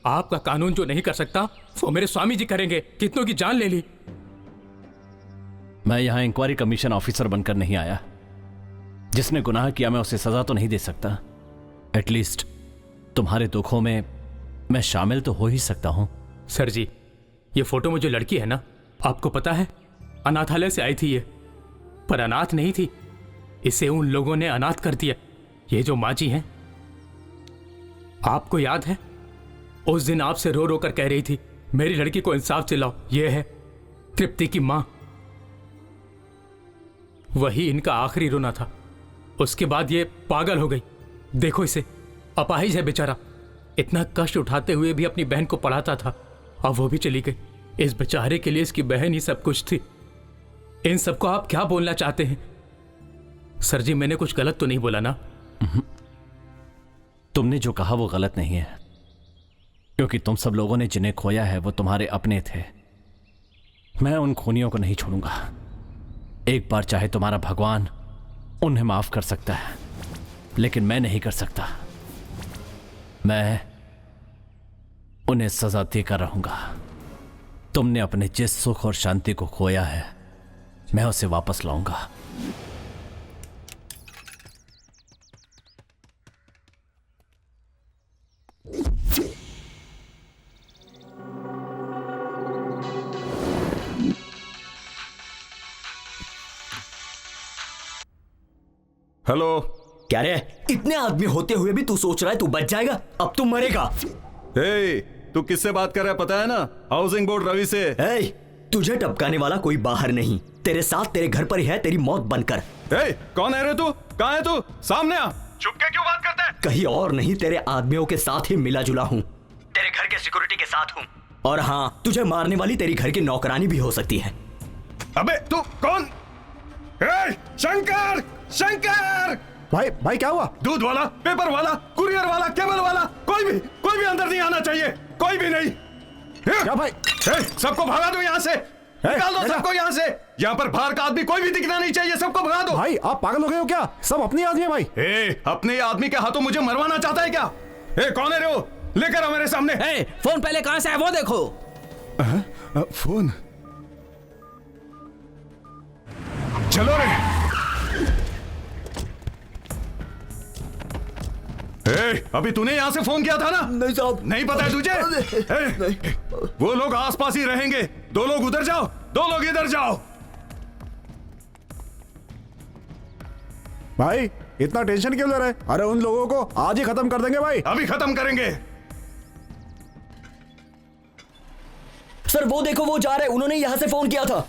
आपका कानून जो नहीं कर सकता वो मेरे स्वामी जी करेंगे। कितनों की जान ले ली। मैं यहां इंक्वायरी कमीशन ऑफिसर बनकर नहीं आया। जिसने गुनाह किया मैं उसे सजा तो नहीं दे सकता, एटलीस्ट तुम्हारे दुखों में मैं शामिल तो हो ही सकता हूं। सर जी, ये फोटो में जो लड़की है ना, आपको पता है अनाथालय से आई थी ये, पर अनाथ नहीं थी। इसे उन लोगों ने अनाथ कर दिया। ये जो माँ जी हैं, आपको याद है उस दिन आपसे रो रो कर कह रही थी मेरी लड़की को इंसाफ दिलाओ। ये है तृप्ति की माँ। वही इनका आखिरी रोना था। उसके बाद ये पागल हो गई। देखो इसे, अपाहिज है बेचारा। इतना कष्ट उठाते हुए भी अपनी बहन को पढ़ाता था। अब वो भी चली गई। इस बेचारे के लिए इसकी बहन ही सब कुछ थी। इन सबको आप क्या बोलना चाहते हैं? सर जी, मैंने कुछ गलत तो नहीं बोला ना? तुमने जो कहा वो गलत नहीं है, क्योंकि तुम सब लोगों ने जिन्हें खोया है वो तुम्हारे अपने थे। मैं उन खूनियों को नहीं छोड़ूंगा। एक बार चाहे तुम्हारा भगवान उन्हें माफ कर सकता है, लेकिन मैं नहीं कर सकता। मैं उन्हें सजा देकर रहूंगा। तुमने अपने जिस सुख और शांति को खोया है, मैं उसे वापस लाऊंगा। हेलो। क्या रे, इतने आदमी होते हुए भी तू सोच रहा है तू बच जाएगा? अब तू मरेगा। हे, तू किससे बात कर रहा है पता है ना? हाउसिंग बोर्ड रवि से। हे, तुझे टपकाने वाला कोई बाहर नहीं, तेरे साथ तेरे घर पर ही है, तेरी मौत बनकर। हे, कौन है रे तू? कहाँ है तू? सामने आ। चुप के क्यों बात करता है? कहीं और नहीं, तेरे आदमियों के साथ ही मिला जुला हूँ, तेरे घर के सिक्योरिटी के साथ हूँ। और हाँ, तुझे मारने वाली तेरी घर की नौकरानी भी हो सकती है। अबे तू कौन? शंकर! शंकर! भाई क्या हुआ? दूध वाला, पेपर वाला, कुरियर वाला, केबल वाला, कोई भी अंदर नहीं आना चाहिए। कोई भी नहीं। क्या भाई? सबको भगा दो यहाँ से। निकाल दो सबको यहाँ से। यहाँ पर बाहर का आदमी कोई भी दिखना नहीं चाहिए। सबको भगा दो। भाई आप पागल हो गए हो क्या? सब अपने आदमी है भाई। अपने आदमी के हाथों मुझे मरवाना चाहता है क्या? कौन है रे वो? लेकर आओ मेरे सामने। फोन पहले कहां से है वो देखो। फोन? चलो रे। अभी तूने यहाँ से फोन किया था ना? नहीं साहब। नहीं पता है तुझे? वो लोग आसपास ही रहेंगे। 2 लोग उधर जाओ, 2 लोग इधर जाओ। भाई इतना टेंशन क्यों ले रहे? अरे उन लोगों को आज ही खत्म कर देंगे भाई। अभी खत्म करेंगे। सर वो देखो, वो जा रहे, उन्होंने यहाँ से फोन किया था।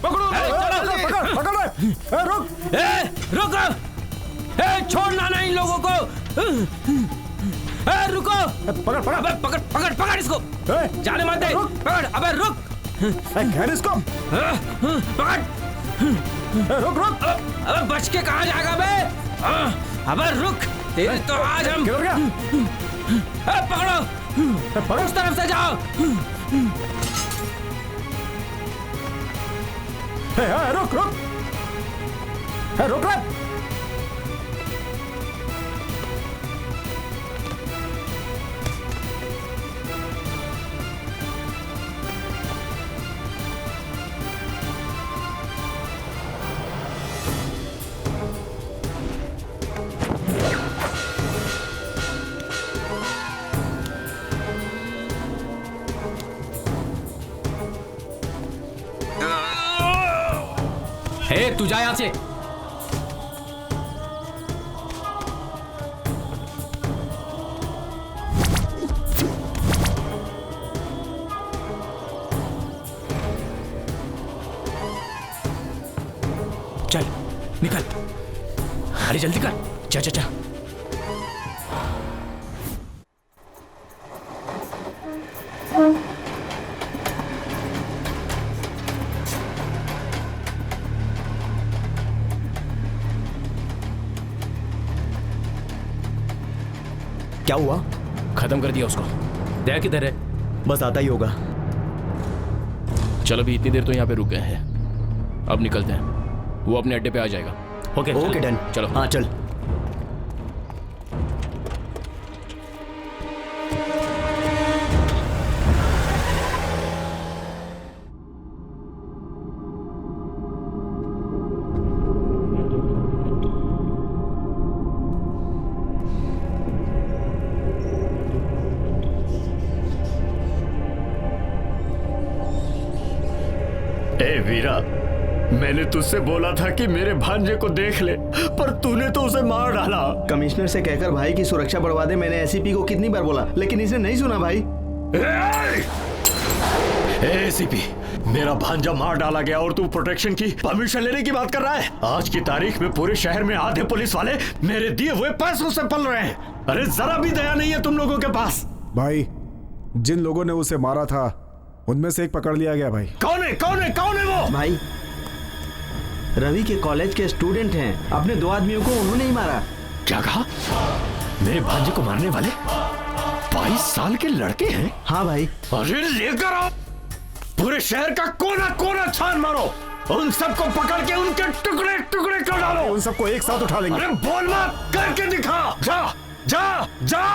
पकड़ो! रुक! छोड़ना नहीं इन लोगों को। रुको! पकड़ इसको। जाने मत दे। पकड़! अबे रुक! घेर इसको। पकड़! रुक! अबे बच के कहाँ जाएगा बे? अबे रुक! तेरे तो आज हम पकड़ो! उस तरफ से जाओ। रुक! रुक! तू जा यहाँ से। चल निकल, अरे जल्दी कर। जा। क्या हुआ? खत्म कर दिया उसको। दया किधर है? बस आता ही होगा। चल अभी इतनी देर तो यहाँ पे रुक गए हैं, अब निकलते हैं। वो अपने अड्डे पे आ जाएगा। Okay done. चलो। हाँ चल। वीरा, मैंने तुझसे बोला था कि मेरे भांजे को देख ले, पर तूने तो उसे मार डाला। कमिश्नर से कहकर भाई की सुरक्षा बढ़वा दे। मैंने एसीपी को कितनी बार बोला, लेकिन इसने नहीं सुना भाई। एसीपी, मेरा भांजा मार डाला गया और तू प्रोटेक्शन की परमिशन लेने की बात कर रहा है? आज की तारीख में पूरे शहर में आधे पुलिस वाले मेरे दिए हुए पैसों से पल रहे हैं। अरे जरा भी दया नहीं है तुम लोगों के पास। भाई जिन लोगों ने उसे मारा था उनमें से एक पकड़ लिया गया भाई। कौन है वो? भाई रवि के कॉलेज के स्टूडेंट हैं, अपने 2 आदमियों को उन्होंने ही मारा। क्या कहा? मेरे भांजे को मारने वाले 22 साल के लड़के हैं? हाँ भाई। अरे लेकर आओ, पूरे शहर का कोना कोना छान मारो, उन सबको पकड़ के उनके टुकड़े टुकड़े कर डालो। उन सबको एक साथ उठा लेंगे। अरे बोल मत, करके दिखा। जा जा जा।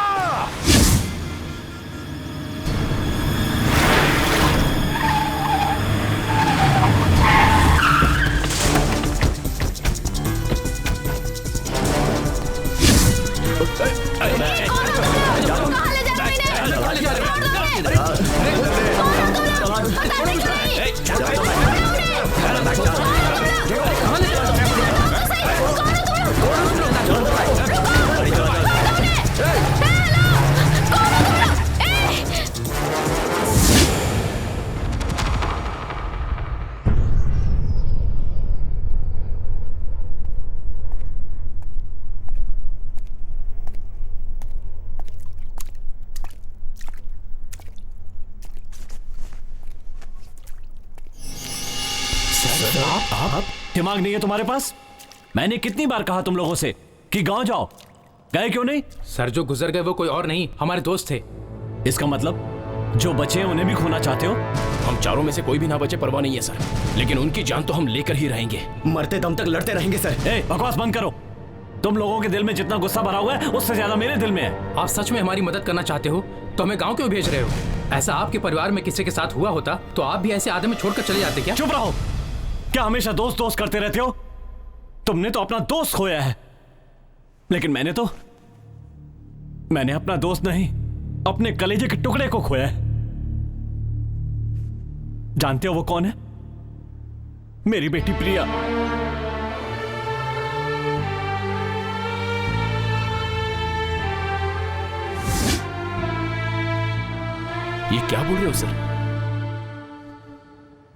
दिमाग नहीं है तुम्हारे पास? मैंने कितनी बार कहा तुम लोगों से कि गांव जाओ, गए क्यों नहीं? सर जो गुजर गए वो कोई और नहीं, हमारे दोस्त थे। इसका मतलब जो बचे हैं उन्हें भी खोना चाहते हो? हम चारों में से कोई भी ना बचे परवाह नहीं है सर, लेकिन उनकी जान तो हम लेकर ही रहेंगे, मरते दम तक लड़ते रहेंगे सर। ए, बकवास बंद करो। तुम लोगों के दिल में जितना गुस्सा भरा हुआ है उससे ज्यादा मेरे दिल में है। आप सच में हमारी मदद करना चाहते हो तो हमें गाँव क्यों भेज रहे हो? ऐसा आपके परिवार में किसी के साथ हुआ होता तो आप भी ऐसे आदमी छोड़कर चले जाते क्या? चुप रहो। क्या हमेशा दोस्त दोस्त करते रहते हो? तुमने तो अपना दोस्त खोया है, लेकिन मैंने अपना दोस्त नहीं, अपने कलेजे के टुकड़े को खोया है। जानते हो वो कौन है? मेरी बेटी प्रिया। ये क्या बोल रहे हो सर?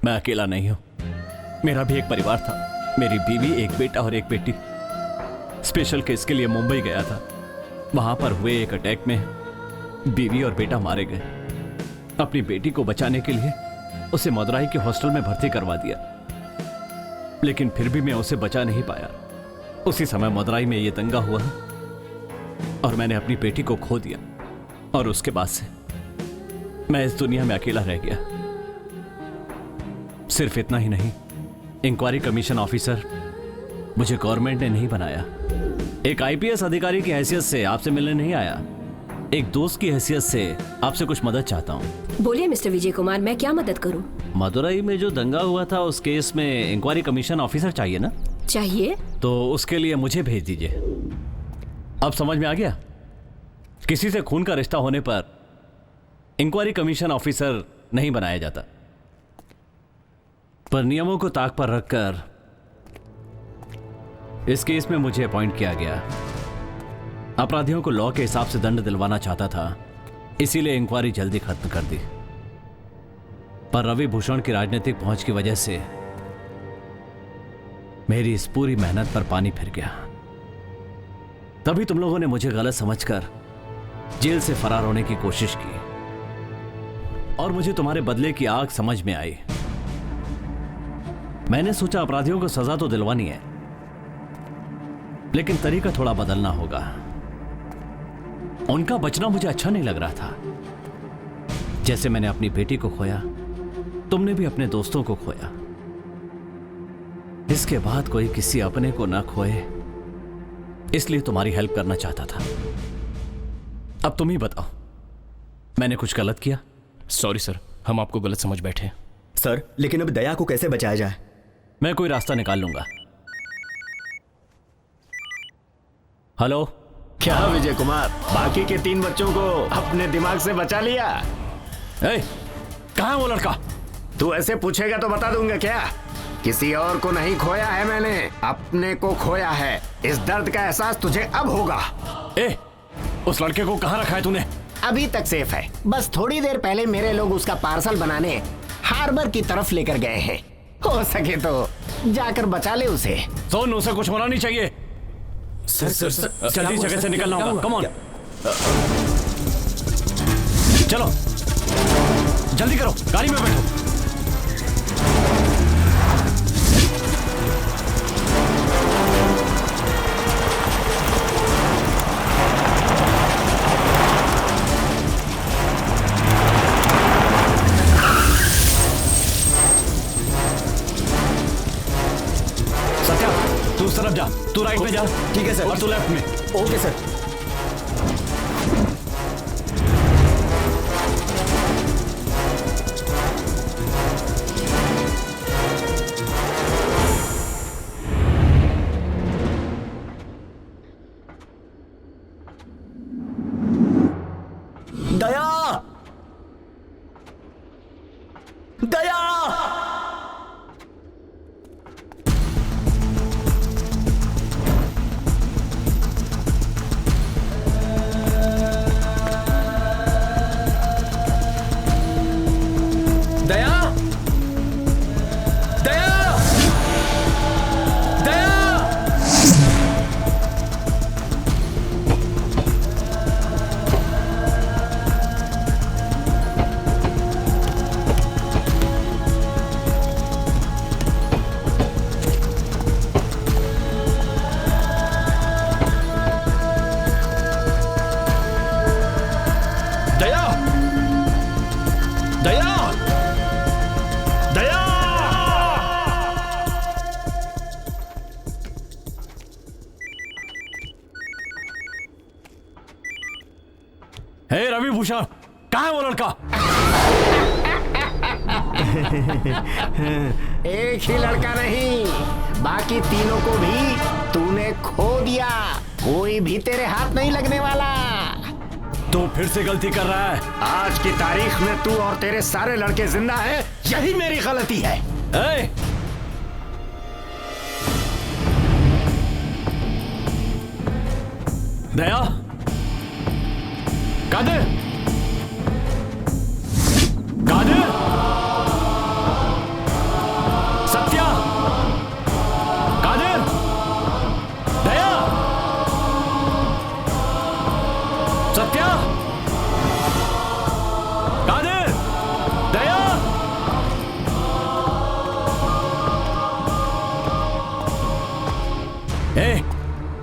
मैं अकेला नहीं हूं, मेरा भी एक परिवार था। मेरी बीवी, एक बेटा और एक बेटी। स्पेशल केस के लिए मुंबई गया था। वहां पर हुए एक अटैक में बीवी और बेटा मारे गए। अपनी बेटी को बचाने के लिए उसे मदुराई के हॉस्टल में भर्ती करवा दिया, लेकिन फिर भी मैं उसे बचा नहीं पाया। उसी समय मदुराई में यह दंगा हुआ और मैंने अपनी बेटी को खो दिया, और उसके बाद से मैं इस दुनिया में अकेला रह गया। सिर्फ इतना ही नहीं, इंक्वायरी कमीशन ऑफिसर मुझे गवर्नमेंट ने नहीं बनाया। एक आईपीएस अधिकारी की हैसियत से आपसे मिलने नहीं आया, एक दोस्त की हैसियत से आपसे कुछ मदद चाहता हूँ। बोलिए मिस्टर विजय कुमार, मैं क्या मदद करूँ? मदुरई में जो दंगा हुआ था उस केस में इंक्वायरी कमीशन ऑफिसर चाहिए ना? चाहिए। तो उसके लिए मुझे भेज दीजिए। अब समझ में आ गया? किसी से खून का रिश्ता होने पर इंक्वायरी कमीशन ऑफिसर नहीं बनाया जाता, पर नियमों को ताक पर रखकर इस केस में मुझे अपॉइंट किया गया। अपराधियों को लॉ के हिसाब से दंड दिलवाना चाहता था, इसीलिए इंक्वायरी जल्दी खत्म कर दी। पर रवि भूषण की राजनीतिक पहुंच की वजह से मेरी इस पूरी मेहनत पर पानी फिर गया। तभी तुम लोगों ने मुझे गलत समझकर जेल से फरार होने की कोशिश की, और मुझे तुम्हारे बदले की आग समझ में आई। मैंने सोचा अपराधियों को सजा तो दिलवानी है, लेकिन तरीका थोड़ा बदलना होगा। उनका बचना मुझे अच्छा नहीं लग रहा था। जैसे मैंने अपनी बेटी को खोया, तुमने भी अपने दोस्तों को खोया। इसके बाद कोई किसी अपने को ना खोए, इसलिए तुम्हारी हेल्प करना चाहता था। अब तुम ही बताओ, मैंने कुछ गलत किया? सॉरी सर, हम आपको गलत समझ बैठे। सर, लेकिन अब दया को कैसे बचाया जाए? मैं कोई रास्ता निकाल लूंगा। हेलो। क्या विजय कुमार, बाकी के 3 बच्चों को अपने दिमाग से बचा लिया? कहाँ है वो लड़का? तू ऐसे पूछेगा तो बता दूंगा क्या? किसी और को नहीं खोया है मैंने, अपने को खोया है। इस दर्द का एहसास तुझे अब होगा। उस लड़के को कहाँ रखा है तूने? अभी तक सेफ है, बस थोड़ी देर पहले मेरे लोग उसका पार्सल बनाने हार्बर की तरफ लेकर गए हैं। हो सके तो जाकर बचा ले उसे। सोन, उसे कुछ होना नहीं चाहिए। सर, जल्दी जगह से निकलना होगा। कम ऑन, चलो। जल्दी करो, गाड़ी में बैठो। सत्या, तू उस तरफ जा, तू राइट में जा। ठीक है सर। और तू लेफ्ट में। Okay sir. दया, दया, दया, दया, दया। दया, दया, दया। हे रवि भूषण, कहाँ है वो लड़का? एक ही लड़का नहीं, बाकी तीनों को भी तूने खो दिया। कोई भी तेरे हाथ नहीं लगने वाला। तू फिर से गलती कर रहा है। आज की तारीख में तू और तेरे सारे लड़के जिंदा हैं, यही मेरी गलती है। ए! दया, कादिर, कादिर, सत्या, कादिर, दया, सत्या, कादिर, दया। ए,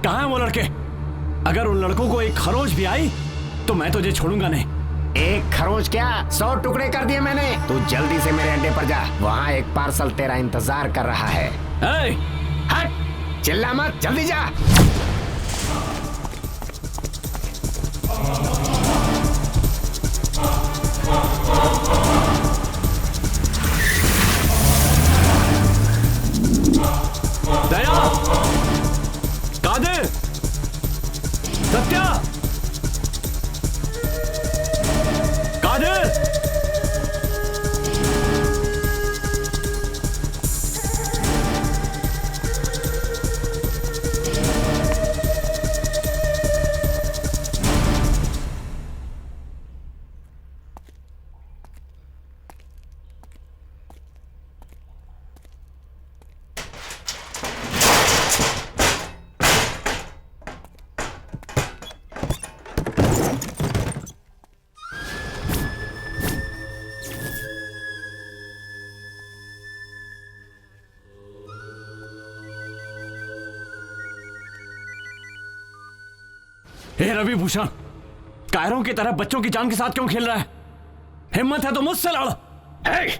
कहाँ हैं वो लड़के? अगर उन लड़कों को एक खरोच भी आई तो मैं तुझे छोड़ूंगा नहीं। एक खरोच क्या, 100 टुकड़े कर दिए मैंने। तू जल्दी से मेरे अड्डे पर जा, वहाँ एक पार्सल तेरा इंतजार कर रहा है। हट, चिल्ला मत, जल्दी जा। दया, कादिर, सत्या, कादिर। हे रवि भूषण, कायरों की तरह बच्चों की जान के साथ क्यों खेल रहा है? हिम्मत है तो मुझसे लड़।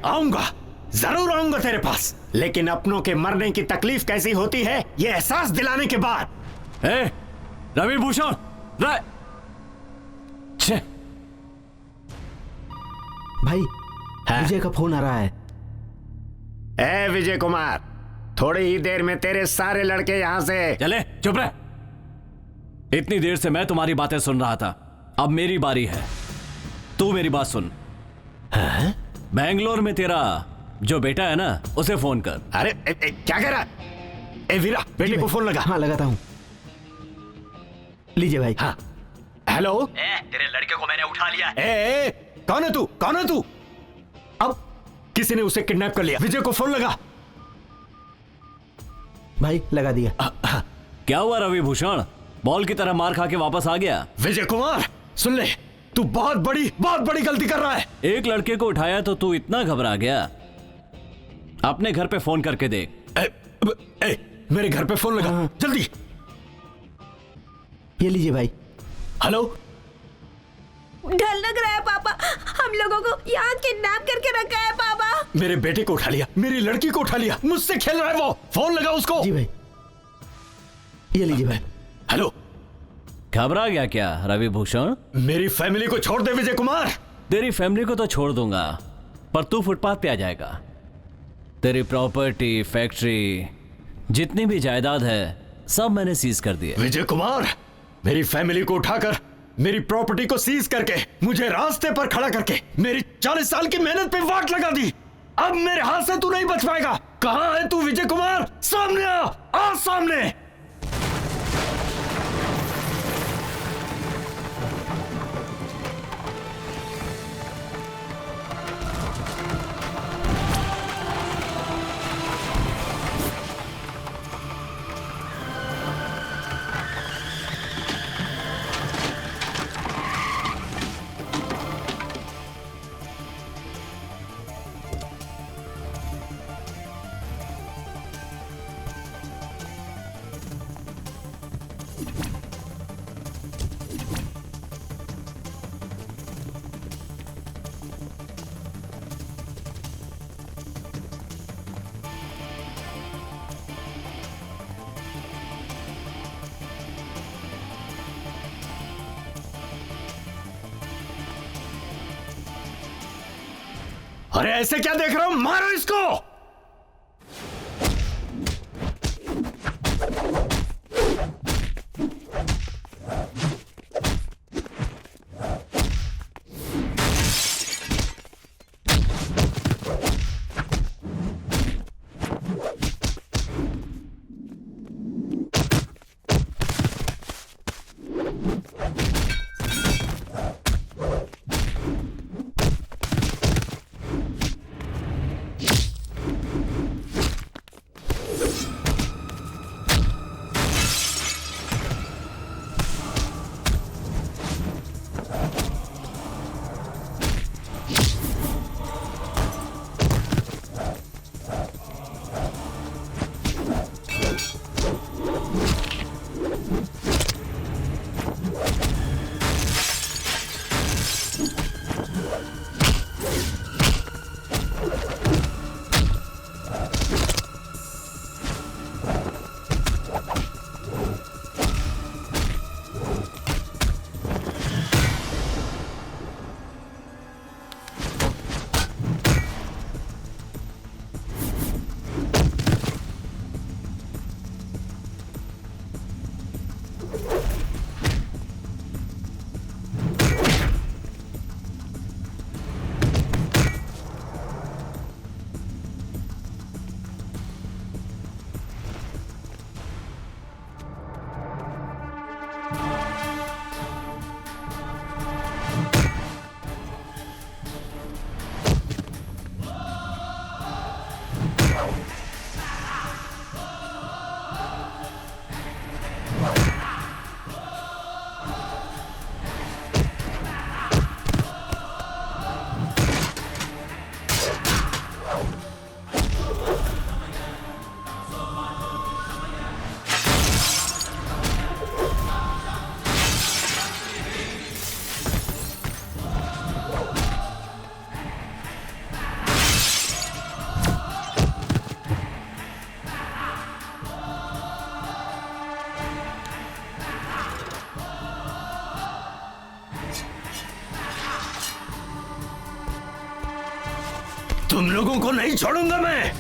आऊंगा, जरूर आऊंगा तेरे पास, लेकिन अपनों के मरने की तकलीफ कैसी होती है ये एहसास दिलाने के बाद। रवि भूषण, भाई, विजय का फोन आ रहा है। ए विजय कुमार, थोड़ी ही देर में तेरे सारे लड़के यहाँ से चले। चुप रह। इतनी देर से मैं तुम्हारी बातें सुन रहा था, अब मेरी बारी है। तू मेरी बात सुन। बैंगलोर में तेरा जो बेटा है ना, उसे फोन कर। अरे क्या कह रहा? ए वीरा, बेटे को फोन लगा। हाँ, लगाता हूँ। लीजिए भाई। हाँ, हेलो। तेरे लड़के को मैंने उठा लिया। कौन है तू? कौन है तू? अब किसी ने उसे किडनैप कर लिया। विजय को फोन लगा। भाई लगा दिया। क्या हुआ रवि भूषण? बॉल की तरह मार खा के वापस आ गया। विजय कुमार सुन ले, तू बहुत बड़ी गलती कर रहा है। एक लड़के को उठाया तो तू इतना घबरा गया। अपने घर पे फोन करके देख। मेरे घर पे फोन लगा, जल्दी। ये लीजिए भाई। हेलो। डर लग रहा है पापा, हम लोगों को यहाँ किडनैप करके रखा है पापा। मेरे बेटे को उठा लिया, मेरी लड़की को उठा लिया, मुझसे खेल रहा है वो। फोन लगा उसको। जी भाई, ये लीजिए भाई। हेलो। घबरा गया क्या रवि भूषण? मेरी फैमिली को छोड़ दे विजय कुमार। तेरी फैमिली को तो छोड़ दूंगा, पर तू फुटपाथ पे आ जाएगा। तेरी प्रॉपर्टी, फैक्ट्री, जितनी भी जायदाद है सब मैंने सीज कर दी है। विजय कुमार, मेरी फैमिली को उठाकर, मेरी प्रॉपर्टी को सीज करके, मुझे रास्ते पर खड़ा करके मेरी 40 साल की मेहनत पे वाट लगा दी। अब मेरे हाथ से तू नहीं बच पाएगा। कहां है तू विजय कुमार? सामने आ सामने। अरे ऐसे क्या देख रहा हूं? मारो इसको। तुम लोगों को नहीं छोड़ूंगा मैं।